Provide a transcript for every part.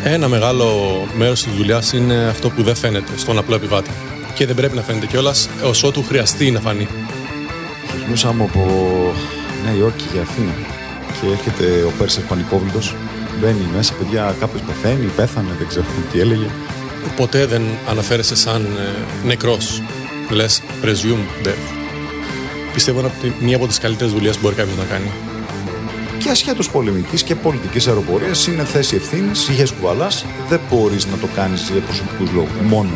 Ένα μεγάλο μέρος της δουλειάς είναι αυτό που δεν φαίνεται στον απλό επιβάτη. Και δεν πρέπει να φαίνεται κιόλας ως ότου χρειαστεί να φανεί. Γυρνούσαμε από Νέα Υόρκη για Αθήνα και έρχεται ο Πέρσερ πανικόβλητος. Μπαίνει μέσα, παιδιά, κάποιος πεθαίνει, πέθανε, δεν ξέρω τι έλεγε. Ποτέ δεν αναφέρεσαι σαν νεκρός. Λες presumed death. Πιστεύω είναι μία από τις καλύτερες δουλειές που μπορεί κάποιος να κάνει. Και ασχέτως πολεμικής και πολιτικής αεροπορίας είναι θέση ευθύνης, είχες κουβαλάς, δεν μπορείς να το κάνεις για προσωπικούς λόγους, μόνο.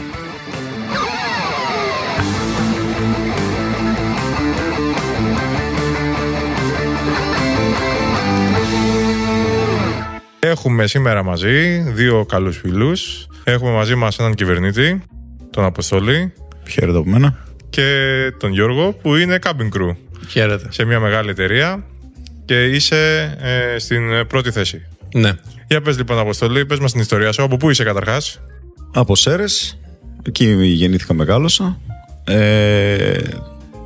Έχουμε σήμερα μαζί δύο καλούς φίλους. Έχουμε μαζί μας έναν κυβερνήτη, τον Αποστόλη. Χαίρετε από μένα. Και τον Γιώργο, που είναι cabin crew. Χαίρετε. Σε μια μεγάλη εταιρεία και είσαι στην πρώτη θέση. Ναι. Για πες λοιπόν, Αποστόλη, πες μας την ιστορία σου. Από πού είσαι καταρχάς? Από Σέρρες. Εκεί γεννήθηκα, μεγάλωσα.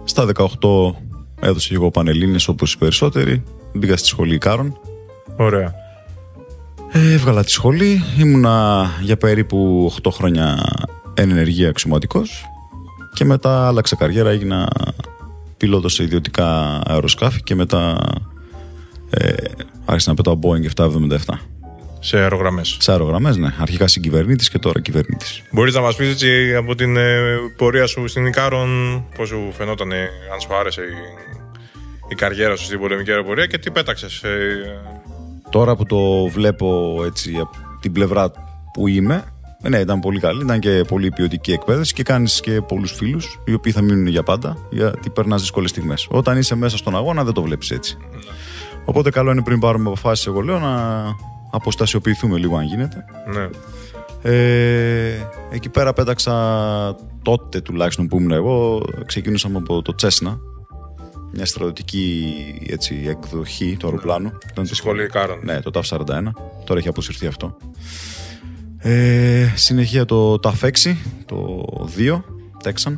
Στα 18 έδωσα και εγώ Πανελλήνιες όπως οι περισσότεροι. Μπήκα στη σχολή Ικάρων. Ωραία. Έβγαλα τη σχολή. Ήμουνα για περίπου 8 χρόνια εν ενεργεία αξιωματικός. Και μετά άλλαξα καριέρα, έγινα πιλότος σε ιδιωτικά αεροσκάφη και μετά άρχισα να πετάω Boeing 777. Σε αερογραμμές. Σε αερογραμμές, ναι. Αρχικά συγκυβερνήτης και τώρα κυβερνήτης. Μπορείς να μας πεις έτσι από την πορεία σου στην Ικάρων, πώς σου φαινόταν, αν σου άρεσε η καριέρα σου στην πολεμική αεροπορία και τι πέταξες? Τώρα που το βλέπω έτσι από την πλευρά που είμαι, ναι, ήταν πολύ καλή, ήταν και πολύ ποιοτική εκπαίδευση και κάνεις και πολλούς φίλους οι οποίοι θα μείνουν για πάντα, γιατί περνάς δύσκολες στιγμές. Όταν είσαι μέσα στον αγώνα δεν το βλέπεις έτσι. Οπότε καλό είναι πριν πάρουμε αποφάσεις, εγώ λέω, να αποστασιοποιηθούμε λίγο αν γίνεται. Ναι. Εκεί πέρα πέταξα τότε τουλάχιστον που ήμουν εγώ, ξεκίνησαμε από το Τσέσνα, μια στρατιωτική έτσι, εκδοχή του αεροπλάνου. Στη σχολή Ικάρων. Ναι, το TAF 41. Τώρα έχει αποσυρθεί αυτό. Συνεχεία το TAF 6, το 2, Texan.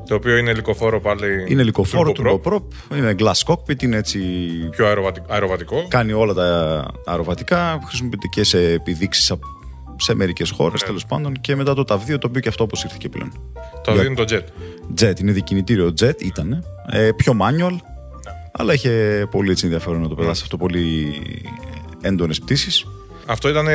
Το οποίο είναι ελικοφόρο πάλι. Είναι ελικοφόρο, turboprop, είναι glass cockpit, είναι έτσι. Πιο αεροβατικό. Κάνει όλα τα αεροβατικά, χρησιμοποιείται και σε επιδείξεις σε μερικές χώρες, τέλος πάντων. Και μετά το TAF 2, το οποίο και αυτό αποσύρθηκε πλέον. Το 2 είναι το jet. Jet, είναι δικινητήριο jet, ήταν. Πιο manual, αλλά είχε πολύ έτσι ενδιαφέρον να το περάσει αυτό, πολύ έντονες πτήσεις. Αυτό ήταν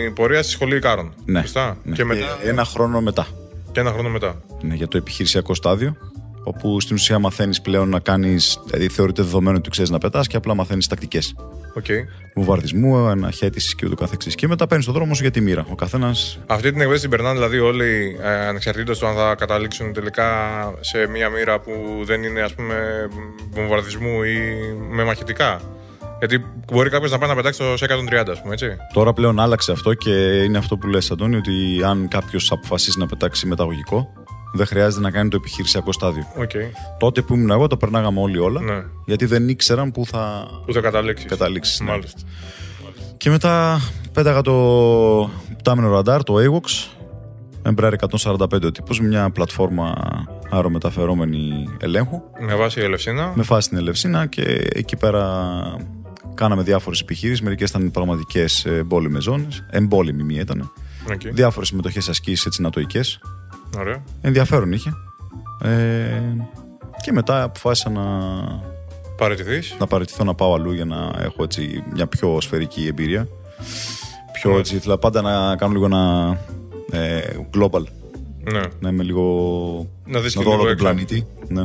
η πορεία στη σχολή Ικάρων. Ναι. Ναι. Και μετά. Ένα χρόνο μετά. Και ένα χρόνο μετά. Ναι, για το επιχειρησιακό στάδιο, όπου στην ουσία μαθαίνεις πλέον να κάνεις, δηλαδή θεωρείται δεδομένο ότι ξέρεις να πετάς και απλά μαθαίνεις τακτικές. Okay. Βομβαρδισμού, αναχέτησης και ούτω καθεξής. Και μετά παίρνεις τον δρόμο σου για τη μοίρα. Ο καθένας. Αυτή την εκπαίδευση την περνάνε δηλαδή όλοι, ανεξαρτήτως του αν θα καταλήξουν τελικά σε μια μοίρα που δεν είναι, ας πούμε, βομβαρδισμού ή με μαχητικά. Γιατί μπορεί κάποιος να πάει να πετάξει το σε 130, ας πούμε, έτσι. Τώρα πλέον άλλαξε αυτό και είναι αυτό που λες, Αντώνη, ότι αν κάποιος αποφασίσει να πετάξει μεταγωγικό, δεν χρειάζεται να κάνει το επιχειρησιακό στάδιο. Okay. Τότε που ήμουν εγώ, το περνάγαμε όλοι όλα. Ναι. Γιατί δεν ήξεραν πού θα καταλήξεις. Ναι. Μάλιστα. Και μετά πέταγα το πτάμενο ραντάρ, το AWACS, Embraer 145 ο τύπος, μια πλατφόρμα αερομεταφερόμενη ελέγχου. Με βάση Ελευσίνα. Με βάση την Ελευσίνα και εκεί πέρα κάναμε διάφορες επιχειρήσεις. Μερικές ήταν πραγματικές εμπόλεμες ζώνες. Εμπόλεμη μία ήταν. Okay. Διάφορες συμμετοχές σε ασκήσεις έτσι νατοικές. Ωραία. Ενδιαφέρον είχε. Και μετά αποφάσισα να παραιτηθώ, να πάω αλλού για να έχω έτσι μια πιο σφαιρική εμπειρία. Πιο έτσι, ήθελα πάντα να κάνω λίγο ένα global. Ναι. Να είμαι λίγο. Να δεις να δω όλο τον πλανήτη. Ναι.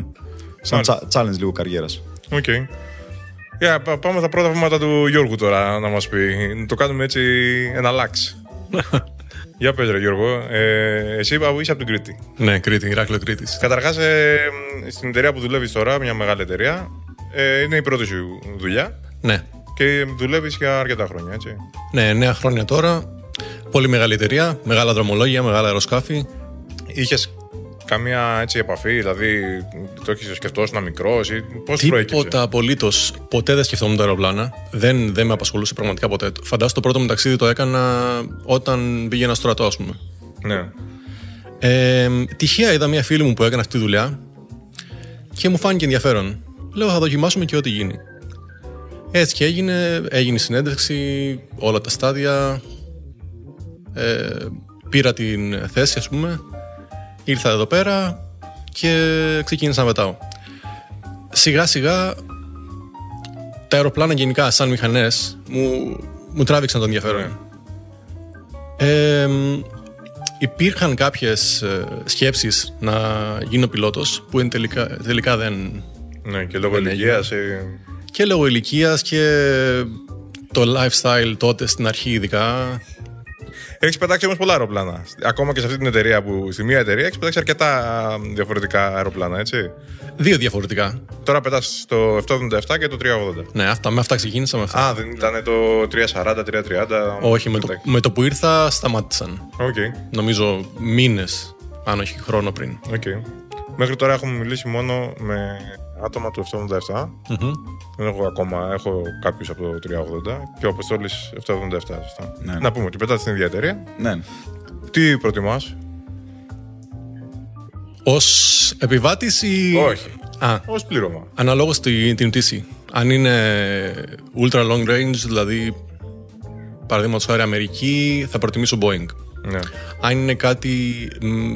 Σαν challenge λίγο καριέρας. Οκ. Πάμε στα πρώτα βήματα του Γιώργου τώρα να μας πει. Να το κάνουμε έτσι ένα λάξ. Για πες ρε Γιώργο, εσύ είσαι από την Κρήτη. Ναι, Κρήτη, Ηράκλειο Κρήτης. Καταρχάς, στην εταιρεία που δουλεύεις τώρα, μια μεγάλη εταιρεία, είναι η πρώτη σου δουλειά. Ναι. Και δουλεύεις για αρκετά χρόνια, έτσι. Ναι, 9 χρόνια τώρα. Πολύ μεγάλη εταιρεία, μεγάλα δρομολόγια, μεγάλα αεροσκάφη. Είχες καμία έτσι επαφή, δηλαδή το έχεις σκεφτόσουν μικρός ή πώς προέκυψε? Τίποτα απολύτως. Ποτέ δεν σκεφτόμουν τα αεροπλάνα. Δεν με απασχολούσε πραγματικά ποτέ. Φαντάζομαι το πρώτο μου ταξίδι το έκανα όταν πήγαινα στο στρατό, ας πούμε. Ναι. Τυχαία είδα μια φίλη μου που έκανε αυτή τη δουλειά και μου φάνηκε ενδιαφέρον. Λέω θα δοκιμάσουμε και ό,τι γίνει. Έτσι και έγινε η συνέντευξη, όλα τα στάδια. Πήρα την θέση, ας πούμε, ήρθα εδώ πέρα και ξεκίνησα να πετάω. Σιγά σιγά τα αεροπλάνα γενικά σαν μηχανές μου τράβηξαν το ενδιαφέρον. Υπήρχαν κάποιες σκέψεις να γίνω πιλότος που τελικά δεν... Ναι, και λόγω ηλικίας. Και λόγω ηλικίας και το lifestyle τότε στην αρχή ειδικά. Έχεις πετάξει όμως πολλά αεροπλάνα. Ακόμα και σε αυτή την εταιρεία στη μία εταιρεία έχεις πετάξει αρκετά διαφορετικά αεροπλάνα, έτσι. 2 διαφορετικά. Τώρα πετάς το 777 και το 380. Ναι, με αυτά ξεκίνησα. Α, δεν ήταν το 340, 330. Όχι, με το που ήρθα σταμάτησαν. Okay. Νομίζω μήνες, αν όχι χρόνο πριν. Okay. Μέχρι τώρα έχουμε μιλήσει μόνο με άτομα του 777. Mm-hmm. Δεν έχω ακόμα, έχω κάποιους από το 380 και ο Αποστόλης 777. Ναι. Να πούμε ότι πετάτε στην ίδια εταιρεία. Ναι. Τι προτιμάς? Ως επιβάτης ή... Όχι. Ως πλήρωμα. Αναλόγως την πτήση. Αν είναι ultra long range, δηλαδή παραδείγματος χάρη Αμερική, θα προτιμήσω Boeing. Ναι. Αν είναι κάτι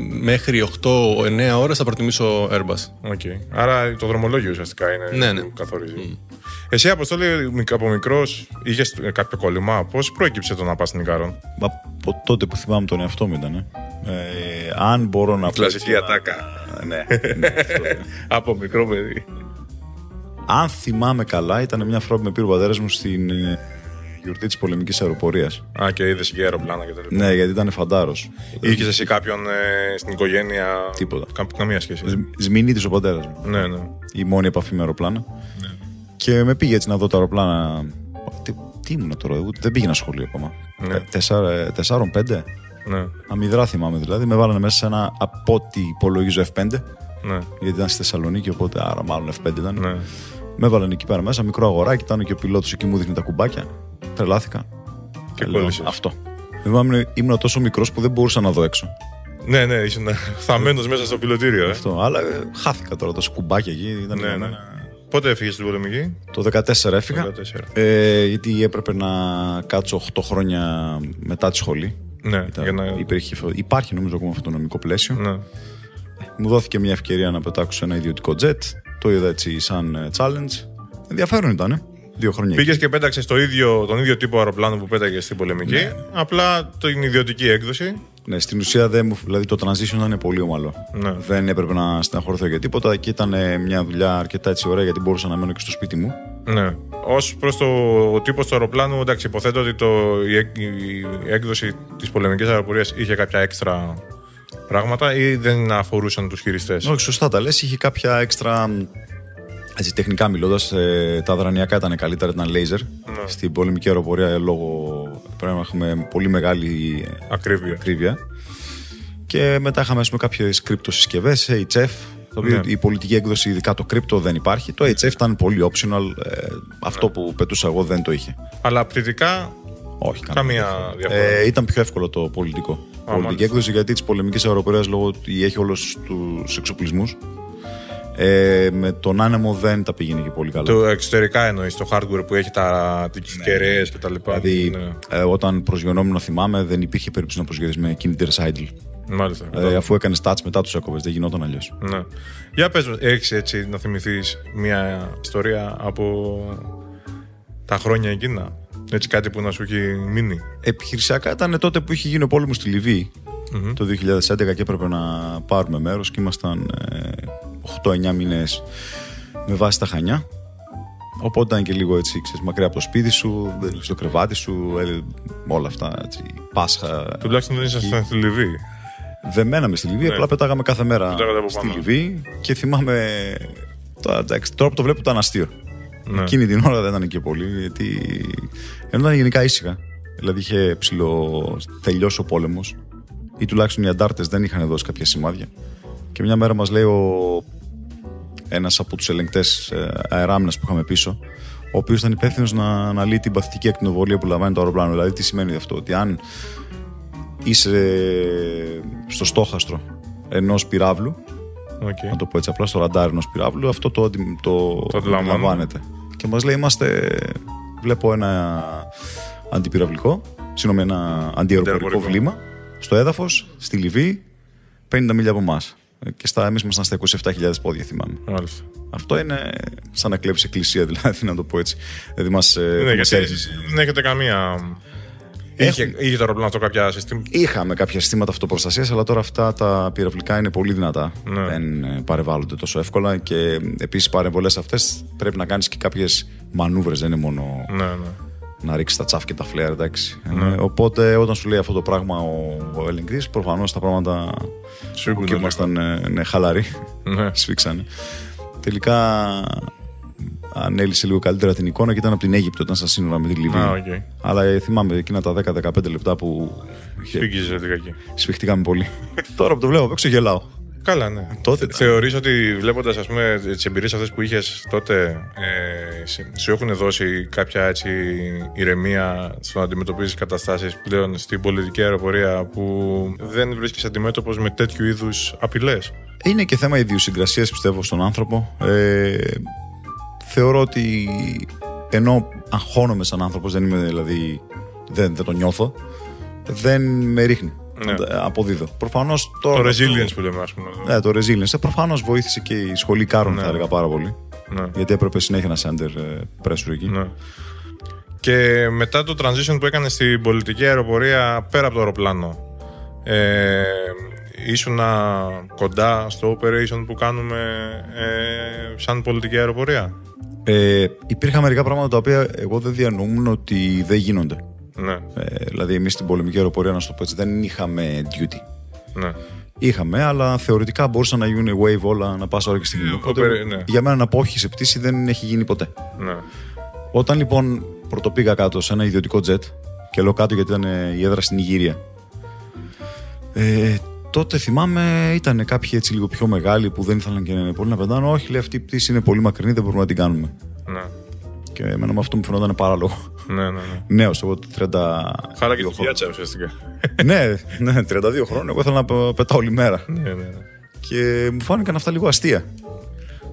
μέχρι 8-9 ώρες, θα προτιμήσω Airbus. Okay. Άρα το δρομολόγιο ουσιαστικά είναι που καθορίζει. Εσύ, Αποστόλη, από μικρός είχες κάποιο κόλλημα? Πώς προέκυψε το να πας στην Ικάρον? Από τότε που θυμάμαι τον εαυτό μου ήταν. Αν μπορώ να πω. Κλασική ατάκα. Ναι. Από μικρό παιδί. Αν θυμάμαι καλά, ήταν μια φορά που με πήρε ο πατέρας μου στην γιορτή της πολεμικής αεροπορίας. Α, και είδες εκεί αεροπλάνα και τα λοιπά. Ναι, γιατί ήταν φαντάρος. Είχες εσύ κάποιον στην οικογένεια? Τίποτα. Καμία σχέση. Σμηνίτης ο πατέρας μου. Ναι, ναι. Η μόνη επαφή με αεροπλάνα. Ναι. Και με πήγε έτσι να δω τα αεροπλάνα. Τι ήμουν τώρα, δεν πήγαινα σχολείο ακόμα. Ναι. 4-5. Ναι. Αμυδρά θυμάμαι δηλαδή. Με βάλανε μέσα σε ένα, από ό,τι υπολογίζω, F5. Ναι. Γιατί ήταν στη Θεσσαλονίκη, οπότε άρα μάλλον F5 ήταν. Ναι. Με έβαλαν εκεί πέρα μέσα, μικρό αγοράκι, ήταν και ο πιλότος εκεί, μου δείχνει τα κουμπάκια. Τρελάθηκα. Και κόλλησες. Αυτό. Ήμουν τόσο μικρός που δεν μπορούσα να δω έξω. Ναι, ναι, ήσουν θαμμένος μέσα στο πιλωτήριο. Αυτό. Αλλά χάθηκα τώρα τόσο κουμπάκια εκεί. Ήταν ναι, ναι. Πότε έφυγες στην πολεμική? Το 2014 έφυγα. Γιατί έπρεπε να κάτσω 8 χρόνια μετά τη σχολή. Ναι, υπάρχει νομίζω ακόμα αυτό το νομικό πλαίσιο. Ναι. Μου δόθηκε μια ευκαιρία να πετάξω σε ένα ιδιωτικό jet. Το είδα έτσι σαν challenge. Ενδιαφέρον ήταν. 2 χρόνια. Πήγες και πέταξες τον ίδιο τύπο αεροπλάνο που πέταγες στην πολεμική. Ναι. Απλά την ιδιωτική έκδοση. Ναι, στην ουσία δηλαδή το transition ήταν πολύ ομαλό. Ναι. Δεν έπρεπε να στεναχωρηθώ για τίποτα και ήταν μια δουλειά αρκετά έτσι ωραία γιατί μπορούσα να μένω και στο σπίτι μου. Ναι. Ως προς το τύπο του αεροπλάνου, εντάξει, υποθέτω ότι η έκδοση της πολεμικής αεροπορίας είχε κάποια έξτρα πράγματα ή δεν αφορούσαν τους χειριστές? Όχι, σωστά τα λες. Είχε κάποια έξτρα. Έτσι, τεχνικά μιλώντας, τα δρανειακά ήταν καλύτερα, ήταν laser. Ναι. Στην πολεμική αεροπορία λόγω πρέπει να έχουμε πολύ μεγάλη ακρίβεια. Και μετά είχαμε κάποιες κρυπτοσυσκευές, HF. Το οποίο η πολιτική έκδοση, ειδικά το κρύπτο, δεν υπάρχει. Το HF ήταν πολύ optional. Αυτό που πετούσα εγώ δεν το είχε. Αλλά πτυτικά. Όχι, καμία διαφορά. Ήταν πιο εύκολο το πολιτικό. Πολιτική έκδοση γιατί της πολεμικής αεροπορίας λόγω ότι έχει όλους τους εξοπλισμούς. Με τον άνεμο δεν τα πήγαινε και πολύ καλά. Το εξωτερικά εννοείς, το hardware που έχει τις κεραίες κτλ. Δηλαδή, όταν προσγειωνόμουν, θυμάμαι, δεν υπήρχε περίπτωση να προσγειωθείς με κινητήρες idle. Μάλιστα. Αφού έκανες touch μετά τους έκοβες, δεν γινόταν αλλιώς. Ναι. Για πες, έχεις έτσι να θυμηθείς μια ιστορία από τα χρόνια εκείνα? Έτσι κάτι που να σου έχει μείνει? Επιχειρησιακά ήταν τότε που είχε γίνει ο πόλεμος στη Λιβύη. Το 2011 και έπρεπε να πάρουμε μέρος και ήμασταν 8-9 μήνες με βάση τα Χανιά. Οπότε ήταν και λίγο έτσι, ξέρεις, μακριά από το σπίτι σου, στο κρεβάτι σου, όλα αυτά. Έτσι, Πάσχα. Τουλάχιστον δεν ήσασταν στη Λιβύη. Δεν μέναμε στη Λιβύη, απλά πετάγαμε κάθε μέρα στη Λιβύη και θυμάμαι. Τώρα που το βλέπω ήταν αστείο. Ναι. Εκείνη την ώρα δεν ήταν και πολύ, γιατί ενώ ήταν γενικά ήσυχα. Δηλαδή είχε τελειώσει ο πόλεμος, ή τουλάχιστον οι αντάρτες δεν είχαν δώσει κάποια σημάδια. Και μια μέρα μας λέει ένας από τους ελεγκτές αεράμινας που είχαμε πίσω, ο οποίος ήταν υπεύθυνος να αναλύει την παθητική ακτινοβολία που λαμβάνει το αεροπλάνο. Δηλαδή, τι σημαίνει αυτό? Ότι αν είσαι στο στόχαστρο ενός πυράβλου, να το πω έτσι απλά, στο ραντάρ ενός πυράβλου, αυτό το αντιλαμβάνεται. Και μας λέει, βλέπω ένα αντιπυραυλικό συγγνώμη, ένα αντιαεροπορικό βλήμα στο έδαφος, στη Λιβύη, 50 μίλια από εμάς. Και εμείς ήμασταν στα 27.000 πόδια, θυμάμαι. Μάλιστα. Αυτό είναι σαν να κλέψει εκκλησία, δηλαδή, να το πω έτσι. Δηλαδή δεν έχετε καμία. Είχε το αεροπλάνο αυτό κάποια συστήματα? Είχαμε κάποια συστήματα αυτοπροστασίας, αλλά τώρα αυτά τα πυραυλικά είναι πολύ δυνατά. Ναι. Δεν παρεμβάλλονται τόσο εύκολα και επίσης παρεμβολές αυτές πρέπει να κάνεις και κάποιες μανούβρες, δεν είναι μόνο να ρίξεις τα τσάφ και τα φλερ, εντάξει. Οπότε όταν σου λέει αυτό το πράγμα ο ελεγκτής, προφανώς τα πράγματα που ήμασταν χαλαροί, σφίξανε. Τελικά ανέλησε λίγο καλύτερα την εικόνα και ήταν από την Αίγυπτο, ήταν στα σύνορα με τη Λιβύη. Αλλά θυμάμαι εκείνα τα 10-15 λεπτά που σφιχτήκαμε πολύ. Τώρα που το βλέπω απ' έξω γελάω. Καλά, ναι. Θεωρείς ότι βλέποντας, ας πούμε, τις εμπειρίες αυτές που είχες τότε, σου έχουν δώσει κάποια έτσι ηρεμία στο να αντιμετωπίζεις καταστάσεις πλέον στην πολιτική αεροπορία που δεν βρίσκεις αντιμέτωπος με τέτοιου είδους απειλές? Είναι και θέμα ιδιοσυγκρασίας, πιστεύω, στον άνθρωπο. Θεωρώ ότι ενώ αγχώνομαι σαν άνθρωπος, δεν είμαι δηλαδή, δεν το νιώθω, δεν με ρίχνει. Ναι. Αποδίδω. Προφανώς το resilience που λέμε, ας πούμε. Ναι, το resilience. Προφανώς βοήθησε και η σχολή Κάρων, θα έλεγα, πάρα πολύ. Ναι. Γιατί έπρεπε συνέχεια να είσαι under pressure εκεί. Ναι. Και μετά το transition που έκανε στην πολιτική αεροπορία, πέρα από το αεροπλάνο, ήσουν κοντά στο operation που κάνουμε σαν πολιτική αεροπορία? Υπήρχαν μερικά πράγματα τα οποία εγώ δεν διανοούμουν ότι δεν γίνονται. Ναι. Δηλαδή, εμείς στην πολεμική αεροπορία, να σου το πω έτσι, δεν είχαμε duty. Ναι. Είχαμε, αλλά θεωρητικά μπορούσαν να γίνουν wave όλα να πάσα ώρα και στιγμή. Ναι. Για μένα να πω όχι σε πτήση δεν έχει γίνει ποτέ. Ναι. Όταν λοιπόν πρωτοπήγα κάτω σε ένα ιδιωτικό jet, και λέω κάτω γιατί ήταν η έδρα στην Ιγυρία, τότε θυμάμαι ήταν κάποιοι έτσι λίγο πιο μεγάλοι που δεν ήθελαν και πολύ να πετάνε. Όχι, λέει, αυτή η πτήση είναι πολύ μακρινή, δεν μπορούμε να την κάνουμε. Ναι. Και εμένα με αυτό μου φαινόταν παράλογο. Ναι. Νέος, εγώ 30. Χάρα και τη διάτσα ουσιαστικά. Ναι, 32 χρόνια. Εγώ ήθελα να πετάω όλη μέρα. Ναι. Και μου φάνηκαν αυτά λίγο αστεία.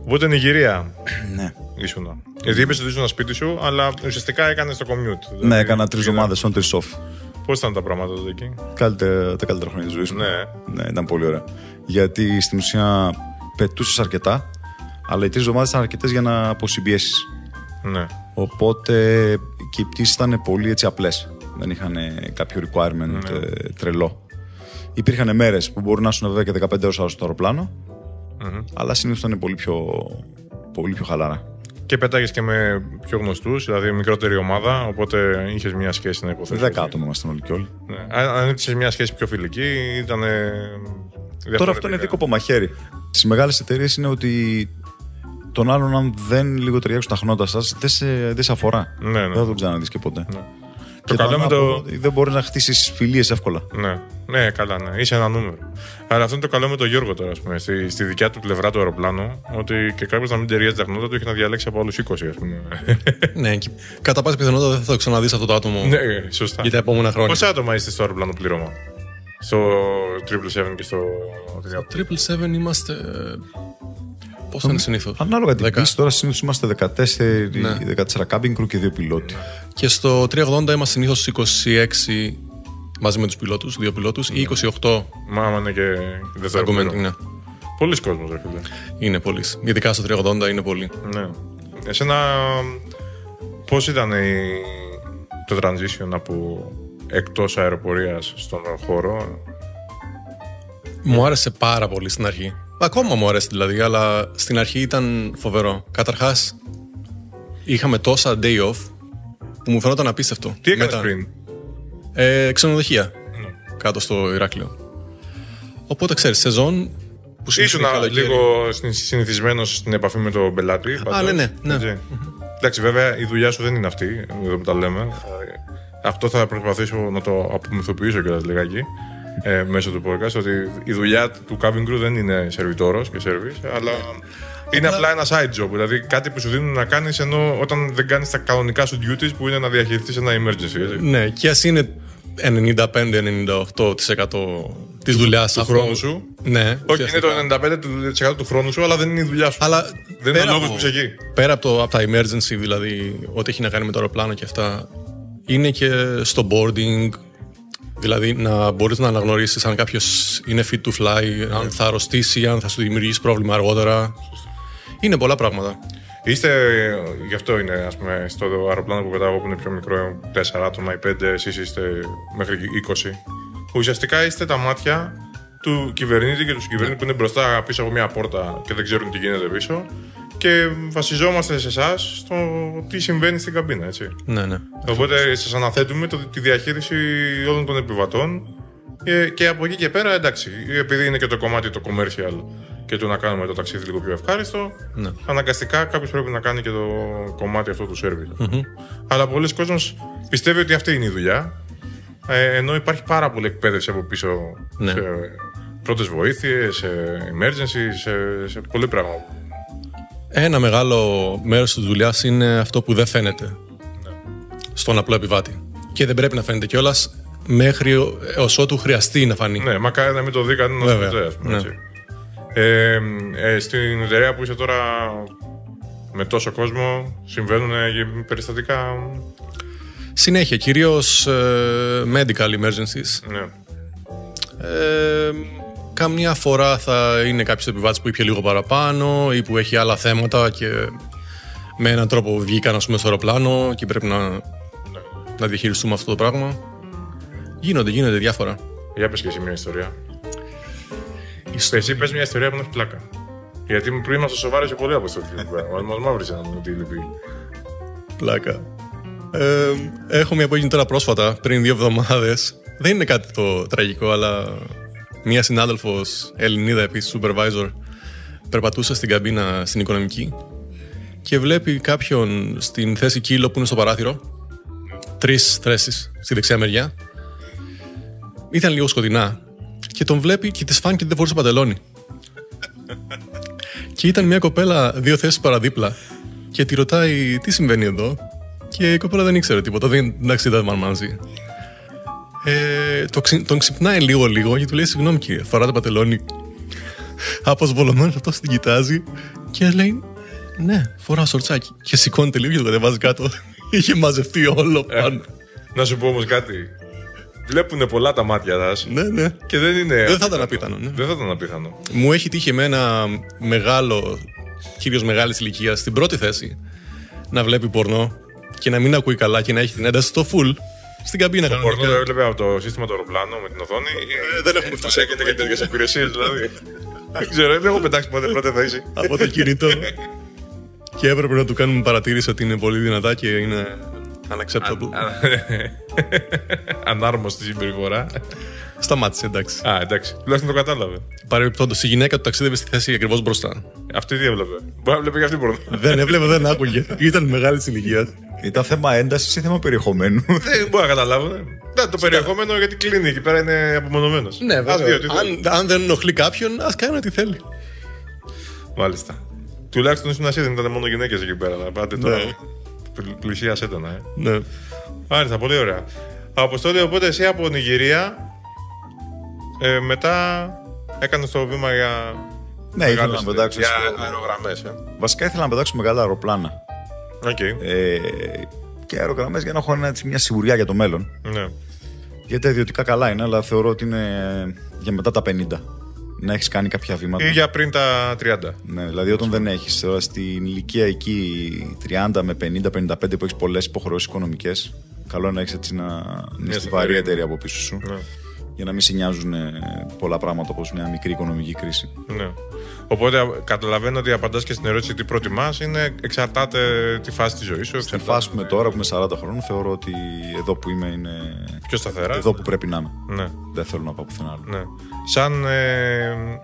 Οπότε Νιγηρία. Ναι. Ήσουνα. Γιατί είπες ότι ήσουν σπίτι σου, αλλά ουσιαστικά έκανες το commute. Δηλαδή, ναι, έκανα 3 εβδομάδες on 3 off. Πώς ήταν τα πράγματα τότε εκεί? Τα καλύτερα χρόνια της ζωής μου. Ναι, ήταν πολύ ωραία. Γιατί στην ουσία πετούσες αρκετά, αλλά οι 3 εβδομάδες ήταν αρκετές για να αποσυμπιέσεις. Ναι. Οπότε και οι πτήσεις ήταν πολύ έτσι απλές. Δεν είχαν κάποιο requirement τρελό. Υπήρχαν μέρες που μπορεί να ήσουν βέβαια και 15 ώρες στο αεροπλάνο, αλλά συνήθως ήταν πολύ πιο χαλαρά. Και πέταγες και με πιο γνωστούς, δηλαδή μικρότερη ομάδα, οπότε είχες μια σχέση να υποθέσεις. 10 άτομα ήμασταν όλοι και όλοι. Ναι. Αν είχες μια σχέση πιο φιλική, ήταν. Τώρα αυτό είναι δίκοπο μαχαίρι. Στις μεγάλες εταιρείες είναι ότι τον άλλον, αν δεν λίγο ταιριάξουν τα χνότα σας, δεν σε αφορά. Ναι. Δεν θα τον ξαναδείς και ποτέ. Ναι. Το καλό με το. Δεν μπορείς να χτίσεις φιλίες εύκολα. Ναι, καλά, ναι. Είσαι ένα νούμερο. Αλλά αυτό είναι το καλό με τον Γιώργο τώρα, ας πούμε. Στη δικιά του πλευρά του αεροπλάνου, ότι και κάποιος να μην ταιριάζει τα χνότα του έχει να διαλέξει από άλλους 20, ας πούμε. Ναι, και κατά πάσα πιθανότητα δεν θα το ξαναδείς αυτό το άτομο. Ναι, σωστά. Για τα επόμενα χρόνια. Πόσα άτομα είστε στο αεροπλάνο πλήρωμα? Στο 777 και στο. Στο 777 είμαστε. Πόσο είναι συνήθως? Ανάλογα την πτήση, τώρα συνήθως είμαστε 14 cabin crew και 2 πιλότοι. Και στο 380 είμαστε συνήθως 26 μαζί με τους πιλότους, 2 πιλότους, ή 28. Μάμα είναι και δεύτερο. Ναι. Πολλοί κόσμος, ρε φίλε. Είναι πολλοί. Ειδικά στο 380 είναι πολλοί. Ναι. Εσένα, πώς ήταν το transition από εκτός αεροπορίας στον χώρο? Μου άρεσε πάρα πολύ στην αρχή. Ακόμα μου αρέσει δηλαδή, αλλά στην αρχή ήταν φοβερό. Καταρχάς, είχαμε τόσα day off που μου φαινόταν απίστευτο. Τι έκανες πριν? Ξενοδοχεία κάτω στο Ηράκλειο. Οπότε ξέρεις, σεζόν που ήσουν λίγο συνηθισμένος στην επαφή με τον πελάτη. Ναι. Εντάξει, βέβαια η δουλειά σου δεν είναι αυτή, εδώ που τα λέμε. Αυτό θα προσπαθήσω να το απομυθοποιήσω κιόλας λιγάκι. Μέσω του podcast, ότι η δουλειά του cabin crew δεν είναι σερβιτόρος και service, αλλά είναι απλά ένα side job. Δηλαδή κάτι που σου δίνουν να κάνεις, ενώ όταν δεν κάνεις τα κανονικά σου duties που είναι να διαχειριστείς ένα emergency. Έτσι. Ναι, και ας είναι 95-98% της δουλειάς του χρόνου σου. Ναι, όχι, είναι το 95% του χρόνου σου, αλλά δεν είναι η δουλειά σου. Αλλά δεν είναι ο λόγος που είσαι εκεί. Πέρα από τα emergency, δηλαδή ό,τι έχει να κάνει με το αεροπλάνο και αυτά, είναι και στο boarding. Δηλαδή να μπορείς να αναγνωρίσεις αν κάποιος είναι fit to fly, αν θα αρρωστήσει, αν θα σου δημιουργήσει πρόβλημα αργότερα. Είναι πολλά πράγματα. Γι' αυτό είναι, ας πούμε, στο αεροπλάνο που πετάω που είναι πιο μικρό, 4 άτομα ή 5, εσείς είστε μέχρι 20. Ουσιαστικά είστε τα μάτια του κυβερνήτη και του συγκυβερνήτη που είναι μπροστά πίσω από μια πόρτα και δεν ξέρουν τι γίνεται πίσω. Και βασιζόμαστε σε εσάς στο τι συμβαίνει στην καμπίνα, έτσι. Ναι. Οπότε σας αναθέτουμε τη διαχείριση όλων των επιβατών και από εκεί και πέρα, εντάξει, επειδή είναι και το κομμάτι το commercial και το να κάνουμε το ταξίδι λίγο πιο ευχάριστο, Ναι. αναγκαστικά κάποιος πρέπει να κάνει και το κομμάτι αυτό του service. Αλλά πολλοί κόσμος πιστεύει ότι αυτή είναι η δουλειά, ενώ υπάρχει πάρα πολλή εκπαίδευση από πίσω, Ναι. σε πρώτες βοήθειες, σε emergency, σε πολλή πράγμα. Ένα μεγάλο μέρος της δουλειάς είναι αυτό που δεν φαίνεται στον απλό επιβάτη. Και δεν πρέπει να φαίνεται κιόλας μέχρι ως ότου χρειαστεί να φανεί. Ναι, μακάρι να μην το δει κανένας ποτέ, ας πούμε, έτσι. Στην εταιρεία που είσαι τώρα με τόσο κόσμο συμβαίνουν περιστατικά. Συνέχεια, κυρίως medical emergencies. Ναι. Καμιά φορά θα είναι κάποιος επιβάτης που ήπια λίγο παραπάνω ή που έχει άλλα θέματα και με έναν τρόπο βγήκαν, ας πούμε, στο αεροπλάνο και πρέπει να διαχειριστούμε αυτό το πράγμα. Γίνονται διάφορα. Για πες και εσύ μια ιστορία. Εσύ πες μια ιστορία που να έχει πλάκα. Γιατί πριν είμαστε σοβαροί σε πολύ αποστολή. Μας μαύρισε να μου τι λυπεί. Πλάκα. Έχω μια που έγινε τώρα πρόσφατα, πριν 2 εβδομάδες. Δεν είναι κάτι το τραγικό, αλλά μια συνάδελφος Ελληνίδα, επίσης supervisor, περπατούσε στην καμπίνα στην οικονομική και βλέπει κάποιον στην θέση κύλο που είναι στο παράθυρο. 3 θέσεις στη δεξιά μεριά. Ήταν λίγο σκοτεινά και τον βλέπει και της φάνηκε ότι δεν φορούσε παντελόνι. Και ήταν μια κοπέλα 2 θέσεις παραδίπλα και τη ρωτάει τι συμβαίνει εδώ. Και η κοπέλα δεν ήξερε τίποτα, εντάξει, δεν ήταν μαζί. Τον ξυπνάει λίγο και του λέει συγγνώμη κύριε, φοράτε παντελόνι. Αποσβολωμένος αυτός την κοιτάζει και λέει ναι, φοράω σορτσάκι. Και σηκώνεται λίγο και το κατεβάζει κάτω. Είχε μαζευτεί όλο πάνω. Να σου πω όμως κάτι. Βλέπουνε πολλά τα μάτια σας. Ναι. Και δεν είναι. Δεν θα ήταν απίθανο. Ναι. Δεν θα ήταν απίθανο. Μου έχει τύχει εμένα μεγάλο, κυρίως μεγάλης ηλικίας, στην πρώτη θέση να βλέπει πορνό και να μην ακούει καλά και να έχει την ένταση στο full στην καμπίνα. Το πορνό το έβλεπε από το σύστημα του αεροπλάνου με την οθόνη. Δεν έχουμε φτάσει. Έχετε και τέτοιες υπηρεσίες δηλαδή. Δεν ξέρω, δεν έχω πετάξει ποτέ πρώτη θέση. Από το κινητό. Και έπρεπε να του κάνουμε παρατήρηση ότι είναι πολύ δυνατά και είναι unacceptable. Ανάρμοστη συμπεριφορά. Σταμάτησε, εντάξει. Α, εντάξει. Τουλάχιστον το κατάλαβε. Παρεμπιπτόντως, η γυναίκα του ταξίδευε στη θέση ακριβώς μπροστά. Αυτή τι έβλεπε. Μπορεί να βλέπει και αυτή πορνό. Δεν έβλεπε, δεν άκουγε. Ήταν μεγάλη ηλικία. Ήταν θέμα έντασης ή θέμα περιεχομένου. Δεν μπορώ να καταλάβω. Το περιεχόμενο γιατί κλείνει εκεί πέρα είναι απομονωμένο. Ναι, βέβαια. Αν δεν ενοχλεί κάποιον, ας κάνει ό,τι θέλει. Μάλιστα. Τουλάχιστον στην Ασία δεν ήταν μόνο γυναίκες εκεί πέρα. Πάτε τώρα. Πλησίασέ το, Ναι. Μάλιστα, πολύ ωραία. Αποστόλη, οπότε εσύ από Νιγηρία μετά έκανες το βήμα για. Ναι, ήθελα να πετάξω. Για αερογραμμές. Βασικά ήθελα να πετάξω μεγάλα αεροπλάνα. Okay. Και αερογραμμές για να έχω μια σιγουριά για το μέλλον. Ναι. Γιατί τα ιδιωτικά καλά είναι, αλλά θεωρώ ότι είναι για μετά τα 50. Να έχεις κάνει κάποια βήματα. Ή για πριν τα 30. Ναι, δηλαδή όταν δεν έχεις τώρα στην ηλικία εκεί 30 με 50-55 που έχεις πολλές υποχρεώσεις οικονομικές, καλό να έχεις έτσι μια στιβαρή εταιρεία από πίσω σου. Ναι. Για να μην σε νοιάζουν πολλά πράγματα όπως μια μικρή οικονομική κρίση. Ναι. Οπότε καταλαβαίνω ότι απαντάς και στην ερώτηση τι προτιμάς, είναι εξαρτάται τη φάση της ζωής σου. Στη φάση που είμαι τώρα, που είμαι 40 χρόνων, θεωρώ ότι εδώ που είμαι είναι. Πιο σταθερά. Εδώ που πρέπει να είμαι. Ναι. Δεν θέλω να πάω πουθενά άλλο. Ναι. Σαν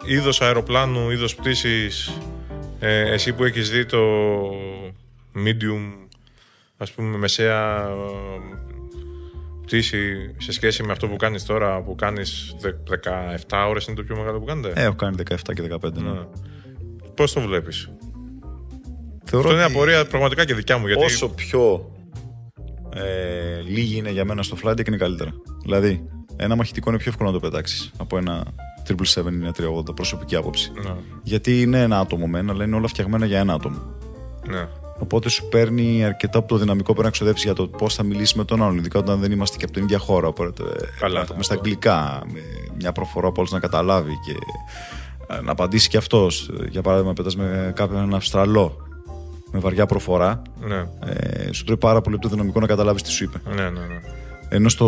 είδος αεροπλάνου, είδος πτήσης, εσύ που έχεις δει το medium, ας πούμε μεσαία πτήση σε σχέση με αυτό που κάνεις τώρα, που κάνεις 17 ώρες είναι το πιο μεγάλο που κάνετε. Έχω κάνει 17 και 15. Ναι. Πώς το βλέπεις? Θεωρώ αυτό είναι απορία πραγματικά και δικιά μου. Γιατί όσο πιο λίγη είναι για μένα στο flight deck είναι καλύτερα. Δηλαδή, ένα μαχητικό είναι πιο εύκολο να το πετάξεις από ένα 777 ή ένα 380, προσωπική άποψη. Ναι. Γιατί είναι ένα άτομο μένα, αλλά είναι όλα φτιαγμένα για ένα άτομο. Ναι. Οπότε σου παίρνει αρκετά από το δυναμικό που πρέπει να ξοδέψει για το πώς θα μιλήσει με τον άλλον. Ειδικά όταν δεν είμαστε και από την ίδια χώρα. Οπότε με στα αγγλικά, με μια προφορά που όλος να καταλάβει και να απαντήσει κι αυτός. Για παράδειγμα, πέτας με κάποιον Αυστραλό με βαριά προφορά. Ναι. Σου τρώει πάρα πολύ το δυναμικό να καταλάβεις τι σου είπε. Ναι. Ενώ στο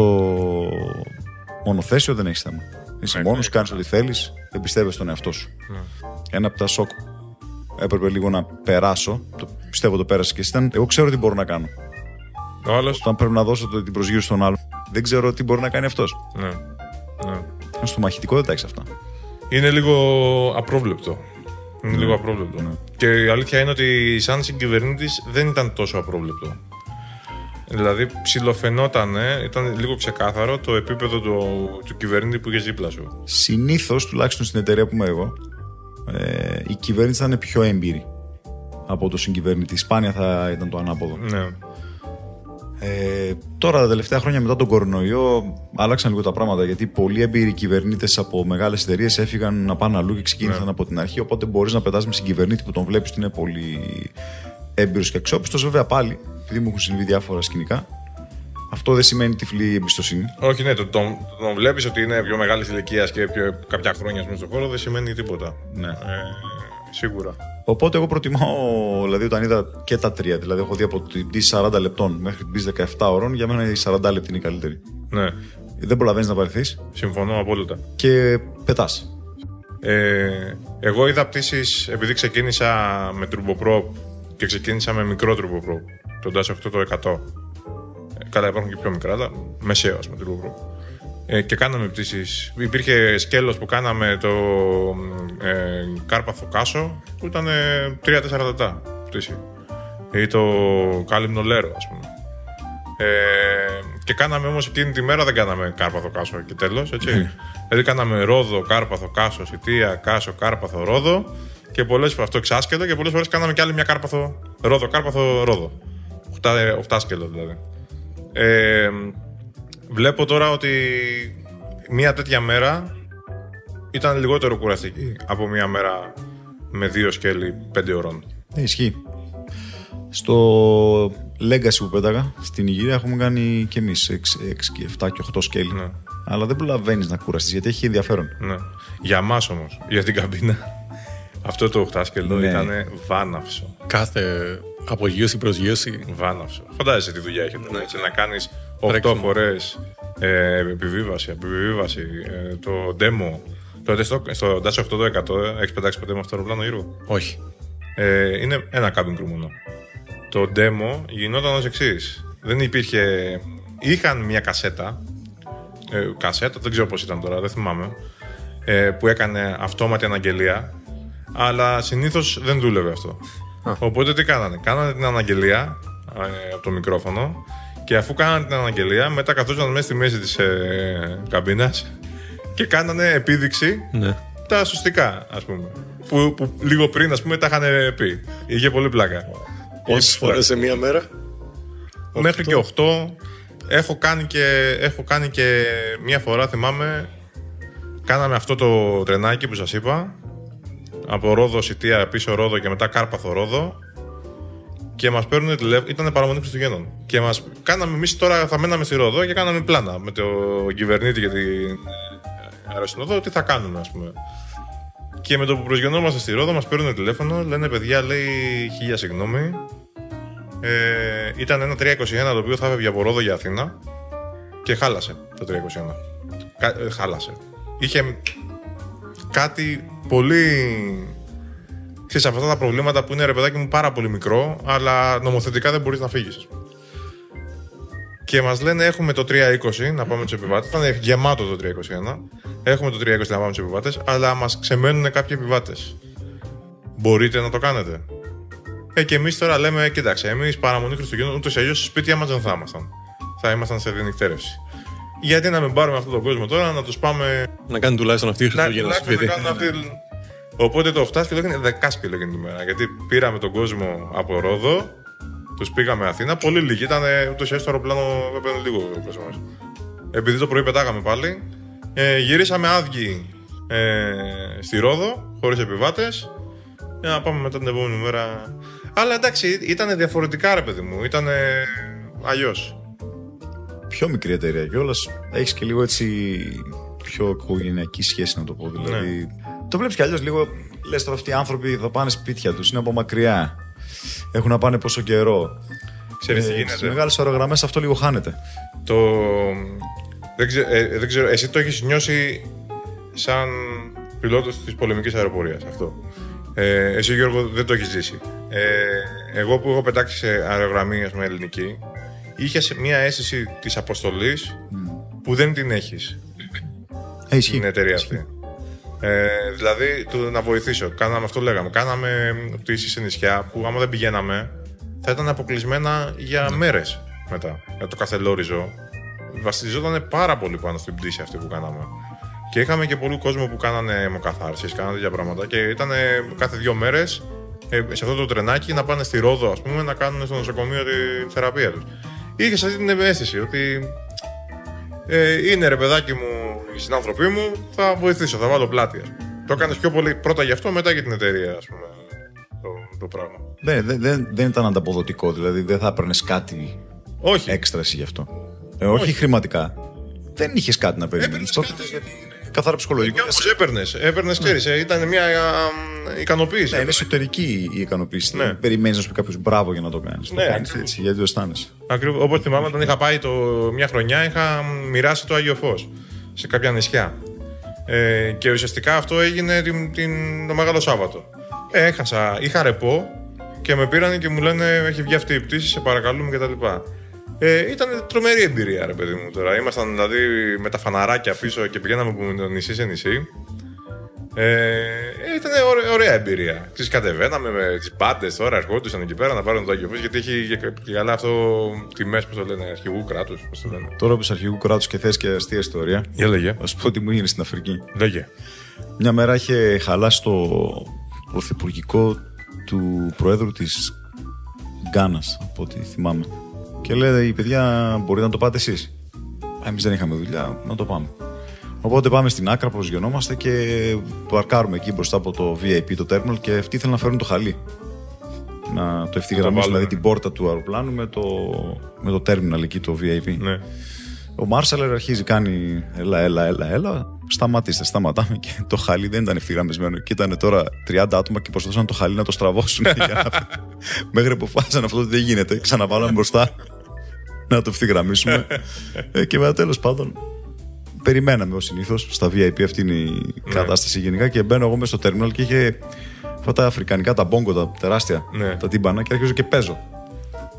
μονοθέσιο δεν έχεις θέμα. Είσαι μόνος, κάνεις ό,τι θέλεις, εμπιστεύεσαι τον εαυτό σου. Ναι. Ένα από τα σοκ έπρεπε λίγο να περάσω. Πιστεύω το πέρασε και εσύ. Ήταν, εγώ ξέρω τι μπορώ να κάνω. Ο άλλος. Όταν πρέπει να δώσω την προσγείωση στον άλλον, δεν ξέρω τι μπορεί να κάνει αυτός. Ναι. Στο μαχητικό δεν τα έχεις αυτά. Είναι λίγο απρόβλεπτο. Ναι. Και η αλήθεια είναι ότι σαν συγκυβερνήτης δεν ήταν τόσο απρόβλεπτο. Δηλαδή ψιλοφαινόταν, ήταν λίγο ξεκάθαρο το επίπεδο του κυβερνήτη που είχε δίπλα σου. Συνήθως, τουλάχιστον στην εταιρεία που είμαι εγώ, η κυβέρνηση θα είναι πιο έμπειρη από το συγκυβερνήτη. Σπάνια θα ήταν το ανάποδο. Ναι. Τώρα τα τελευταία χρόνια μετά τον κορονοϊό άλλαξαν λίγο τα πράγματα, γιατί πολλοί έμπειροι κυβερνήτες από μεγάλες εταιρείες έφυγαν να πάνε αλλού και ξεκίνησαν από την αρχή. Οπότε μπορείς να πετάς με συγκυβερνήτη που τον βλέπεις ότι είναι πολύ έμπειρος και αξιόπιστος. Βέβαια πάλι, επειδή μου έχουν συμβεί διάφορα σκηνικά, αυτό δεν σημαίνει τυφλή εμπιστοσύνη. Όχι, ναι, τον βλέπεις ότι είναι πιο μεγάλης ηλικίας και κάποια χρόνια μέσα στον χώρο δεν σημαίνει τίποτα. Ναι. Σίγουρα. Οπότε εγώ προτιμάω, δηλαδή όταν είδα και τα τρία, δηλαδή έχω δει από την πτήση 40 λεπτών μέχρι την πτήση 17 ώρων, για μένα οι 40 λεπτοί είναι η καλύτερη. Ναι. Δεν προλαβαίνεις να βαρεθείς. Συμφωνώ απόλυτα. Και πετάς. Εγώ είδα πτήσεις, επειδή ξεκίνησα με turboprop και ξεκίνησα με μικρό turboprop, τον Dash 8 το 100. Καλά, υπάρχουν και πιο μικρά, αλλά μεσαίο με turboprop. Και κάναμε πτήσεις. Υπήρχε σκέλος που κάναμε το Κάρπαθο Κάσο που ήταν 3-4 λεπτά πτήση. Ή το Κάλυμνο Λέρο, ας πούμε. Και κάναμε όμως εκείνη τη μέρα δεν κάναμε Κάρπαθο Κάσο και τέλος, έτσι. Δηλαδή κάναμε Ρόδο, Κάρπαθο, Κάσο, Σιτία, Κάσο, Κάρπαθο, Ρόδο και πολλές φορές αυτό εξάσκελο και πολλές φορές κάναμε κι άλλη μια Κάρπαθο, Ρόδο, Κάρπαθο, Ρόδο. 8 σκέλο δηλαδή. Βλέπω τώρα ότι μια τέτοια μέρα ήταν λιγότερο κουραστική από μια μέρα με 2 σκέλη 5 ώρων. Ισχύει. Στο Legacy που πέταγα στην Ιγυρία έχουμε κάνει και εμείς 6, 7 και 8 σκέλη. Ναι. Αλλά δεν προλαβαίνεις να κουραστείς γιατί έχει ενδιαφέρον. Ναι. Για μας όμως, για την καμπίνα, αυτό το 8 σκέλο ήταν βάναυσο. Κάθε απογείωση, προσγείωση. Βάναυσο. Φαντάζεσαι τι δουλειά έχει τώρα, έτσι, να κάνεις 8 φορές επιβίβαση, το demo. Στο Dash 8 το 100, έχεις πετάξει ποτέ με αυτό το αεροπλάνο, Γιώργο? Όχι. Είναι ένα cabin crew μόνο. Το demo γινόταν ως εξής. Δεν υπήρχε. Είχαν μια κασέτα. Δεν ξέρω πώς ήταν τώρα, δεν θυμάμαι. Που έκανε αυτόματη αναγγελία. Αλλά συνήθως δεν δούλευε αυτό. Οπότε τι κάνανε? Κάνανε την αναγγελία από το μικρόφωνο. Και αφού κάνανε την αναγγελία, μετά καθόταν μέσα στη μέση της καμπίνας και κάνανε επίδειξη τα σωστικά, ας πούμε. Που λίγο πριν, ας πούμε, τα είχαν πει. Είχε πολύ πλάκα. Πόσες φορές σε μία μέρα? Μέχρι και 8. Έχω κάνει και μία φορά, θυμάμαι, κάναμε αυτό το τρενάκι που σας είπα. Από Ρόδο, Σιτία, πίσω Ρόδο και μετά Κάρπαθο Ρόδο. Και μας παίρνουν τηλέφωνο, ήταν παραμονή Χριστουγέννων. Και μας κάναμε, εμείς τώρα θα μέναμε στη Ρόδο και κάναμε πλάνα με τον κυβερνήτη για την αεροσυνοδό, τι θα κάνουμε, ας πούμε. Και με το που προσγειωνόμαστε στη Ρόδο μας παίρνουν τηλέφωνο, λένε παιδιά, λέει 1000 συγγνώμη. Ήταν ένα 321 το οποίο θα έφευγε από Ρόδο για Αθήνα και χάλασε το 321. Χάλασε. Είχε κάτι πολύ. Ξέρεις, αυτά τα προβλήματα που είναι, ρε παιδάκι μου, πάρα πολύ μικρό, αλλά νομοθετικά δεν μπορείς να φύγεις. Και μας λένε έχουμε το 320 να πάμε τους επιβάτες. Ήταν γεμάτο το 321. Έχουμε το 320 να πάμε τους επιβάτες, αλλά μας ξεμένουν κάποιοι επιβάτες. Μπορείτε να το κάνετε? Και εμείς τώρα λέμε, κοιτάξτε, εμείς παραμονή Χριστουγέννων ούτως ή αλλιώς στο σπίτι μας δεν θα ήμασταν. Θα ήμασταν σε διενυκτέρευση. Γιατί να μην πάρουμε αυτόν τον κόσμο τώρα, να τους πάμε. Να κάνουν τουλάχιστον αυτή η Χριστούγεννα στο σπίτι. Οπότε το 8 σκυλό έγινε 10 σκυλό εκείνη τη μέρα. Γιατί πήραμε τον κόσμο από Ρόδο, τους πήγαμε Αθήνα. Πολύ λίγοι. Ήταν ούτως ή άλλως το αεροπλάνο, έπαιρνε λίγο ο κόσμο μας. Επειδή το πρωί πετάγαμε πάλι, γυρίσαμε άδειοι στη Ρόδο, χωρίς επιβάτες. για να πάμε μετά την επόμενη μέρα. Αλλά εντάξει, ήταν διαφορετικά, ρε παιδί μου. Ήταν αλλιώς. Πιο μικρή εταιρεία κιόλας. Έχεις και λίγο έτσι πιο οικογενειακή σχέση, να το πω. Δηλαδή, ναι. Το βλέπεις κι αλλιώς λίγο. Λες τώρα αυτοί οι άνθρωποι θα πάνε σπίτια τους, είναι από μακριά. Έχουν να πάνε πόσο καιρό. Ξέρεις τι γίνεται. Στις μεγάλες αερογραμμές αυτό λίγο χάνεται. Δεν ξέρω, εσύ το έχεις νιώσει σαν πιλότος της πολεμικής αεροπορίας αυτό. Εσύ, Γιώργο, δεν το έχεις ζήσει. Εγώ που έχω πετάξει σε αερογραμμή με ελληνική, είχε μια αίσθηση της αποστολής που δεν την έχεις στην εταιρεία αυτή. Δηλαδή, να βοηθήσω. Αυτό λέγαμε. Κάναμε πτήσεις σε νησιά που άμα δεν πηγαίναμε θα ήταν αποκλεισμένα για μέρες μετά. Για το καθελόριζο. Βασιζόταν πάρα πολύ πάνω στην πτήση αυτή που κάναμε. Και είχαμε και πολλοί κόσμο που κάνανε αιμοκαθάρσεις, κάνανε τέτοια πράγματα. Και ήταν κάθε 2 μέρες σε αυτό το τρενάκι να πάνε στη Ρόδο, ας πούμε, να κάνουν στο νοσοκομείο τη θεραπεία τους. Είχες αυτή την αίσθηση ότι είναι, ρε παιδάκι μου, οι συνάνθρωποι μου, θα βοηθήσω, θα βάλω πλάτη. Το έκανες πιο πολύ πρώτα γι' αυτό, μετά για την εταιρεία, ας πούμε, το πράγμα. Δεν ήταν ανταποδοτικό, δηλαδή δεν θα έπαιρνες κάτι έξτρα εσύ γι' αυτό. Όχι χρηματικά. Δεν είχες κάτι να περιμένεις. Καθαρά ψυχολογικό. Έπαιρνες, ξέρεις, ήταν μια ικανοποίηση. Ναι, είναι εσωτερική η ικανοποίηση. Ναι. Περιμένεις να σου πει κάποιος μπράβο για να το κάνεις. Ναι, το κάνεις έτσι, γιατί το αισθάνεσαι. Ακριβώς. Όπως θυμάμαι, όταν είχα πάει μια χρονιά, είχα μοιράσει το Άγιο Φως σε κάποια νησιά. Και ουσιαστικά αυτό έγινε το Μεγάλο Σάββατο. Είχα ρεπό και με πήραν και μου λένε: έχει βγει αυτή η πτήση, σε παρακαλούμε κτλ. Ήταν τρομερή εμπειρία, ρε παιδί μου τώρα. Ήμασταν δηλαδή με τα φαναράκια πίσω και πηγαίναμε από νησί σε νησί. Ήταν ωραία εμπειρία. Κατεβαίναμε με τις μπάντες, τώρα ερχόντουσαν εκεί πέρα να πάρουν το Άγιο Φως, γιατί έχει και καλά αυτό τιμές, πώς το λένε, αρχηγού κράτους. Τώρα που είσαι αρχηγού κράτους και θες και αστεία ιστορία, για λέγε. Θα σου πω τι μου έγινε στην Αφρική. Λέγε. Μια μέρα είχε χαλάσει το πρωθυπουργικό του Προέδρου της Γκάνας, από ό,τι θυμάμαι. Και λέει: παιδιά, μπορείτε να το πάτε εσείς. Εμείς δεν είχαμε δουλειά, να το πάμε. Οπότε πάμε στην άκρα, προσγειωνόμαστε και παρκάρουμε εκεί μπροστά από το VIP, το terminal, και αυτοί ήθελαν να φέρουν το χαλί. Να το ευθυγραμμίσουν, δηλαδή την πόρτα του αεροπλάνου με το terminal εκεί, το VIP. Ναι. Ο Μάρσαλερ αρχίζει, κάνει έλα. Σταματάμε, και το χαλί δεν ήταν ευθυγραμμισμένο. Και ήταν τώρα 30 άτομα και προσπαθούσαν το χαλί να το στραβώσουν. Μέχρι που φάσανε αυτό ότι δεν γίνεται. Ξαναβάλαμε μπροστά να το ευθυγραμμίσουμε. Και μετά, τέλος πάντων, περιμέναμε ως συνήθως. Στα VIP αυτή είναι η κατάσταση γενικά. Και μπαίνω εγώ μέσα στο terminal και είχε αυτά τα αφρικανικά, τα μπόγκο, τα τεράστια, τα τύμπανα, και αρχίζω και παίζω.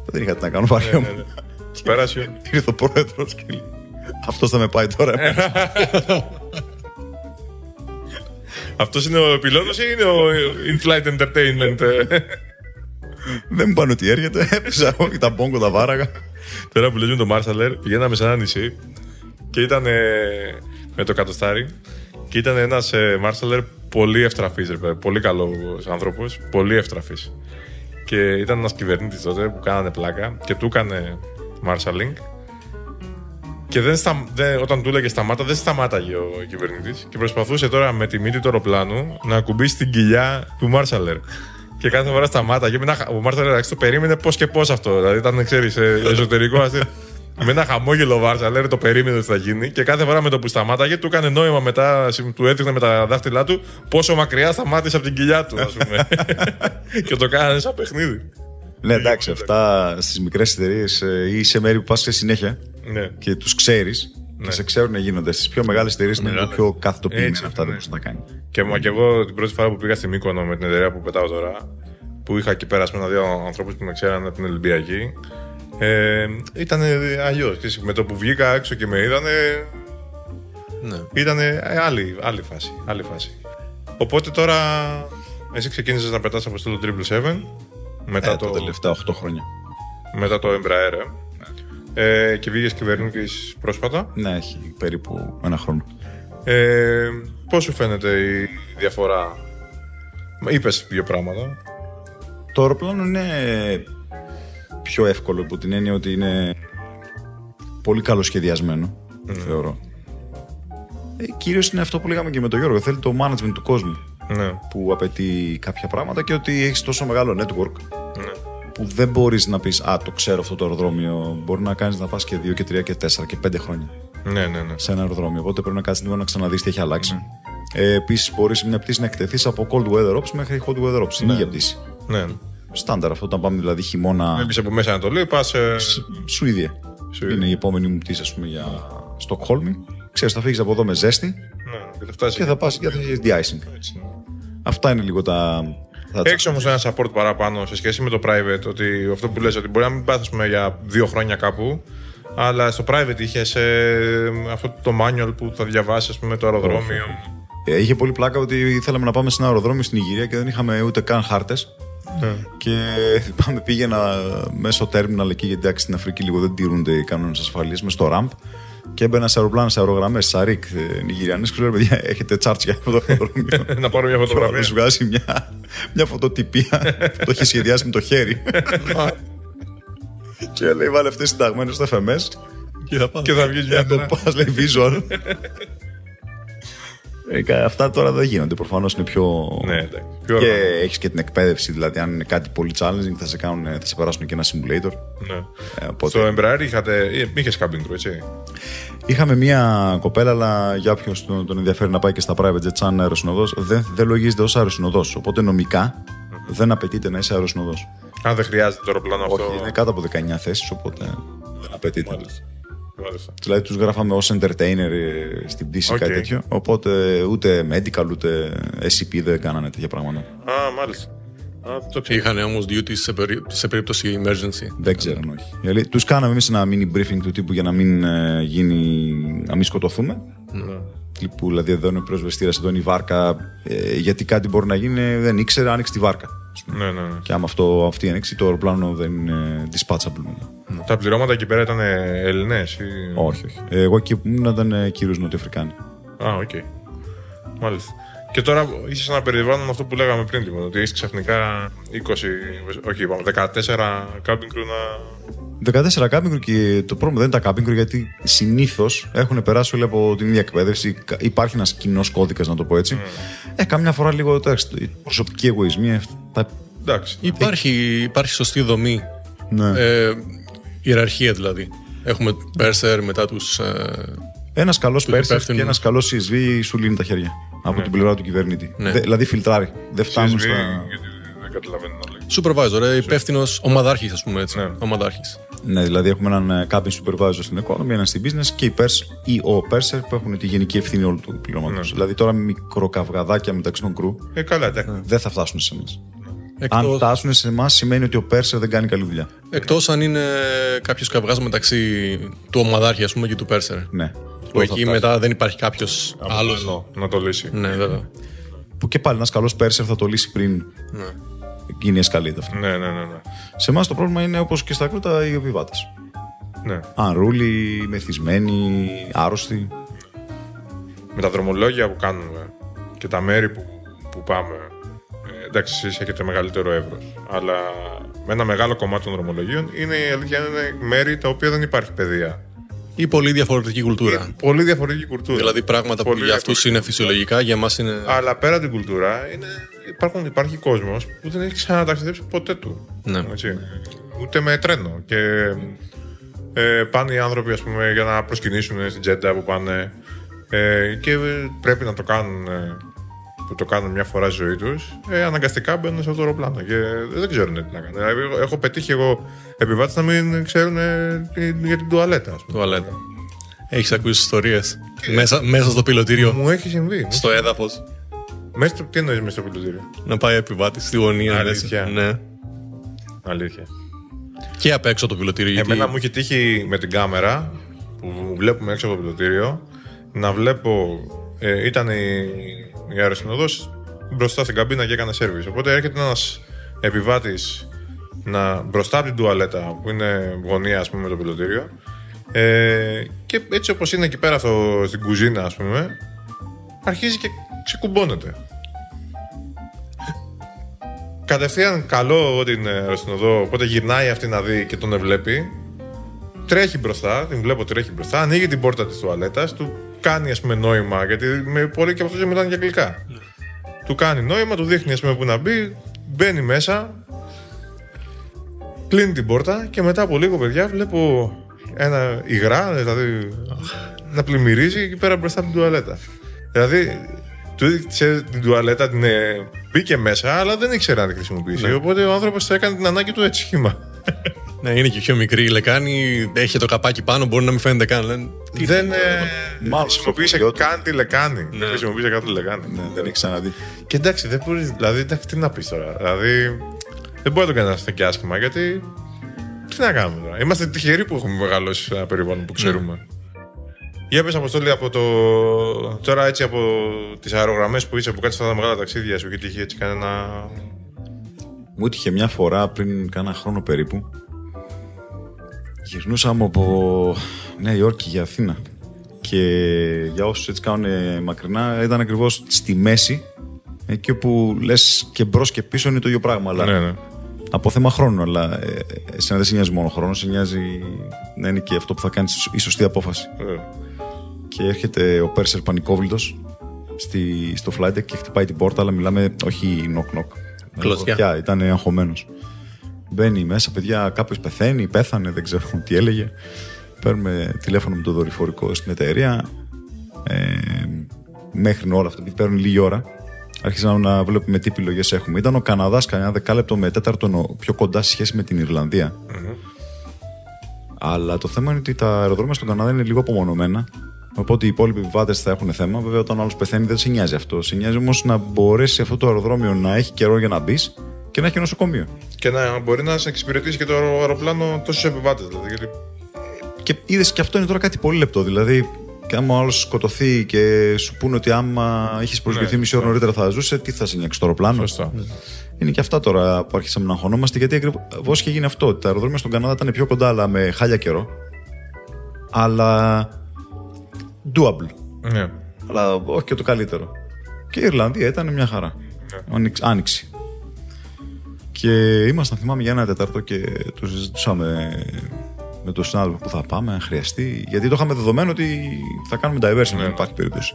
Δεν είχα τι να κάνω, βαριόμουν. Πέρασε. Ήρθε ο πρόεδρος και λέει: αυτός θα με πάει τώρα. Αυτός είναι ο πιλότος ή είναι ο in-flight entertainment? Δεν μου πάνε ότι έρχεται. Έπαιζα όχι τα μπόγκο, τα βάραγα. Τώρα που λέμε το Μάρσαλερ, πηγαίναμε σε ένα νησί και ήταν με το κατοστάρι και ήταν ένας Μάρσαλερ πολύ ευτραφής, πολύ καλός άνθρωπος, πολύ ευτραφής. Και ήταν ένας κυβερνήτης τότε που κάνανε πλάκα και του έκανε Marshalling. Και όταν του έλεγε σταμάτα, δεν σταμάταγε ο κυβερνήτης και προσπαθούσε τώρα με τη μύτη του αεροπλάνου να ακουμπήσει την κοιλιά του Μάρσαλερ. Και κάθε φορά σταμάταγε. Ο Μάρσαλερ το περίμενε πώς και πώς αυτό. Δηλαδή ήταν, ξέρεις, εσωτερικό. Με ένα χαμόγελο ο Μάρσαλερ το περίμενε ότι θα γίνει. Και κάθε φορά με το που σταμάταγε, του έκανε νόημα μετά, του έδειχνε με τα δάχτυλά του πόσο μακριά σταμάτησε από την κοιλιά του, ας πούμε. Και το κάνανε σαν παιχνίδι. Ναι, εντάξει, αυτά στις μικρές εταιρείες ή σε μέρη που πας σε συνέχεια και τους ξέρεις και σε ξέρουν να γίνονται. Στις πιο μεγάλες εταιρείες είναι το πιο καθητοποιημένα αυτά, δεν μπορείς να κάνει. Και εγώ την πρώτη φορά που πήγα στη Μύκονο με την εταιρεία που πετάω τώρα, που είχα εκεί πέρα με 2 ανθρώπους που με ξέραν από την Ολυμπιακή, ήταν αλλιώς. Με το που βγήκα έξω και με είδανε, ήταν άλλη φάση. Οπότε τώρα εσύ ξεκίνησες να πετάς από στήλο 777. Μετά τα τελευταία 8 χρόνια. Μετά το Embraer. Και βγήκες κυβερνήτης πρόσφατα. Ναι, έχει περίπου 1 χρόνο. Πώς σου φαίνεται η διαφορά? Είπες 2 πράγματα. Το αεροπλάνο είναι πιο εύκολο, υπό την έννοια ότι είναι πολύ καλοσχεδιασμένο, θεωρώ. Κυρίως είναι αυτό που λέγαμε και με τον Γιώργο. Θέλει το management του κόσμου. Ναι. που απαιτεί κάποια πράγματα και ότι έχεις τόσο μεγάλο network Ναι. που δεν μπορείς να πεις «Α, το ξέρω αυτό το αεροδρόμιο». Μπορεί να κάνεις να πας και 2 και 3 και 4 και 5 χρόνια Ναι. σε ένα αεροδρόμιο. Οπότε πρέπει να κάτσεις λίγο να ξαναδείς τι έχει αλλάξει. Επίσης, μπορείς μια πτήση να εκτεθείς από cold weather ops μέχρι hot weather ops. Στην ίδια πτήση. Ναι. Στάνταρ αυτό, όταν πάμε δηλαδή χειμώνα. Έμπεις από Μέση Ανατολή, πας. Σουηδία. Είναι η επόμενη μου πτήση, ας πούμε, για Στοκχόλμη. Ξέρεις, θα φύγεις από εδώ με ζέστη Ναι, και και θα πας για θα έχεις de-icing. Αυτά είναι λίγο τα. Έχεις όμως ένα support παραπάνω σε σχέση με το private, ότι αυτό που λες, ότι μπορεί να μην πας για 2 χρόνια κάπου, αλλά στο private είχες αυτό το manual που θα διαβάσεις, ας πούμε, το αεροδρόμιο. Είχε πολύ πλάκα ότι θέλαμε να πάμε σε ένα αεροδρόμιο στην Ιγυρία και δεν είχαμε ούτε καν χάρτες. Και πήγαινα μέσω τέρμιναλ εκεί, γιατί εντάξει, στην Αφρική λίγο δεν τηρούνται οι κανόνες ασφαλείας, μες στο ραμπ. Και έμπαινα σε αεροπλάνα, σε αερογραμμές, Σαρίκ, Νιγηριανές. Ξέρω, παιδιά, έχετε τσάρτς για αυτό το αεροδρόμιο. Να πάρω μια φωτογραφία. Να σου βγάζει μια φωτοτυπία που το έχει σχεδιάσει με το χέρι. Και λέει, βάλε αυτές συνταγμένες στο FMS. Και θα βγεις μια το πας, λέει, visual. Αυτά τώρα δεν γίνονται. Προφανώς είναι πιο. Ναι, εντάξει. Και έχεις και την εκπαίδευση. Δηλαδή, αν είναι κάτι πολύ challenging, θα σε περάσουν και ένα simulator. Ναι. Οπότε. Στο Embraer είχες cabin crew, έτσι. Είχαμε μια κοπέλα, αλλά για όποιον τον ενδιαφέρει να πάει και στα private jet σαν αεροσυνοδός, δεν λογίζεται ως αεροσυνοδός. Οπότε νομικά δεν απαιτείται να είσαι αεροσυνοδός. Αν δεν χρειάζεται το αεροπλάνο αυτό. Όχι, είναι κάτω από 19 θέσεις, οπότε δεν απαιτείται. Μάλιστα. Δηλαδή τους γράφαμε ως entertainer στην πτήση, κάτι τέτοιο. Οπότε ούτε medical ούτε SCP δεν κάνανε τέτοια πράγματα. Α, μάλιστα. Είχαν όμως duties σε περίπτωση emergency. Δεν ξέρω, όχι. Δηλαδή, τους κάναμε εμείς ένα mini briefing του τύπου για να μην να μην σκοτωθούμε. Που δηλαδή εδώ είναι ο πυροσβεστήρας, εδώ είναι η βάρκα. Γιατί κάτι μπορεί να γίνει, δεν ήξερε, άνοιξε τη βάρκα. Ναι. Και άμα αυτή άνοιξε, το αεροπλάνο δεν είναι dispatchable. Τα πληρώματα εκεί πέρα ήταν Ελληνές ή. Όχι. Εγώ εκεί που ήμουν ήταν κυρίως Νοτιοαφρικάνοι. Α, οκ. Μάλιστα. Και τώρα είσαι σε ένα περιβάλλον αυτό που λέγαμε πριν, λοιπόν, ότι είσαι ξαφνικά 14 cabin crew να. 14 cabin crew, και το πρόβλημα δεν είναι τα cabin crew, γιατί συνήθως έχουν περάσει όλοι από την ίδια εκπαίδευση. Υπάρχει ένας κοινός κώδικας, να το πω έτσι. Καμιά φορά λίγο προσωπική εγωισμοί. Εντάξει. Υπάρχει σωστή δομή. Ναι. Ιεραρχία δηλαδή. Έχουμε Purser, μετά τους. Ένας καλός Purser και ένας καλός CSV σου λύνει τα χέρια από την πλευρά του κυβερνήτη. Δηλαδή φιλτράρει. Δεν φτάνουν στα. Δεν καταλαβαίνω να λέει. Supervisor, υπεύθυνος ομαδάρχης, ας πούμε έτσι. Ομαδάρχης. Ναι, δηλαδή έχουμε έναν cabin supervisor στην economy, έναν στην business και ή ο Purser που έχουν τη γενική ευθύνη όλου του πληρώματος. Δηλαδή τώρα μικροκαυγαδάκια μεταξύ των crew δεν θα φτάσουν σε εμάς. Αν φτάσουν σε εμάς, σημαίνει ότι ο Purser δεν κάνει καλή δουλειά. Εκτός αν είναι κάποιος καυγάς μεταξύ του ομαδάρχη, ας πούμε, και του Purser. Ναι. Που εκεί μετά δεν υπάρχει κάποιος άλλος να το λύσει. Ναι, βέβαια. Που και πάλι ένας καλός Purser θα το λύσει πριν γίνει escalate αυτό. Ναι. Σε εμάς το πρόβλημα είναι, όπως και στα κρούτα, οι επιβάτες. Ναι. Ανρούλοι, μεθυσμένοι, άρρωστοι. Με τα δρομολόγια που κάνουμε και τα μέρη που πάμε. Εντάξει, εσείς έχετε μεγαλύτερο εύρος. Αλλά με ένα μεγάλο κομμάτι των δρομολογίων είναι μέρη τα οποία δεν υπάρχει παιδεία. Ή πολύ διαφορετική κουλτούρα. Πολύ διαφορετική κουλτούρα. Δηλαδή πράγματα που για αυτούς είναι φυσιολογικά, για εμάς είναι. Αλλά πέρα την κουλτούρα υπάρχει κόσμος που δεν έχει ξαναταξιδέψει ποτέ του. Ναι. Έτσι. Ούτε με τρένο. Και πάνε οι άνθρωποι, ας πούμε, για να προσκυνήσουν στην Τζέντα που πάνε και πρέπει να το κάνουν. Που το κάνουν μια φορά στη ζωή τους, αναγκαστικά μπαίνουν σε αυτό το αεροπλάνο και δεν ξέρουν τι να κάνουν. Δηλαδή, έχω πετύχει εγώ επιβάτες να μην ξέρουν για την τουαλέτα, ας πούμε. Τουαλέτα. Έχεις ακούσει ιστορίες μέσα στο πιλωτήριο. Μου έχει συμβεί. Στο έδαφος. Τι εννοείς μέσα στο πιλωτήριο? Να πάει ο επιβάτης στη γωνία. Αλήθεια. Ναι. Αλήθεια. Και απ' έξω το πιλωτήριο. Εμένα μου είχε τύχει με την κάμερα που βλέπουμε έξω από το πιλωτήριο να βλέπω. Ήταν η αεροσυνοδός μπροστά στην καμπίνα και έκανε σέρβις. Οπότε έρχεται ένας επιβάτης μπροστά από την τουαλέτα που είναι γωνία, ας πούμε, με το πιλωτήριο, και έτσι όπως είναι εκεί πέρα στην κουζίνα, ας πούμε, αρχίζει και ξεκουμπώνεται. Κατευθείαν καλώ την αεροσυνοδό, οπότε γυρνάει αυτή να δει και τον βλέπει. Τρέχει μπροστά, την βλέπω τρέχει μπροστά, ανοίγει την πόρτα της τουαλέτας, του κάνει, ας πούμε, νόημα, γιατί πολύ και από αυτό μιλάνε για αγγλικά. του κάνει νόημα, του δείχνει ας πούμε που να μπει, μπαίνει μέσα, κλείνει την πόρτα και μετά από λίγο, παιδιά, βλέπω ένα υγρά, δηλαδή να πλημμυρίζει εκεί πέρα μπροστά από την τουαλέτα. Δηλαδή, του έδειξε την τουαλέτα, μπήκε μέσα, αλλά δεν ήξερε να την χρησιμοποιήσει. Οπότε ο άνθρωπος έκανε την ανάγκη του έτσι σχήμα. Ναι, είναι και πιο μικρή η λεκάνη, έχει το καπάκι πάνω, μπορεί να μην φαίνεται καν. Δεν χρησιμοποίησε καν τη λεκάνη. Δεν χρησιμοποίησε καν τη λεκάνη. Δεν έχει ξαναδεί. Και εντάξει, δεν μπορεί. Δηλαδή, εντάξει, τι να πει τώρα. Δηλαδή, δεν μπορεί να το κάνει και άσχημα, γιατί. Τι να κάνουμε τώρα. Είμαστε τυχεροί που έχουμε μεγαλώσει σε ένα περιβάλλον που ξέρουμε. Για πες, Αποστόλη, τώρα έτσι από τις αερογραμμές που είσαι, που κάνεις αυτά τα μεγάλα ταξίδια σου, και είχε έτσι κανένα. Μου έτυχε μια φορά πριν κάνα χρόνο περίπου. Γυρνούσαμε από Νέα Υόρκη για Αθήνα. Και για όσους έτσι κάνουν μακρινά, ήταν ακριβώς στη μέση, εκεί όπου λες και μπρος και πίσω είναι το ίδιο πράγμα. Αλλά Ναι. από θέμα χρόνου, αλλά εσένα δεν σε νοιάζει μόνο χρόνο, σε νοιάζει να είναι και αυτό που θα κάνεις η σωστή απόφαση. Και έρχεται ο Πέρσερ πανικόβλητος στο flight deck και χτυπάει την πόρτα, αλλά μιλάμε όχι knock-knock. Κλωτσιά. Ήταν αγχωμένος. Μπαίνει μέσα, παιδιά, κάποιος πέθανε, δεν ξέρω τι έλεγε. Παίρνουμε τηλέφωνο με το δορυφορικό στην εταιρεία. Μέχρι όλα αυτά, παίρνουν λίγη ώρα. Άρχισαμε να βλέπουμε τι επιλογές έχουμε. Ήταν ο Καναδάς, κανένα δεκάλεπτο με τέταρτο πιο κοντά σε σχέση με την Ιρλανδία. Αλλά το θέμα είναι ότι τα αεροδρόμια στον Καναδά είναι λίγο απομονωμένα. Οπότε οι υπόλοιποι επιβάτες θα έχουν θέμα. Βέβαια, όταν ο άλλος πεθαίνει, δεν σε νοιάζει αυτό. Σε νοιάζει όμως να μπορέσει αυτό το αεροδρόμιο να έχει καιρό για να μπει και να έχει νοσοκομείο. Και να μπορεί να σε εξυπηρετήσει και το αεροπλάνο τόσους επιβάτες. Δηλαδή, γιατί... Και είδες, και αυτό είναι τώρα κάτι πολύ λεπτό. Δηλαδή, και άμα ο άλλος σκοτωθεί και σου πούνε ότι άμα είχες προσγειωθεί μισή ώρα νωρίτερα θα ζούσε, τι θα σε νοιάξει το αεροπλάνο. Σωστά. Είναι και αυτά τώρα που άρχισαμε να αγχωνόμαστε, γιατί ακριβώς είχε γίνει αυτό. Τα αεροδρόμια στον Καναδά ήταν πιο κοντά, αλλά με χάλια καιρό. Αλλά doable. Ναι. Αλλά όχι και το καλύτερο. Και η Ιρλανδία ήταν μια χαρά. Άνοιξη. Και ήμασταν, θυμάμαι, για ένα τέταρτο και το συζητούσαμε με τον συνάδελφο που θα πάμε, αν χρειαστεί. Γιατί το είχαμε δεδομένο ότι θα κάνουμε diversion, δεν υπάρχει περίπτωση.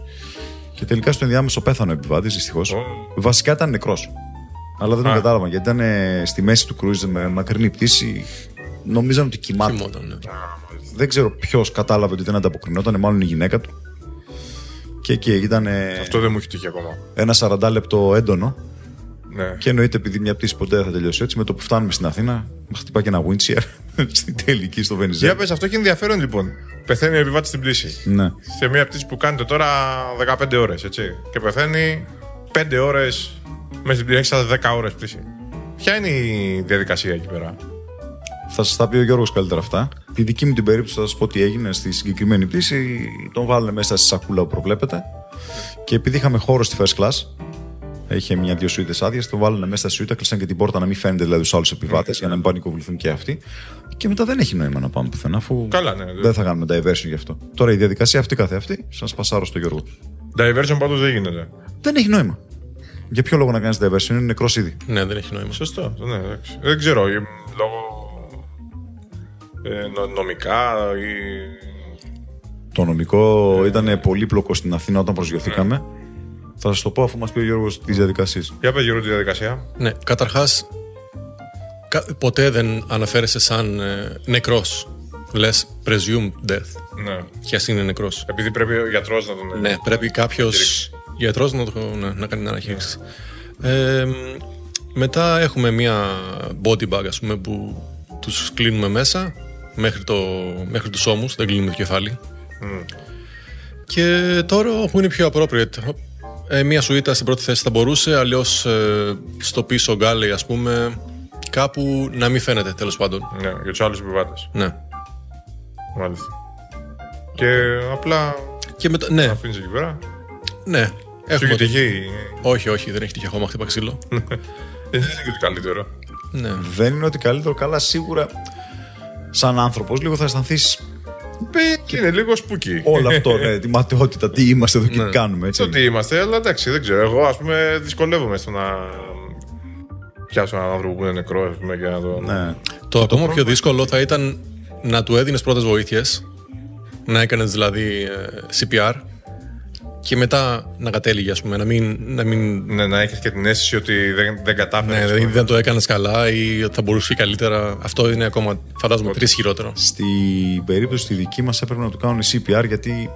Και τελικά στο ενδιάμεσο πέθανε ο επιβάτης, δυστυχώς. Βασικά ήταν νεκρός. Αλλά δεν τον κατάλαβαν, γιατί ήταν στη μέση του κρούιζ με μακρινή πτήση. Νομίζαν ότι κοιμάται. Δεν ξέρω ποιος κατάλαβε ότι δεν ανταποκρινόταν, μάλλον η γυναίκα του. Και εκεί ήταν. Αυτό δεν μου έχει τύχει ακόμα. Ένα 40 λεπτό έντονο. Ναι. Και εννοείται, επειδή μια πτήση ποτέ δεν θα τελειώσει έτσι, με το που φτάνουμε στην Αθήνα, μα χτυπάει και ένα windshield στην τελική στο Βενιζέλο. Για πες, αυτό έχει ενδιαφέρον λοιπόν. Πεθαίνει ο επιβάτης στην πτήση. Ναι. Σε μια πτήση που κάνετε τώρα 15 ώρες, έτσι. Και πεθαίνει 5 ώρες μέσα στην πτήση, έχεις 10 ώρες πτήση. Ποια είναι η διαδικασία εκεί πέρα? Θα σας τα πει ο Γιώργος καλύτερα αυτά. Τη δική μου την περίπτωση θα σας πω τι έγινε στη συγκεκριμένη πτήση. Τον βάλανε μέσα στη σακούλα που προβλέπετε. Και επειδή είχαμε χώρο στη first class, είχε μια-δύο σουίτες άδειες, τον βάλανε μέσα στη σουίτα, κλείσαν και την πόρτα να μην φαίνεται δηλαδή στους άλλους επιβάτες, για να μην πανικοβληθούν και αυτοί. Και μετά δεν έχει νόημα να πάμε πουθενά, αφού Καλά, ναι, δεν θα κάνουμε diversion γι' αυτό. Τώρα η διαδικασία αυτή καθεαυτή, σας πασάρω στο Γιώργο. Diversion πάντως δεν γίνεται. Δεν έχει νόημα. Για ποιο λόγο να κάνεις diversion, είναι νεκρός ήδη. Ναι, δεν έχει νόημα. Σωστό. Ναι, εντάξει. Δεν ξέρω, λόγω νομικά ή... Το νομικό ήταν πολύπλοκο στην Αθήνα όταν προσγειωθήκαμε. Θα σας το πω αφού μας πει ο Γιώργος τις διαδικασίες. Για πες, Γιώργο, τη διαδικασία. Ναι, καταρχάς, ποτέ δεν αναφέρεσαι σαν νεκρός. Λες presumed death. Ναι. Και ας είναι νεκρός. Επειδή πρέπει ο γιατρός να τον... Ναι, πρέπει κάποιος γιατρός να κάνει την αναχείριση. Μετά έχουμε μία body bag, ας πούμε, που τους κλείνουμε μέσα μέχρι τους ώμους, δεν κλείνουμε το κεφάλι. Και τώρα που είναι πιο appropriate, μία σουίτα στην πρώτη θέση θα μπορούσε, αλλιώς στο πίσω γκάλι, ας πούμε, κάπου να μην φαίνεται, τέλος πάντων. Ναι, για τους άλλους επιβάτες. Ναι. Μάλιστα. Και απλά Και μετά, ναι, αφήνεις εκεί πέρα. ναι. Σου έχει τυχεί. Όχι, δεν έχει τύχει ακόμα, χτύπα ξύλο. Δεν είναι και το καλύτερο. Ναι. Δεν είναι ότι καλύτερο, καλά σίγουρα σαν άνθρωπος λίγο θα αισθανθείς Είναι λίγο σπούκι. όλο αυτό, ναι, τη ματαιότητα, τι είμαστε εδώ και τι κάνουμε, έτσι. Το τι είμαστε, αλλά εντάξει, δεν ξέρω. Εγώ, ας πούμε, δυσκολεύομαι στο να πιάσω έναν άνθρωπο που είναι νεκρό, ας πούμε, και να το... Ναι. Το ακόμα πιο δύσκολο θα ήταν να του έδινες πρώτες βοήθειες, να έκανες δηλαδή CPR και μετά να κατέληγε, ας πούμε, να μην... Ναι, να έχεις και την αίσθηση ότι δεν κατάφερες. Ναι, δηλαδή δεν το έκανες καλά ή ότι θα μπορούσε καλύτερα. Αυτό είναι ακόμα, φαντάζομαι, 3 χειρότερο. Στην περίπτωση τη δική μας έπρεπε να του κάνουν CPR, γιατί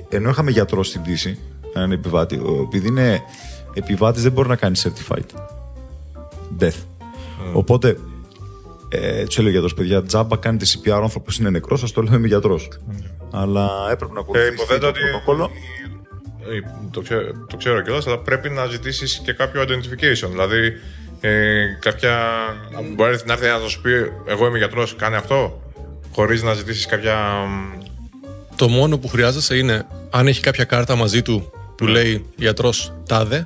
ενώ είχαμε γιατρό στην πτήση, έναν επιβάτη, επειδή είναι επιβάτης δεν μπορεί να κάνει certified death. Οπότε του έλεγε ο γιατρός, παιδιά, τζάμπα κάνετε CPR, ο άνθρωπος είναι νεκρός, σας το λέμε με γιατρός. Αλλά έπρεπε να ακολουθήσει το πρωτόκολλο. Το ξέρω κιόλας, αλλά πρέπει να ζητήσεις και κάποιο identification. Δηλαδή, μπορεί να έρθει να σου πει: εγώ είμαι γιατρός, κάνε αυτό, χωρίς να ζητήσεις κάποια. Το μόνο που χρειάζεσαι είναι αν έχει κάποια κάρτα μαζί του που λέει γιατρός τάδε,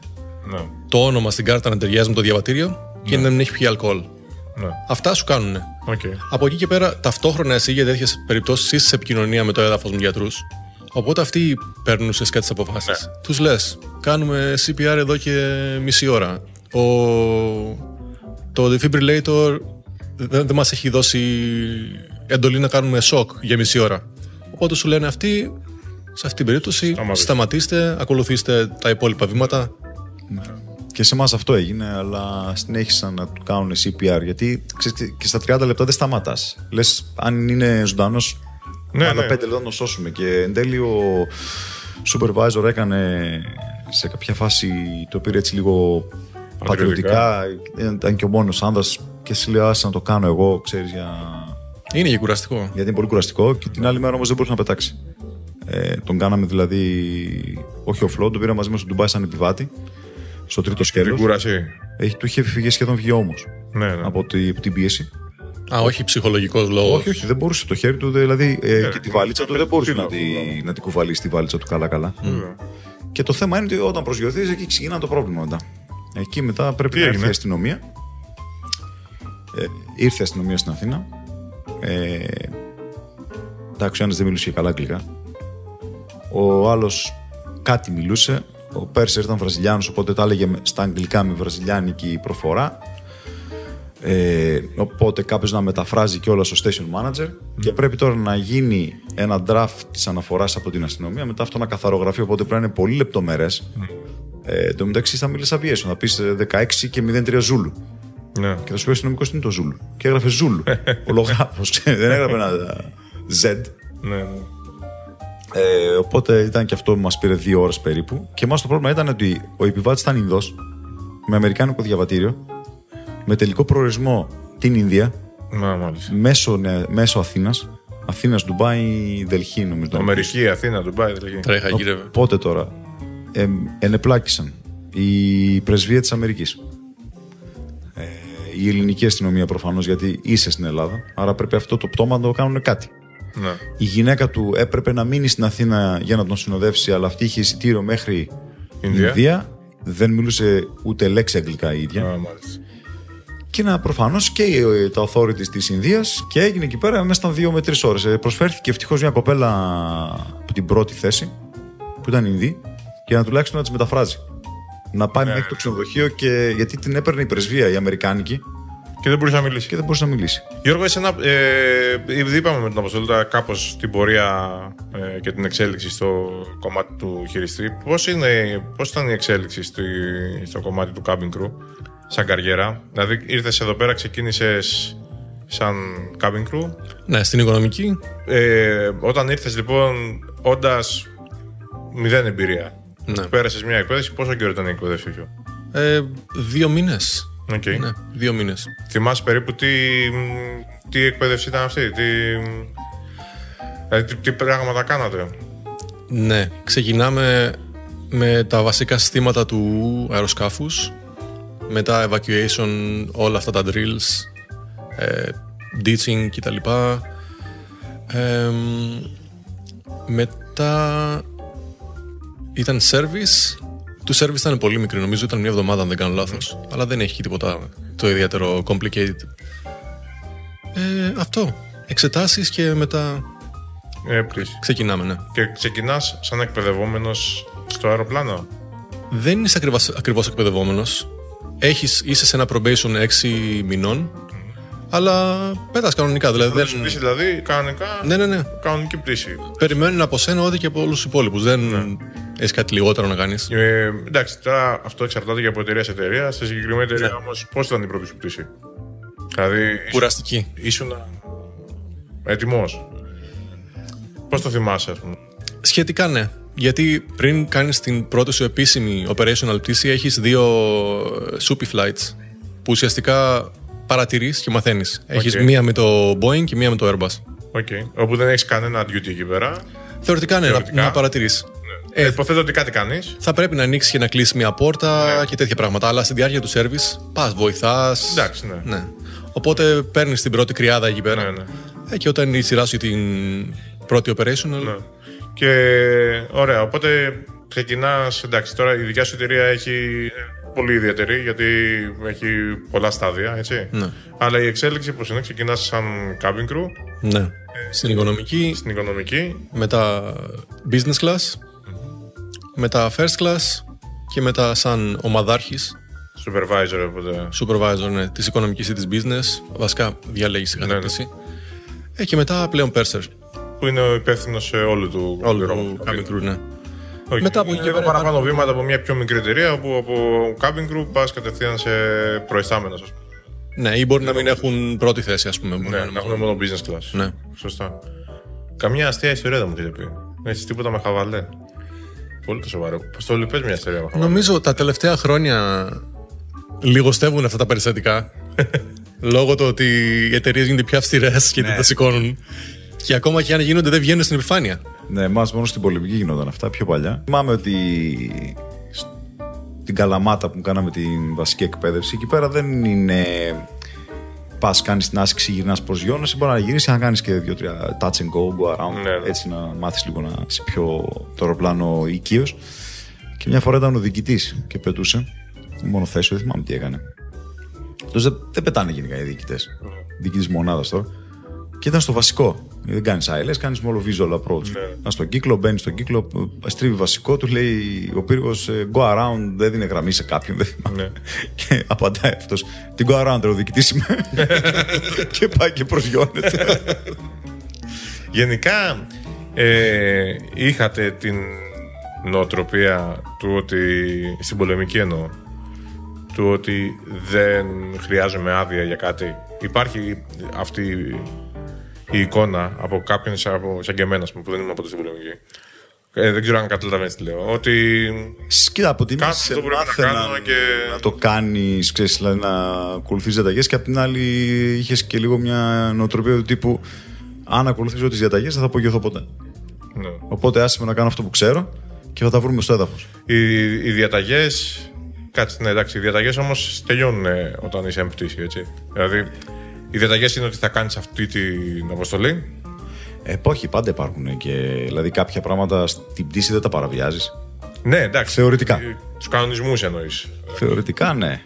το όνομα στην κάρτα να ταιριάζει με το διαβατήριο και να μην έχει πιει αλκοόλ. Αυτά σου κάνουνε. Από εκεί και πέρα, ταυτόχρονα εσύ για τέτοιες περιπτώσεις είσαι σε επικοινωνία με το έδαφος με γιατρούς. Οπότε αυτοί παίρνουν ουσιαστικά τις αποφάσεις. Τους λες, κάνουμε CPR εδώ και μισή ώρα. Το defibrillator δεν μας έχει δώσει εντολή να κάνουμε σοκ για μισή ώρα. Οπότε σου λένε αυτοί, σε αυτή την περίπτωση, σταματήστε, ακολουθήστε τα υπόλοιπα βήματα. Και σε εμάς αυτό έγινε, αλλά συνέχισαν να του κάνουν CPR, γιατί και στα 30 λεπτά δεν σταματάς. Λες, αν είναι ζωντανός, άλλα 5 λεπτά να το σώσουμε. Και εν τέλει ο supervisor έκανε σε κάποια φάση, το πήρε έτσι λίγο πατριωτικά, ήταν και ο μόνος άνδρας και σου λέει, άσε να το κάνω εγώ, ξέρεις, είναι και κουραστικό. Γιατί είναι πολύ κουραστικό, και την άλλη μέρα όμως δεν μπορούσε να πετάξει. Τον κάναμε δηλαδή, όχι offload, τον πήραμε μαζί μας στο Ντουμπάι σαν επιβάτη, στο τρίτο σκέλος. Του είχε φύγει σχεδόν όμως από την πίεση. Όχι ψυχολογικός λόγος. Όχι, δεν μπορούσε το χέρι του, δηλαδή και τη βαλίτσα του δεν μπορούσε να την κουβαλήσει τη βαλίτσα του καλά-καλά. Και το θέμα είναι ότι όταν προσγειωθείς, εκεί ξεκινά το πρόβλημα μετά. Εκεί μετά πρέπει να έρθει η αστυνομία. Ήρθε η αστυνομία στην Αθήνα. Εντάξει, ο Άννης δεν μιλούσε και καλά αγγλικά. Ο άλλος κάτι μιλούσε. Ο Πέρσερ ήταν Βραζιλιάνος, οπότε τα έλεγε στα αγγλικά με βραζιλιάνικη προφορά. Οπότε κάποιος να μεταφράζει και όλα στο station manager. Και πρέπει τώρα να γίνει ένα draft της αναφοράς από την αστυνομία. Μετά αυτό να καθαρογραφεί, οπότε πρέπει να είναι πολύ λεπτομερές. Το μεταξύ θα μιλήσει aviation, θα πεις 16 και 03 Ζούλου. Και θα σου πει ο αστυνομικός τι είναι το Ζούλου. Και έγραφε Ζούλου. Ο λογράφος, δεν έγραφε ένα Z. Οπότε ήταν και αυτό που μας πήρε 2 ώρες περίπου. Και εμάς το πρόβλημα ήταν ότι ο επιβάτης ήταν Ινδός, με αμερικάνικο διαβατήριο, με τελικό προορισμό την Ινδία, μέσω Αθήνας, Ντουμπάι, Δελχή, νομίζω. Αμερική, Αθήνα, Ντουμπάι, Δελχή. Τρέχα, γύρευε. Οπότε τώρα ενεπλάκησαν η πρεσβεία της Αμερικής, η ελληνική αστυνομία προφανώς, γιατί είσαι στην Ελλάδα, άρα πρέπει αυτό το πτώμα να το κάνουν κάτι. Η γυναίκα του έπρεπε να μείνει στην Αθήνα για να τον συνοδεύσει, αλλά αυτή είχε εισιτήριο μέχρι Ινδία. Δεν μιλούσε ούτε λέξη αγγλικά η ίδια. Και προφανώς και τα authorities της Ινδίας, και έγινε εκεί πέρα μέσα στα 2 με 3 ώρες. Προσφέρθηκε ευτυχώς μια κοπέλα από την πρώτη θέση, που ήταν Ινδή, για να τουλάχιστον να τις μεταφράζει. Να πάει μέχρι το ξενοδοχείο, γιατί την έπαιρνε η πρεσβεία, η αμερικάνικη. Και δεν μπορούσε να μιλήσει. Γιώργο, εσένα, είπαμε με τον Αποστολή κάπως την πορεία και την εξέλιξη στο κομμάτι του χειριστή. Πώς ήταν η εξέλιξη στο κομμάτι του cabin crew, σαν καριέρα? Δηλαδή, ήρθες εδώ πέρα, ξεκίνησες σαν cabin crew. Ναι, στην οικονομική. Όταν ήρθες λοιπόν, όντας 0 εμπειρία, πέρασες μια εκπαίδευση. Πόσο καιρό ήταν η εκπαίδευση? 2 μήνες. Okay. Ναι, 2 μήνες. Θυμάσαι περίπου τι εκπαίδευση ήταν αυτή, τι πράγματα κάνατε? Ναι, ξεκινάμε με τα βασικά συστήματα του αεροσκάφους, μετά evacuation, όλα αυτά τα drills, ditching κτλ. Μετά ήταν service. Το service ήταν πολύ μικρή, νομίζω ήταν 1 εβδομάδα αν δεν κάνω λάθος. Αλλά δεν έχει τίποτα το ιδιαίτερο complicated. Αυτό. Εξετάσεις και μετά ξεκινάμε, ναι. Και ξεκινάς σαν εκπαιδευόμενος στο αεροπλάνο? Δεν είσαι ακριβώς εκπαιδευόμενος. Είσαι σε ένα probation 6 μηνών, αλλά πέτας κανονικά. Δηλαδή, πτήση, δηλαδή κανονικά. Ναι. Κανονική πτήση. Περιμένουν από σένα ό,τι και από όλους τους υπόλοιπους. Έχεις κάτι λιγότερο να κάνεις. Εντάξει, τώρα αυτό εξαρτάται και από εταιρεία σε εταιρεία. Στη συγκεκριμένη εταιρεία όμως, πώς ήταν η πρώτη σου πτήση? Δηλαδή, Κουραστική. Ήσουν έτοιμος? Πώς το θυμάσαι, ας πούμε? Σχετικά ναι. Γιατί πριν κάνεις την πρώτη σου επίσημη operational πτήση, έχεις 2 soupy flights που ουσιαστικά παρατηρείς και μαθαίνεις. Έχεις μία με το Boeing και μία με το Airbus. Okay. Όπου δεν έχεις κανένα duty εκεί πέρα. Θεωρητικά ναι, να παρατηρείς. Ναι. Υποθέτω ότι κάτι κάνεις. Θα πρέπει να ανοίξεις και να κλείσεις μια πόρτα και τέτοια πράγματα. Αλλά στη διάρκεια του service πας, βοηθάς. Εντάξει, ναι. Οπότε παίρνεις την πρώτη κρυάδα εκεί πέρα. Ναι. Και όταν είναι η σειρά σου την πρώτη operational. Ναι. Και ωραία, οπότε ξεκινάς. Εντάξει, τώρα η δικιά σου εταιρεία έχει πολύ ιδιαίτερη, γιατί έχει πολλά στάδια, έτσι. Ναι. Αλλά η εξέλιξη πώς είναι? Ξεκινάς σαν cabin crew. Ναι. Στην οικονομική. Στην οικονομική. Μετά business class. Μετά first class. Και μετά σαν ομαδάρχης. Supervisor, οπότε. Supervisor, ναι. Της οικονομικής ή της business. Βασικά διαλέγεις την κατεύθυνση. Και μετά πλέον purser. Που είναι ο υπεύθυνος σε όλου του cabin crew, ναι. Okay. Μετά από εκεί παραπάνω βήματα από μια πιο μικρή εταιρεία, όπου από cabin crew πας κατευθείαν σε προϊστάμενος, ας πούμε. Ναι, ή μπορεί να μην έχουν πρώτη θέση, ας πούμε. Ναι, να έχουν μόνο business class. Ναι. Σωστά. Καμιά αστεία ιστορία δεν μου έχετε πει. Έχεις τίποτα με χαβαλέ? Πολύ το σοβαρό. Πώς το λυπές μια ιστορία με χαβαλέ? Νομίζω τα τελευταία χρόνια λιγοστεύουν αυτά τα περιστατικά. Λόγω του ότι οι εταιρείες γίνονται πιο αυστηρές και δεν τα σηκώνουν. Και ακόμα και αν γίνονται, δεν βγαίνουν στην επιφάνεια. Ναι, μας μόνο στην πολεμική γινόταν αυτά πιο παλιά. Θυμάμαι ότι την Καλαμάτα που κάναμε την βασική εκπαίδευση, εκεί πέρα δεν είναι πας, κάνεις την άσκηση, γυρνάς προς γιώνεσαι. Μπορεί να γυρίσεις να κάνεις και 2-3 touch and go around, ναι. Έτσι να μάθεις λίγο να είσαι πιο το αεροπλάνο οικείος. Και μια φορά ήταν ο διοικητής και πετούσε. Μόνο θέση, δεν θυμάμαι τι έκανε. Δεν πετάνε γενικά οι διοικητές. Διοικητής μονάδας τώρα. Και ήταν στο βασικό. Δεν κάνεις ILS, κάνεις μόνο visual approach. Ναι. Στον κύκλο, μπαίνει στον κύκλο, στρίβει βασικό, του λέει ο πύργος go around, δεν δίνει γραμμή σε κάποιον. Δεν θυμάμαι. Ναι. Και απαντάει αυτός, την go around, ο διοικητής είμαι. Και πάει και προσγειώνεται. Γενικά, είχατε την νοοτροπία του ότι, στην πολεμική εννοώ, του ότι δεν χρειάζομαι άδεια για κάτι. Υπάρχει αυτή η εικόνα από κάποιον σαν και εμένα, που δεν ήμουν ποτέ στην πολεμική. Δεν ξέρω αν καταλαβαίνεις τι λέω. Ότι. Κοίτα, από τη μία σε μάθαινα και να το κάνεις, ξέρεις, δηλαδή να ακολουθείς διαταγές, και από την άλλη είχες και λίγο μια νοοτροπία του τύπου αν ακολουθήσω τις διαταγές δεν θα απογειωθώ ποτέ. Ναι. Οπότε άσε με να κάνω αυτό που ξέρω και θα τα βρούμε στο έδαφος. Οι διαταγές. Κάτσε, ναι, εντάξει. Οι διαταγές όμως τελειώνουν όταν είσαι εμπτήση, έτσι. Δηλαδή, οι διαταγές είναι ότι θα κάνεις αυτή την αποστολή. Όχι, πάντα υπάρχουν και δηλαδή κάποια πράγματα στην πτήση δεν τα παραβιάζεις. Ναι, εντάξει. Θεωρητικά. Τους κανονισμούς εννοείς. Θεωρητικά, ναι.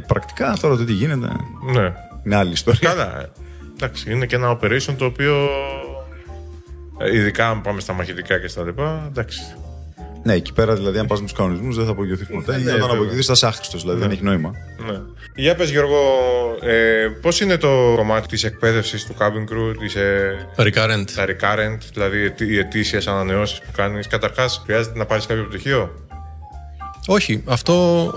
Πρακτικά τώρα το τι γίνεται. Ναι. Είναι άλλη ιστορία. Καλά. Εντάξει, είναι και ένα operation το οποίο. Ειδικά αν πάμε στα μαχητικά και στα λοιπά. Εντάξει. Ναι, εκεί πέρα δηλαδή, αν πας με τους κανονισμούς δεν θα απογειωθείς ποτέ. Ναι, όταν απογειωθείς θα είσαι άχρηστος, δηλαδή δεν έχει νόημα. Ναι. Για πες, Γιώργο, πώς είναι το κομμάτι της εκπαίδευσης του cabin crew, τα recurrent, δηλαδή οι ετήσιες ανανεώσεις που κάνεις? Καταρχάς, χρειάζεται να πάρεις κάποιο πτυχίο? Όχι. Αυτό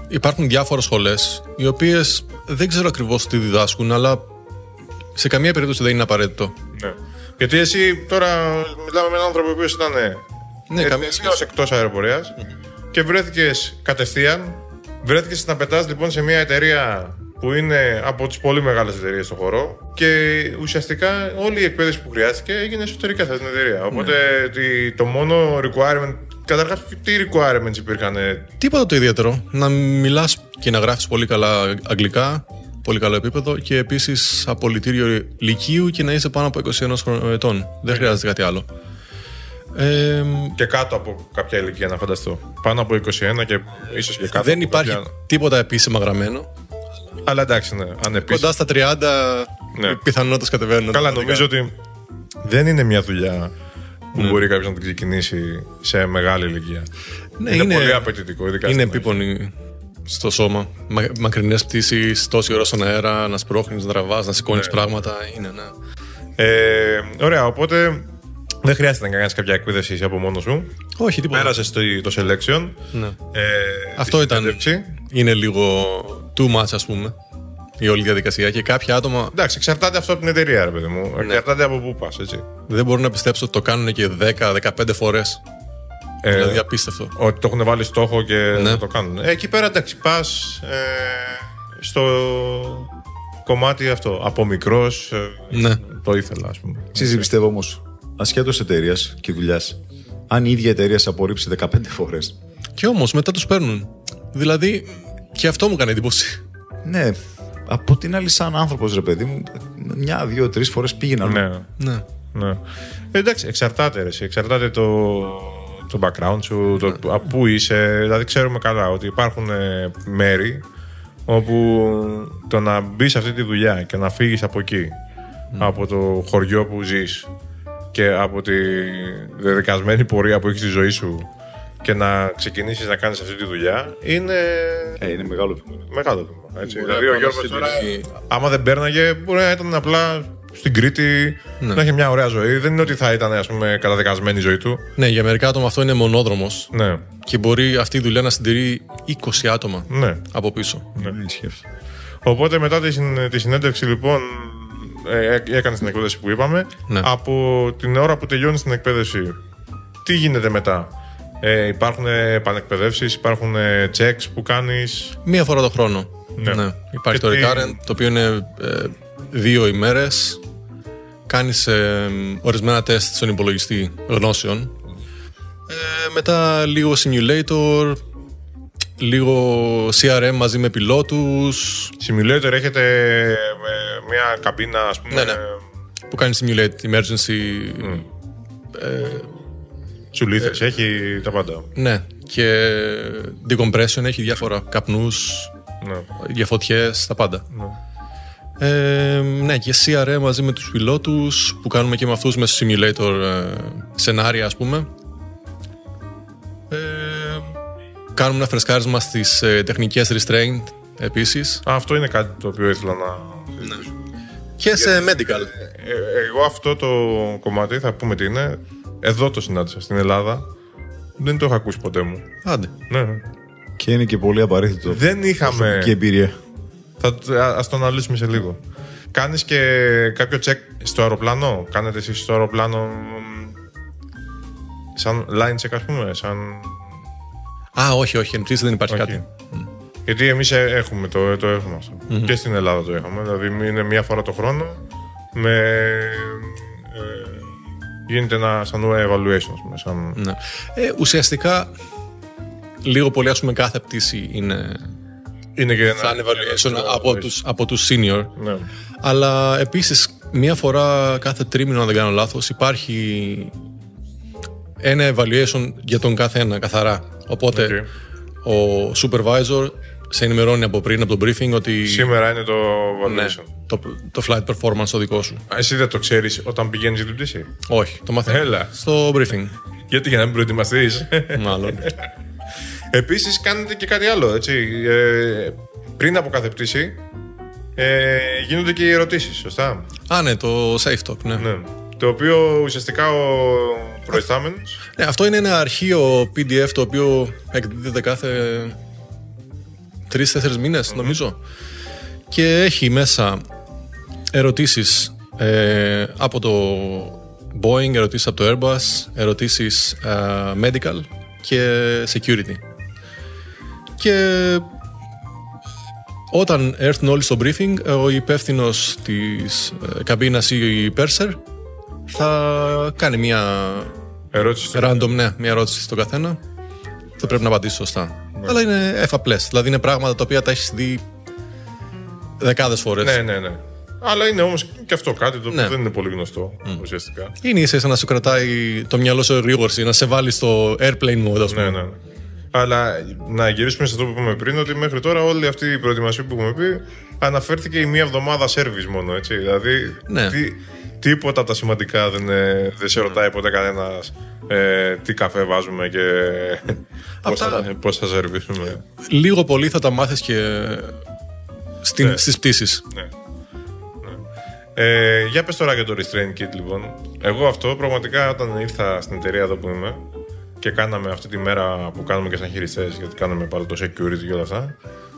υπάρχουν διάφορες σχολές, οι οποίες δεν ξέρω ακριβώς τι διδάσκουν, αλλά σε καμία περίπτωση δεν είναι απαραίτητο. Ναι. Γιατί εσύ τώρα μιλάμε με έναν άνθρωπο ο οποίος ήταν. Ναι, τελείως εκτός αεροπορίας και βρέθηκες κατευθείαν. Βρέθηκες να πετάς λοιπόν σε μια εταιρεία που είναι από τις πολύ μεγάλες εταιρείες στον χώρο και ουσιαστικά όλη η εκπαίδευση που χρειάστηκε έγινε εσωτερικά σε αυτήν την εταιρεία. Οπότε το μόνο requirement. Καταρχάς, τι requirements υπήρχαν? Τίποτα το ιδιαίτερο. Να μιλάς και να γράφεις πολύ καλά αγγλικά, πολύ καλό επίπεδο, και επίσης απολυτήριο λυκείου και να είσαι πάνω από 21 ετών. Δεν χρειάζεται κάτι άλλο. Και κάτω από κάποια ηλικία, να φανταστώ. Πάνω από 21 και ίσως και κάτω. Δεν υπάρχει τίποτα επίσημα γραμμένο. Αλλά εντάξει, ναι. Αν κοντά στα 30, ναι, πιθανότητες κατεβαίνουν. Καλά, νομίζω ότι δεν είναι μια δουλειά που μπορεί κάποιος να την ξεκινήσει σε μεγάλη ηλικία. Ναι, είναι πολύ απαιτητικό. Είναι επίπονη στο σώμα. Μακρινές πτήσεις, τόση ώρα στον αέρα, να σπρώχνεις, να τραβάς, να σηκώνεις πράγματα. Είναι, ναι. Ωραία, οπότε Δεν χρειάζεται να κάνεις κάποια εκπαίδευση από μόνος σου. Όχι, τίποτα. Πέρασες το selection. Ναι. Αυτό είναι λίγο too much, ας πούμε, η όλη διαδικασία. Και κάποια άτομα. Εντάξει, εξαρτάται αυτό από την εταιρεία, ρε παιδί μου. Εξαρτάται από πού πας, έτσι. Δεν μπορώ να πιστέψω ότι το κάνουν και 10-15 φορές. Δηλαδή απίστευτο. Ότι το έχουν βάλει στόχο και να το κάνουν. Εκεί πέρα, εντάξει, πας στο κομμάτι αυτό. Από μικρός το ήθελα, ας πούμε. Ξέρεις, πιστεύω όμως, ασχέτως εταιρείας και δουλειάς, αν η ίδια εταιρεία σε απορρίψει 15 φορές. Και όμως μετά τους παίρνουν. Δηλαδή, και αυτό μου κάνει εντύπωση. Ναι, από την άλλη, σαν άνθρωπος, ρε παιδί μου, 1, 2, 3 φορές πήγαινα. Ναι. Εντάξει, εξαρτάται το background σου, από πού είσαι. Δηλαδή, ξέρουμε καλά ότι υπάρχουν μέρη όπου το να μπεις σε αυτή τη δουλειά και να φύγεις από εκεί, από το χωριό που ζεις και από τη δεδικασμένη πορεία που έχεις στη ζωή σου και να ξεκινήσεις να κάνεις αυτή τη δουλειά, είναι μεγάλο βήμα. Μεγάλο βήμα. Έτσι. Δηλαδή, ο Γιώργος τώρα, άμα δεν πέρναγε, μπορεί να ήταν απλά στην Κρήτη, να έχει μια ωραία ζωή. Δεν είναι ότι θα ήταν, ας πούμε, καταδικασμένη η ζωή του. Ναι, για μερικά άτομα αυτό είναι μονόδρομος. Ναι. Και μπορεί αυτή η δουλειά να συντηρεί 20 άτομα από πίσω. Ναι. Οπότε μετά τη συνέντευξη, λοιπόν, έκανες την εκπαίδευση που είπαμε. Ναι. Από την ώρα που τελειώνεις την εκπαίδευση, τι γίνεται μετά? Υπάρχουν επανεκπαιδεύσεις, υπάρχουν checks που κάνεις? Μία φορά το χρόνο. Ναι. Υπάρχει το recurrent, το οποίο είναι 2 ημέρες. Κάνεις ορισμένα τεστ στον υπολογιστή γνώσεων. Μετά λίγο simulator, λίγο CRM μαζί με πιλότους. Simulator έχετε μια καμπίνα, ας πούμε. Ναι. Που κάνει simulate emergency. Τσουλήθες, έχει τα πάντα. Ναι, και decompression, έχει διάφορα καπνούς, για φωτιές, τα πάντα. Ναι, και CRM μαζί με τους πιλότους που κάνουμε και με αυτούς μέσα στο simulator σενάρια, ας πούμε. Κάνουμε ένα φρεσκάρισμα στις τεχνικές restraint επίσης. Αυτό είναι κάτι το οποίο ήθελα να... Ναι. Και σε medical. Εγώ αυτό το κομμάτι, θα πούμε τι είναι, εδώ το συνάντησα στην Ελλάδα. Δεν το είχα ακούσει ποτέ μου. Άντε. Ναι. Και είναι και πολύ απαραίτητο. Δεν είχαμε... Και εμπειρία. Ας το αναλύσουμε σε λίγο. Κάνεις και κάποιο check στο αεροπλάνο? Κάνετε εσείς στο αεροπλάνο σαν line check, ας πούμε? Όχι, εν πτήση δεν υπάρχει κάτι. Γιατί εμείς έχουμε το έχουμε αυτό. Και στην Ελλάδα το είχαμε. Δηλαδή είναι μία φορά το χρόνο γίνεται ένα σαν evaluation. Ναι. Ουσιαστικά λίγο πολύ, ας πούμε, κάθε πτήση είναι και σαν evaluation από τους senior. Ναι. Αλλά επίσης μία φορά κάθε τρίμηνο, αν δεν κάνω λάθος, υπάρχει ένα evaluation για τον κάθε ένα καθαρά. Οπότε ο supervisor σε ενημερώνει από πριν, από το briefing, ότι σήμερα είναι το evaluation. Ναι, το flight performance το δικό σου. Εσύ δεν το ξέρεις όταν πηγαίνεις για την πτήση? Όχι, το μαθαίνω στο briefing. Γιατί, για να μην προετοιμαστείς? Μάλλον. Επίσης κάνετε και κάτι άλλο, έτσι. Πριν από κάθε πτήση γίνονται και οι ερωτήσεις, σωστά? Ναι, το safe talk, ναι. Το οποίο ουσιαστικά ο προϊστάμενος... Ναι, αυτό είναι ένα αρχείο PDF το οποίο εκδίδεται κάθε 3-4 μήνες, νομίζω. Και έχει μέσα ερωτήσεις από το Boeing, ερωτήσεις από το Airbus, ερωτήσεις medical και security. Και όταν έρθουν όλοι στο briefing, ο υπεύθυνος της καμπίνας ή η purser θα κάνει μια ερώτηση random, μια ερώτηση στον καθένα. Θα πρέπει να απαντήσει σωστά. Αλλά είναι εφαπλές. Δηλαδή είναι πράγματα τα οποία τα έχεις δει δεκάδες φορές. Ναι. Αλλά είναι όμως και αυτό κάτι το οποίο δεν είναι πολύ γνωστό ουσιαστικά. Είναι ίσως να σου κρατάει το μυαλό σου ρίγορση, να σε βάλει στο airplane mode, ας πούμε. Ναι. Αλλά να γυρίσουμε σε αυτό που είπαμε πριν, ότι μέχρι τώρα όλη αυτή η προετοιμασία που έχουμε πει αναφέρθηκε η μία εβδομάδα service μόνο, έτσι. Δηλαδή τίποτα από τα σημαντικά δεν σε ρωτάει ποτέ κανένας τι καφέ βάζουμε και πώς θα σερβίσουμε. Λίγο πολύ θα τα μάθεις και στις πτήσεις. Ναι. Για πες τώρα για το Restraint Kit, λοιπόν. Εγώ αυτό πραγματικά όταν ήρθα στην εταιρεία εδώ που είμαι και κάναμε αυτή τη μέρα που κάνουμε και σαν χειριστές, γιατί κάναμε πάλι το security και όλα αυτά,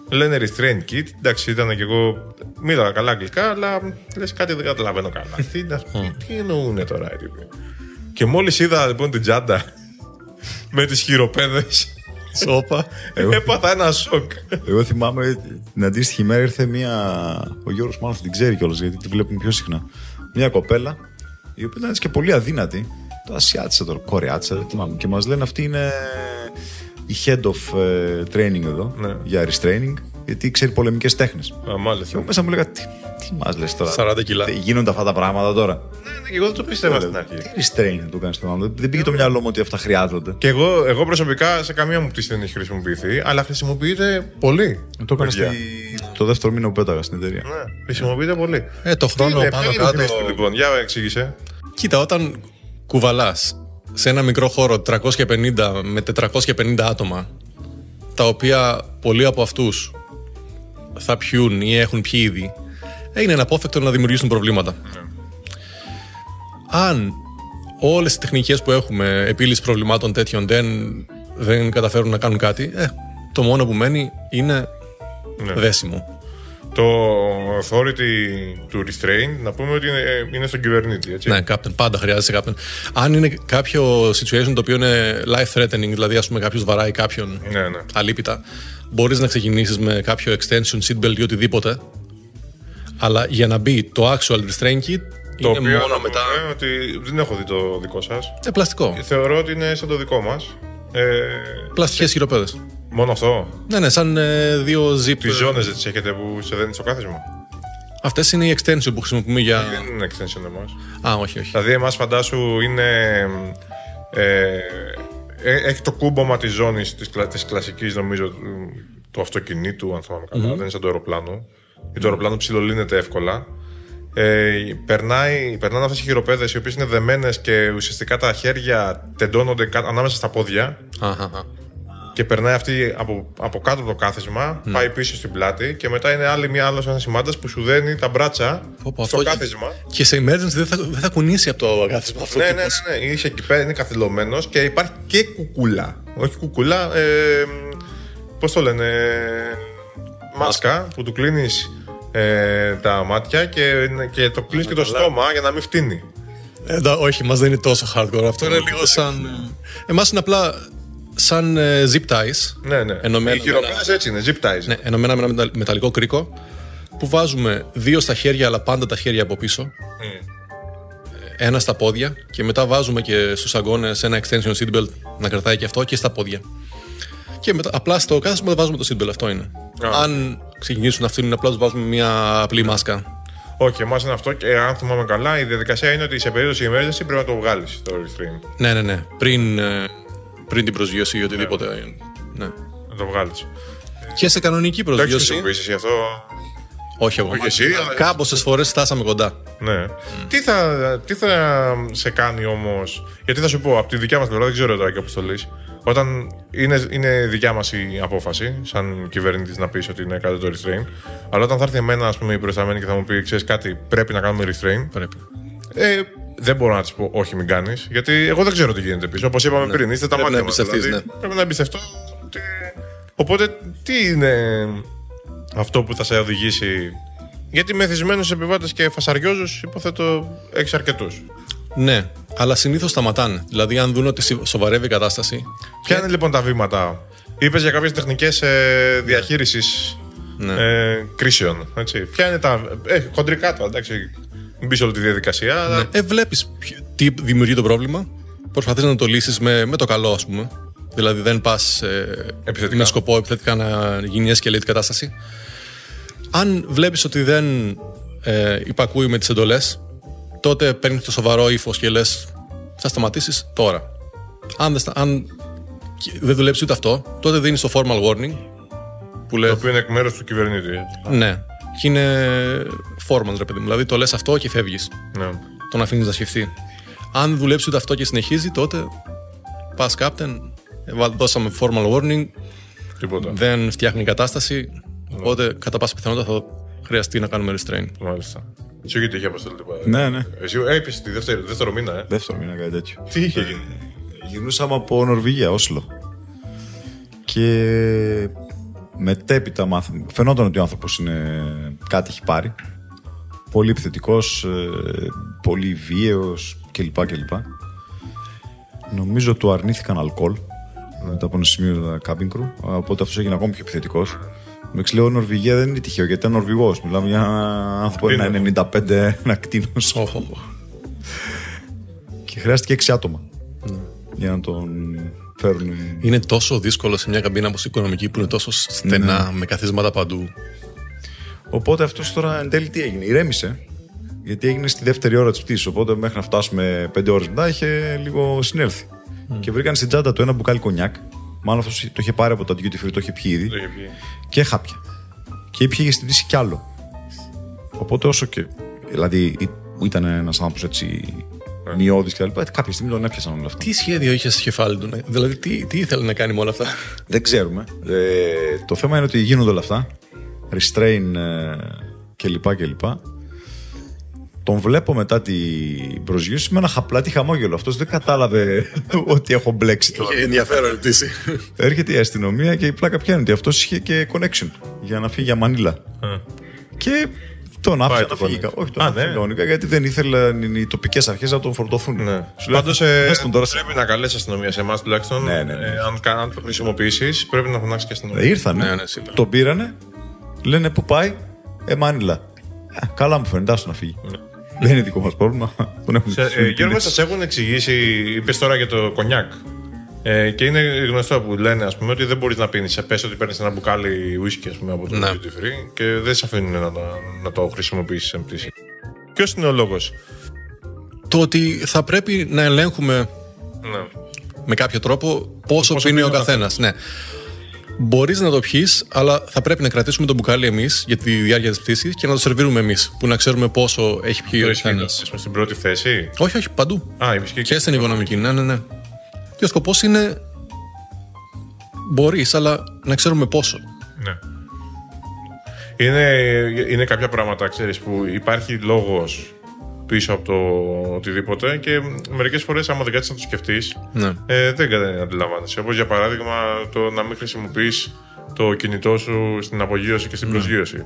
λένε Restraint Kit. Εντάξει, ήταν και εγώ. Μίλαγα καλά αγγλικά, αλλά λες κάτι δεν καταλαβαίνω καλά. Τι εννοούνε τώρα, και μόλις είδα λοιπόν την τσάντα με τις χειροπέδες. Σόπα. Έπαθα ένα σοκ. Εγώ θυμάμαι την αντίστοιχη μέρα ήρθε ο Γιώργος μάλλον την ξέρει κιόλας, γιατί τη βλέπουμε πιο συχνά. Μια κοπέλα, η οποία ήταν έτσι και πολύ αδύνατη. Το Ασιάτισα τώρα, Κορεάτισα, δεν θυμάμαι. Και μας λένε αυτή είναι η head of training εδώ, για restraining, γιατί ξέρει πολεμικές τέχνες. Μάλιστα. Και εγώ μέσα μου λέγα, τι μας λες τώρα. 40 κιλά. Γίνονται αυτά τα πράγματα τώρα. Ναι, και εγώ δεν το πίστευα στην αρχή. Τι restrain να το κάνεις στον άνθρωπο. Δεν πήγε το μυαλό μου ότι αυτά χρειάζονται. Και εγώ προσωπικά σε καμία μου πτήση δεν έχει χρησιμοποιηθεί, αλλά χρησιμοποιείται πολύ. Το έκανα το δεύτερο μήνα που πέταγα στην εταιρεία. Ναι, χρησιμοποιείται πολύ. Το χρόνο πάνω κάτω. Λοιπόν, για εξήγησε. Κοίτα, όταν κουβαλάς σε ένα μικρό χώρο 350 με 450 άτομα, τα οποία πολλοί από αυτούς θα πιούν ή έχουν πιει ήδη, είναι αναπόφευκτο να δημιουργήσουν προβλήματα. Αν όλες οι τεχνικές που έχουμε επίλυση προβλημάτων τέτοιων δεν καταφέρουν να κάνουν κάτι, το μόνο που μένει είναι δέσιμο. Το authority του restraint, να πούμε ότι είναι στον κυβερνήτη, έτσι. Ναι, captain, πάντα χρειάζεται captain. Αν είναι κάποιο situation το οποίο είναι life threatening, δηλαδή ας πούμε κάποιος βαράει κάποιον αλίπητα, μπορείς να ξεκινήσεις με κάποιο extension, seatbelt ή οτιδήποτε, αλλά για να μπει το actual restraint kit, το είναι οποίο μόνο μετά. Ότι δεν έχω δει το δικό σας. Πλαστικό. Θεωρώ ότι είναι σαν το δικό μας. Πλαστικές χειροπέδες. Μόνο αυτό. Ναι, σαν δύο zip. Τις ζώνες δεν τις έχετε που σε δένει στο κάθισμα. Αυτές είναι οι extension που χρησιμοποιούμε για. Δεν είναι extension εμάς. Όχι. Δηλαδή, εμάς φαντάσου είναι. Έχει το κούμπομα της ζώνης της κλασικής, νομίζω, του αυτοκινήτου, αν θυμάμαι καλά. Δεν είναι σαν το αεροπλάνο. Γιατί το αεροπλάνο ψιλολύνεται εύκολα. Περνάνε αυτές οι χειροπέδες, οι οποίες είναι δεμένες και ουσιαστικά τα χέρια τεντώνονται ανάμεσα στα πόδια. Και περνάει αυτή από κάτω από το κάθισμα, πάει πίσω στην πλάτη και μετά είναι άλλος ένας σημάντας που σου δένει τα μπράτσα στο κάθισμα. Και σε emergency δεν θα κουνήσει από το κάθισμα αυτό. Ναι. Είσαι εκεί πέρα, είναι καθυλωμένος και υπάρχει και κουκούλα. Όχι κουκούλα, πώς το λένε, μάσκα που του κλείνεις τα μάτια και το κλείνεις και το στόμα για να μην φτύνει. Όχι, μας δεν είναι τόσο hardcore. Αυτό είναι λίγο σαν. Εμάς είναι απλά σαν zip ties. Ναι. Οι χειροπέδες έτσι είναι, zip ties. Ναι, ενωμένα με ένα μεταλλικό κρίκο που βάζουμε 2 στα χέρια, αλλά πάντα τα χέρια από πίσω. Ένα στα πόδια και μετά βάζουμε και στους αγκώνες ένα extension seatbelt να κρατάει και αυτό και στα πόδια. Και μετά, απλά στο κάθισμα βάζουμε το seatbelt, αυτό είναι. Αν ξεκινήσουν να φτύνουν, απλά βάζουμε μια απλή μάσκα. Όχι, εμάς είναι αυτό και αν θυμάμαι καλά, η διαδικασία είναι ότι σε περίπτωση emergency πρέπει να το βγάλεις το restraint. Ναι. Πριν την προσγείωση ή οτιδήποτε. Ναι. Να το βγάλεις. Και σε κανονική προσγείωση. Το έχεις χρησιμοποιήσει εσύ αυτό? Όχι εγώ. Κάμποσες φορές φτάσαμε κοντά. Ναι. Τι θα σε κάνει όμως? Γιατί θα σου πω, από τη δικιά μας πλευρά, δεν ξέρω τώρα και αποστολής. Όταν είναι δικιά μας η απόφαση, σαν κυβερνήτης, να πεις ότι είναι κάτι το restraint, αλλά όταν θα έρθει εμένα, ας πούμε, η προϊσταμένη και θα μου πει, ξέρεις κάτι, πρέπει να κάνουμε restraint. Πρέπει. Δεν μπορώ να της πω, όχι, μην κάνεις, γιατί εγώ δεν ξέρω τι γίνεται πίσω. Όπως είπαμε πριν, είστε τα μάτια μας. Δηλαδή, πρέπει να εμπιστευτώ. Οπότε, τι είναι αυτό που θα σε οδηγήσει? Γιατί μεθυσμένους επιβάτες και φασαριόζους, υποθέτω, έχεις αρκετούς. Ναι, αλλά συνήθως σταματάνε. Δηλαδή, αν δουν ότι σοβαρεύει η κατάσταση. Ποια είναι λοιπόν τα βήματα? Είπες για κάποιες τεχνικές διαχείρισης κρίσεων. Έτσι. Ποια είναι τα. Χοντρικά τώρα, εντάξει. Μην πεις όλη τη διαδικασία. Ναι. Αλλά... Βλέπεις τι δημιουργεί το πρόβλημα. Προσπαθείς να το λύσεις με το καλό, ας πούμε. Δηλαδή, δεν πας με σκοπό επιθετικά να γίνει έσκελη κατάσταση. Αν βλέπεις ότι δεν υπακούει με τις εντολές, τότε παίρνεις το σοβαρό ύφος και λες θα σταματήσεις τώρα. Αν δεν δουλέψει ούτε αυτό, τότε δίνεις το formal warning που το οποίο είναι εκ μέρους του κυβερνήτη. Ναι, και είναι formal, ρε παιδί μου. Δηλαδή το λες αυτό και φεύγεις. Ναι. Τον αφήνεις να σκεφτεί. Αν δουλέψει ούτε αυτό και συνεχίζει, τότε πας captain, δώσαμε formal warning, τίποτα. Δεν φτιάχνει η κατάσταση, οπότε κατά πάσα πιθανότητα θα χρειαστεί να κάνουμε restrain. Μάλιστα. Σου είχε τύχει αποστολή. Ναι. Εσύ έπεσε τη δεύτερο μήνα, Δεύτερο μήνα, κάτι τέτοιο. Τι είχε γίνει? Γυρνούσαμε από Νορβηγία, Όσλο. Και μετέπειτα φαινόταν ότι ο άνθρωπος κάτι έχει πάρει. Πολύ επιθετικός, πολύ βίαιος κλπ. Νομίζω του αρνήθηκαν αλκοόλ μετά από ένα σημείο cabin crew, οπότε αυτός έγινε ακόμη πιο επιθετικός. Με λέω Νορβηγία δεν είναι τυχαίο γιατί ήταν Νορβηγός. Μιλάμε για άνθρωπο ένα 95, ένα κτίνος. Και χρειάστηκε 6 άτομα για να τον φέρουν. Είναι τόσο δύσκολο σε μια καμπίνα όπως η οικονομική που είναι τόσο στενά, με καθίσματα παντού. Οπότε αυτός τώρα εν τέλει τι έγινε? Ηρέμησε. Γιατί έγινε στη δεύτερη ώρα της πτήσης. Οπότε μέχρι να φτάσουμε 5 ώρες μετά είχε λίγο συνέρθει. Και βρήκαν στην τσάντα του ένα μπουκάλι κονιάκ. Μάλλον αυτός το είχε πάρει από το duty free, το είχε πιει ήδη. Και χάπια. Και ήπιε στην πτήση κι άλλο. Οπότε όσο και. Δηλαδή ήταν ένας άνθρωπος έτσι μειώδης και τα λοιπά. Κάποια στιγμή τον έπιασαν όλα αυτά. Τι σχέδιο είχε στο κεφάλι του, δηλαδή τι ήθελε να κάνει με όλα αυτά? Δεν ξέρουμε. Το θέμα είναι ότι γίνονται όλα αυτά. Restrain κλπ. Τον βλέπω μετά την προσγείωση με ένα χαπλάτι χαμόγελο. Αυτός δεν κατάλαβε ότι έχω μπλέξει τώρα. Είχε ενδιαφέρον ρωτήσει. Έρχεται η αστυνομία και η πλάκα πιάνει ότι αυτός είχε και connection για να φύγει για Μανίλα. Και τον άφησε να φύγει. Όχι, τον άφησε κανονικά γιατί δεν ήθελαν οι τοπικές αρχές να τον φορτωθούν. Πάντως πρέπει να καλέσει αστυνομία σε εμάς τουλάχιστον. Αν το χρησιμοποιήσεις, πρέπει να φωνάξει και αστυνομία. Ήρθανε, τον πήρανε, λένε πού πάει, Μανίλα. Καλά μου φαίνεται, άστο να φύγει. Δεν είναι δικό μας πρόβλημα. Γιώργο, σας έχουν εξηγήσει, είπες τώρα για το κονιάκ. Και είναι γνωστό που λένε πούμε, ότι δεν μπορείς να πίνεις. Πες ότι παίρνεις ένα μπουκάλι ουίσκι από το duty free και δεν σε αφήνουν να το χρησιμοποιήσεις σε πτήση. Ποιος είναι ο λόγος? Το ότι θα πρέπει να ελέγχουμε με κάποιο τρόπο πόσο πίνει ο καθένας. Ναι. Μπορείς να το πιείς, αλλά θα πρέπει να κρατήσουμε το μπουκάλι εμείς για τη διάρκεια της πτήσης και να το σερβίρουμε εμείς, που να ξέρουμε πόσο έχει πιει ο καθένας. Στην πρώτη θέση? Όχι, παντού. Και στην οικονομική. Ναι. Και ο σκοπός είναι. Μπορείς, αλλά να ξέρουμε πόσο. Ναι. Είναι κάποια πράγματα, ξέρεις, που υπάρχει λόγος πίσω από το οτιδήποτε και μερικές φορές άμα δεν κάτσεις να το σκεφτείς δεν αντιλαμβάνεσαι. Όπως για παράδειγμα το να μην χρησιμοποιείς το κινητό σου στην απογείωση και στην προσγείωση.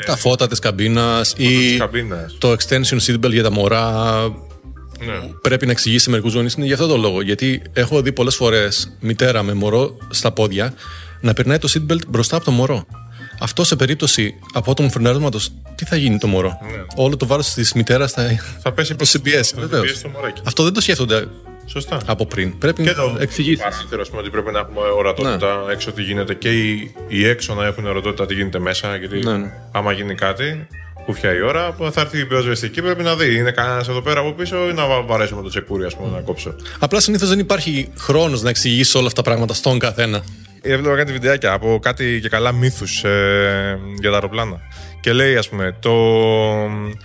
Τα φώτα της καμπίνας ή το extension seatbelt για τα μωρά. Πρέπει να εξηγήσει μερικούς γονείς είναι για αυτόν τον λόγο. Γιατί έχω δει πολλές φορές μητέρα με μωρό στα πόδια να περνάει το seatbelt μπροστά από το μωρό. Αυτό σε περίπτωση απότομου φρεναρίσματος, τι θα γίνει το μωρό? Όλο το βάρος της μητέρας θα πέσει προς CBS. Βεβαίως. Αυτό δεν το σκέφτονται από πριν. Πρέπει να εξηγήσει. Παράθυρο, ότι πρέπει να έχουμε ορατότητα έξω τι γίνεται και οι έξω να έχουν ορατότητα τι γίνεται μέσα. Γιατί άμα γίνει κάτι, κουφιά η ώρα, θα έρθει η πυροσβεστική, πρέπει να δει. Είναι κανένα εδώ πέρα από πίσω ή να βαρέσουμε το τσεκούρι, να κόψω. Απλά συνήθως δεν υπάρχει χρόνος να εξηγήσει όλα αυτά τα πράγματα στον καθένα. Έβλεπα κάτι βιντεάκια από κάτι και καλά μύθους για τα αεροπλάνα. Και λέει, το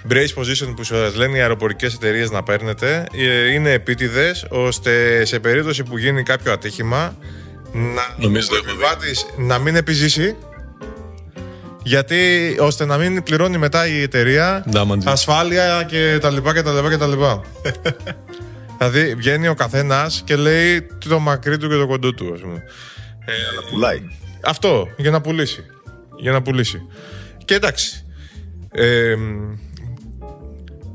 brace position που σας λένε οι αεροπορικές εταιρείες να παίρνετε είναι επίτηδες ώστε σε περίπτωση που γίνει κάποιο ατύχημα ο επιβάτης να μην επιζήσει. Γιατί ώστε να μην πληρώνει μετά η εταιρεία ασφάλεια και τα λοιπά. Δηλαδή βγαίνει ο καθένας και λέει το μακρύ του και το κοντό του, αλλά πουλάει. Αυτό, για να πουλήσει. Και εντάξει,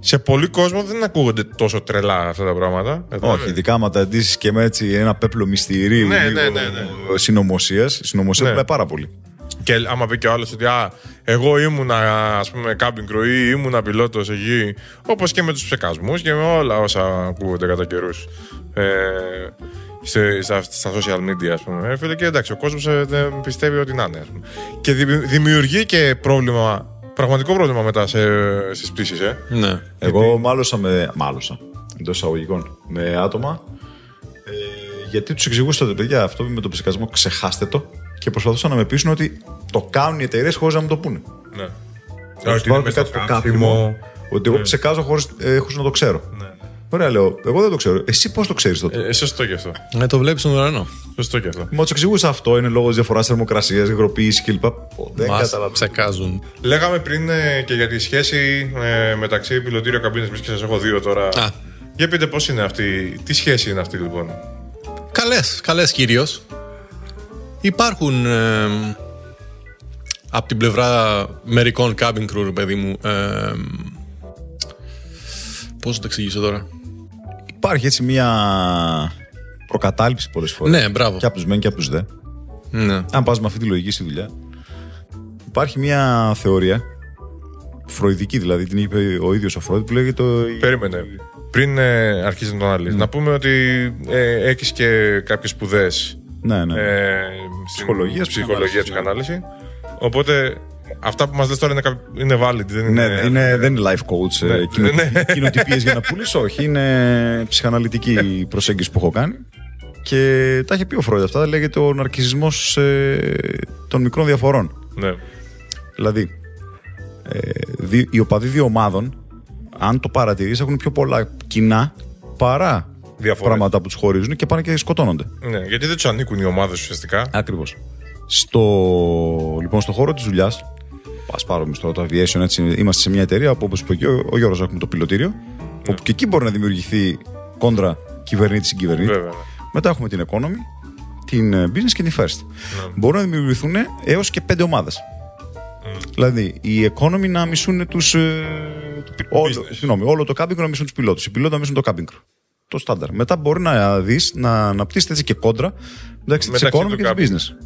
σε πολλοί κόσμο δεν ακούγονται τόσο τρελά αυτά τα πράγματα. Όχι, ειδικά άμα τα αντίσεις και με έτσι ένα πέπλο μυστηρίου συνωμοσίας. Συνωμοσία πουλάει πάρα πολύ. Και άμα πει και ο άλλος ότι εγώ ήμουνα cabin crew ή ήμουνα πιλότος εκεί, όπως και με τους ψεκασμούς και με όλα όσα ακούγονται κατά καιρούς στα social media, φίλε, και εντάξει, ο κόσμος πιστεύει ότι να είναι, και δημιουργεί και πρόβλημα, πραγματικό πρόβλημα μετά στις πτήσεις. Ναι. Εγώ μάλωσα εντός εισαγωγικών με άτομα γιατί τους εξηγούσα ότι παιδιά αυτό με τον ψεκασμό ξεχάστε το, και προσπαθούσαν να με πείσουν ότι το κάνουν οι εταιρείες χωρίς να μου το πούνε. Ότι είναι κάτι στο κάθιμο, ότι εγώ ψεκάζω χωρίς να το ξέρω. Ωραία, λέω. Εγώ δεν το ξέρω. Εσύ πώς το ξέρεις τότε? Σωστό και αυτό. Το βλέπεις στον ουρανό. Σωστό και αυτό. Μα του εξηγούσα αυτό. Είναι λόγος διαφοράς θερμοκρασίας, υγροποίηση κλπ. Δεν Μας καταλαβαίνω. ψεκάζουν. Λέγαμε πριν και για τη σχέση μεταξύ πιλωτήριο καμπίνας, εμείς και σας έχω δύο τώρα. Α. Για πείτε πώς είναι αυτή, τι σχέση είναι αυτή λοιπόν? Καλές κυρίως. Υπάρχουν από την πλευρά μερικών cabin crew, παιδί μου, πώς θα το εξηγήσω τώρα? Υπάρχει έτσι μια προκατάληψη πολλές φορές. Ναι, μπράβο. Και από τους μεν και από τους δε. Ναι. Αν πας με αυτή τη λογική στη δουλειά, υπάρχει μια θεωρία, φροηδική δηλαδή, την είπε ο ίδιος ο Φρόιντ, που λέγεται. Περίμενε. Πριν αρχίσει να τον αναλύσει, να πούμε ότι έχεις και κάποιες σπουδές. Ναι. Ψυχολογία, ψυχανάλυση. Οπότε αυτά που μας λες τώρα είναι valid. Δεν δεν είναι life coach, κοινοτυπίες για να πουλήσεις, όχι. Είναι ψυχαναλυτική η προσέγγιση που έχω κάνει. Και τα είχε πει ο Φρόιντ αυτά, λέγεται ο ναρκισσισμός των μικρών διαφορών. Ναι. Δηλαδή, οι οπαδοί δύο ομάδων, αν το παρατηρείς, έχουν πιο πολλά κοινά παρά διαφορές, πράγματα που τους χωρίζουν και πάνε και σκοτώνονται. Ναι, γιατί δεν τους ανήκουν οι ομάδες ουσιαστικά. Ακριβώς. Λοιπόν, στο χώρο της δουλειάς, ας πάρουμε τώρα το aviation, έτσι, είμαστε σε μια εταιρεία που, όπως είπε και ο Γιώργος, έχουμε το πιλωτήριο, όπου και εκεί μπορεί να δημιουργηθεί κόντρα κυβερνήτη-συγκυβερνήτη. Βέβαια. Μετά έχουμε την economy, την business και την first. Μπορούν να δημιουργηθούν έως και 5 ομάδες. Δηλαδή, οι economy να μισούν τους. Όλο το cabin crew να μισούν τους πιλότους. Οι πιλότοι να μισούν το cabin crew. Το στάνταρ. Μετά μπορεί να δεις να αναπτύσσεται έτσι και κόντρα μεταξύ της economy και της business.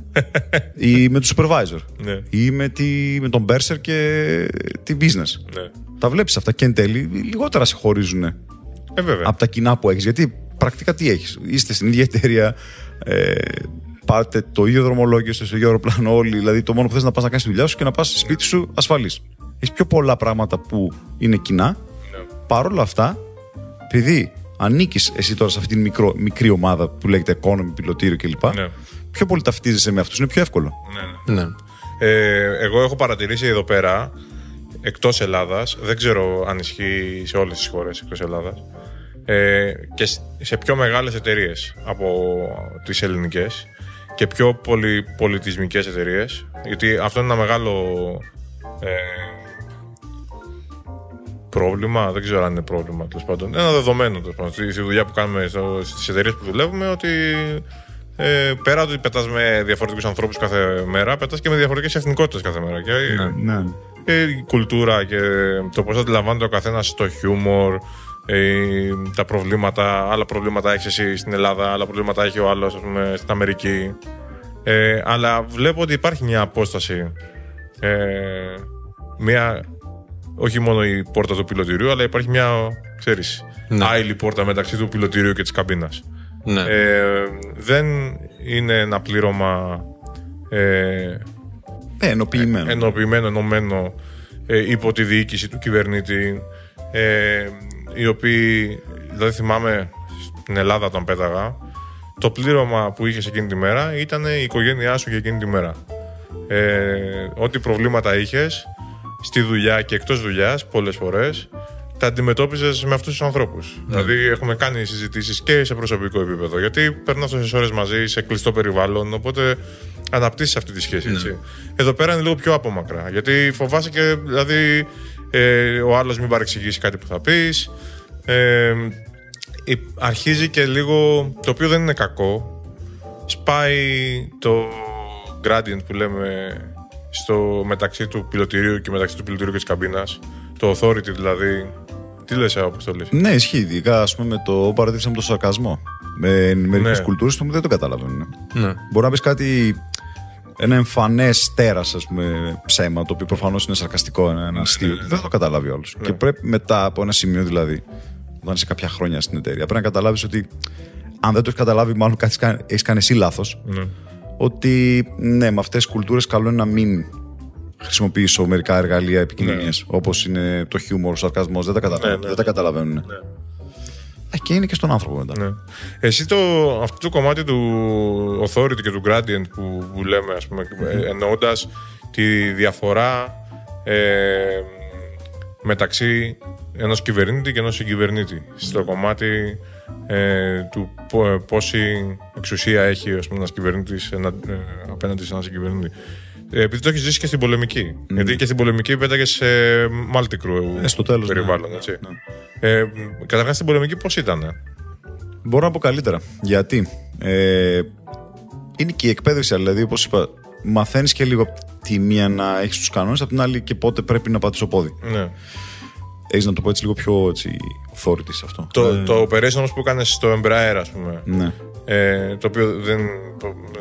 Ή με τον supervisor. Ναι. Ή με τον bursar και τη business. Ναι. Τα βλέπεις αυτά και εν τέλει λιγότερα σε χωρίζουν από τα κοινά που έχεις. Γιατί πρακτικά τι έχεις? Είστε στην ίδια εταιρεία. Πάτε το ίδιο δρομολόγιο, στο ίδιο αεροπλάνο όλοι. Δηλαδή, το μόνο που θες να πας να κάνεις τη δουλειά σου και να πας σπίτι σου ασφαλής. Έχεις πιο πολλά πράγματα που είναι κοινά. Ναι. Παρ' όλα αυτά, επειδή ανήκεις εσύ τώρα σε αυτήν την μικρή ομάδα που λέγεται economy, πιλωτήριο κλπ. Ναι. Πιο πολύ ταυτίζεσαι με αυτούς, είναι πιο εύκολο. Ναι. Εγώ έχω παρατηρήσει εδώ πέρα, εκτός Ελλάδας, δεν ξέρω αν ισχύει σε όλες τις χώρες εκτός Ελλάδας, και σε πιο μεγάλες εταιρείες από τις ελληνικές και πιο πολυπολιτισμικές εταιρείες, γιατί αυτό είναι ένα μεγάλο πρόβλημα, δεν ξέρω αν είναι πρόβλημα, τέλος πάντων. Ένα δεδομένο, τέλος πάντων, στη δουλειά που κάνουμε στις εταιρείες που δουλεύουμε, ότι πέρα ότι πετάς με διαφορετικούς ανθρώπους κάθε μέρα, πετάς και με διαφορετικές εθνικότητες κάθε μέρα. Και η κουλτούρα και το πώς αντιλαμβάνεται ο καθένας το χιούμορ, τα προβλήματα, άλλα προβλήματα έχεις εσύ στην Ελλάδα, άλλα προβλήματα έχει ο άλλος, ας πούμε, στην Αμερική. Αλλά βλέπω ότι υπάρχει μια απόσταση, όχι μόνο η πόρτα του πιλωτηρίου, αλλά υπάρχει μια, ξέρεις, άειλη πόρτα μεταξύ του πιλωτηρίου και της καμπίνας. Ναι. Δεν είναι ένα πλήρωμα ενοποιημένο, υπό τη διοίκηση του κυβερνήτη, οι οποίοι, δηλαδή θυμάμαι στην Ελλάδα όταν πέταγα, το πλήρωμα που είχες εκείνη τη μέρα ήταν η οικογένειά σου για εκείνη τη μέρα. Ό,τι προβλήματα είχες στη δουλειά και εκτός δουλειάς πολλές φορές τα αντιμετώπιζες με αυτούς τους ανθρώπους. Δηλαδή έχουμε κάνει συζητήσεις και σε προσωπικό επίπεδο, γιατί περνάς τόσες ώρες μαζί σε κλειστό περιβάλλον, οπότε αναπτύσσεις αυτή τη σχέση. Έτσι. Εδώ πέρα είναι λίγο πιο απόμακρα, γιατί φοβάσαι και δηλαδή ο άλλος μην παρεξηγήσει κάτι που θα πεις. Αρχίζει και λίγο, το οποίο δεν είναι κακό, σπάει το gradient που λέμε μεταξύ του πιλωτηρίου και μεταξύ του πιλωτηρίου και της καμπίνας, το authority δηλαδή. Τι λες, Αποστολή? Ναι, ισχύει. Ειδικά ας πούμε, το παρατήρησαμε το σαρκασμό. Με μερικές κουλτούρες του δεν το καταλαβαίνουν. Ναι. Μπορεί να πεις κάτι, ένα εμφανές τέρας, ας πούμε, ψέμα, το οποίο προφανώς είναι σαρκαστικό, ένα αστείο. Δεν θα το καταλάβει ο άλλος. Και πρέπει μετά από ένα σημείο, δηλαδή, όταν είσαι κάποια χρόνια στην εταιρεία, πρέπει να καταλάβεις ότι αν δεν το έχει καταλάβει, μάλλον έχεις κάνει εσύ λάθος. Ότι ναι, με αυτές τις κουλτούρες καλό είναι να μην χρησιμοποιήσω μερικά εργαλεία επικοινωνίας, όπως είναι το χιούμορ, ο σαρκασμός. Δεν τα καταλαβαίνουν. Και είναι και στον άνθρωπο μετά. Εσύ αυτό το κομμάτι του authority και του gradient που λέμε, ας πούμε, εννοώντας τη διαφορά μεταξύ ενός κυβερνήτη και ενός συγκυβερνήτη στο κομμάτι του πόση εξουσία έχει ένας κυβερνήτης απέναντι σε έναν συγκυβερνήτη. Επειδή το έχει ζήσει και στην πολεμική. Γιατί και στην πολεμική πέταγε σε multi-crew στο τέλος, περιβάλλον. Έτσι. Καταρχάς στην πολεμική πώς ήταν? Μπορώ να πω καλύτερα. Γιατί είναι και η εκπαίδευση, δηλαδή, όπως είπα, μαθαίνεις και λίγο τη μία να έχεις τους κανόνες, απ' την άλλη και πότε πρέπει να πατήσεις το πόδι. Ναι. Έχεις να το πω έτσι λίγο πιο authority σε αυτό. Το operation όμως που έκανες στο Embraer, ας πούμε. Ναι. Το οποίο δεν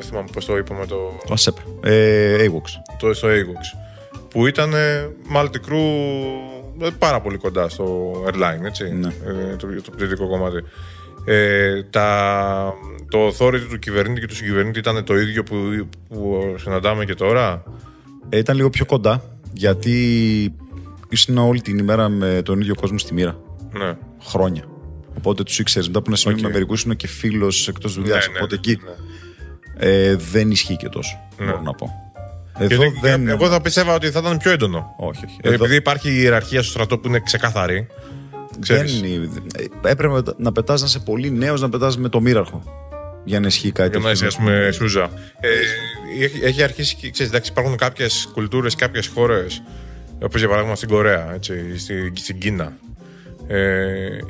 θυμάμαι πώς το είπαμε. Το ASEP. AWOX. Στο AWOX. Που ήταν multi-crew πάρα πολύ κοντά στο airline, έτσι. Ναι. Το πτυτικό κομμάτι. Το authority του κυβερνήτη και του συγκυβερνήτη ήταν το ίδιο που συναντάμε και τώρα. Ήταν λίγο πιο κοντά, γιατί ήσουν όλη την ημέρα με τον ίδιο κόσμο στη μοίρα. Ναι. Χρόνια. Οπότε τους ήξερες. Μετά που να σημαίνει με μερικούς ήσουν και φίλος εκτός δουλειάς. Οπότε εκεί δεν ισχύει και τόσο, μπορώ να πω. Εγώ θα πιστεύα ότι θα ήταν πιο έντονο. Όχι. Επειδή υπάρχει η ιεραρχία στο στρατό που είναι ξεκάθαρη. Έπρεπε να πετάς να είσαι πολύ νέος, να πετάς με το μοίραρχο. Για να ισχύει κάτι. Για να είσαι, ας πούμε, σούζα. Έχει αρχίσει και ξέρεις, εντάξει, υπάρχουν κάποιες κουλτούρες, κάποιες χώρες, όπως για παράδειγμα στην Κορέα, έτσι, στην Κίνα.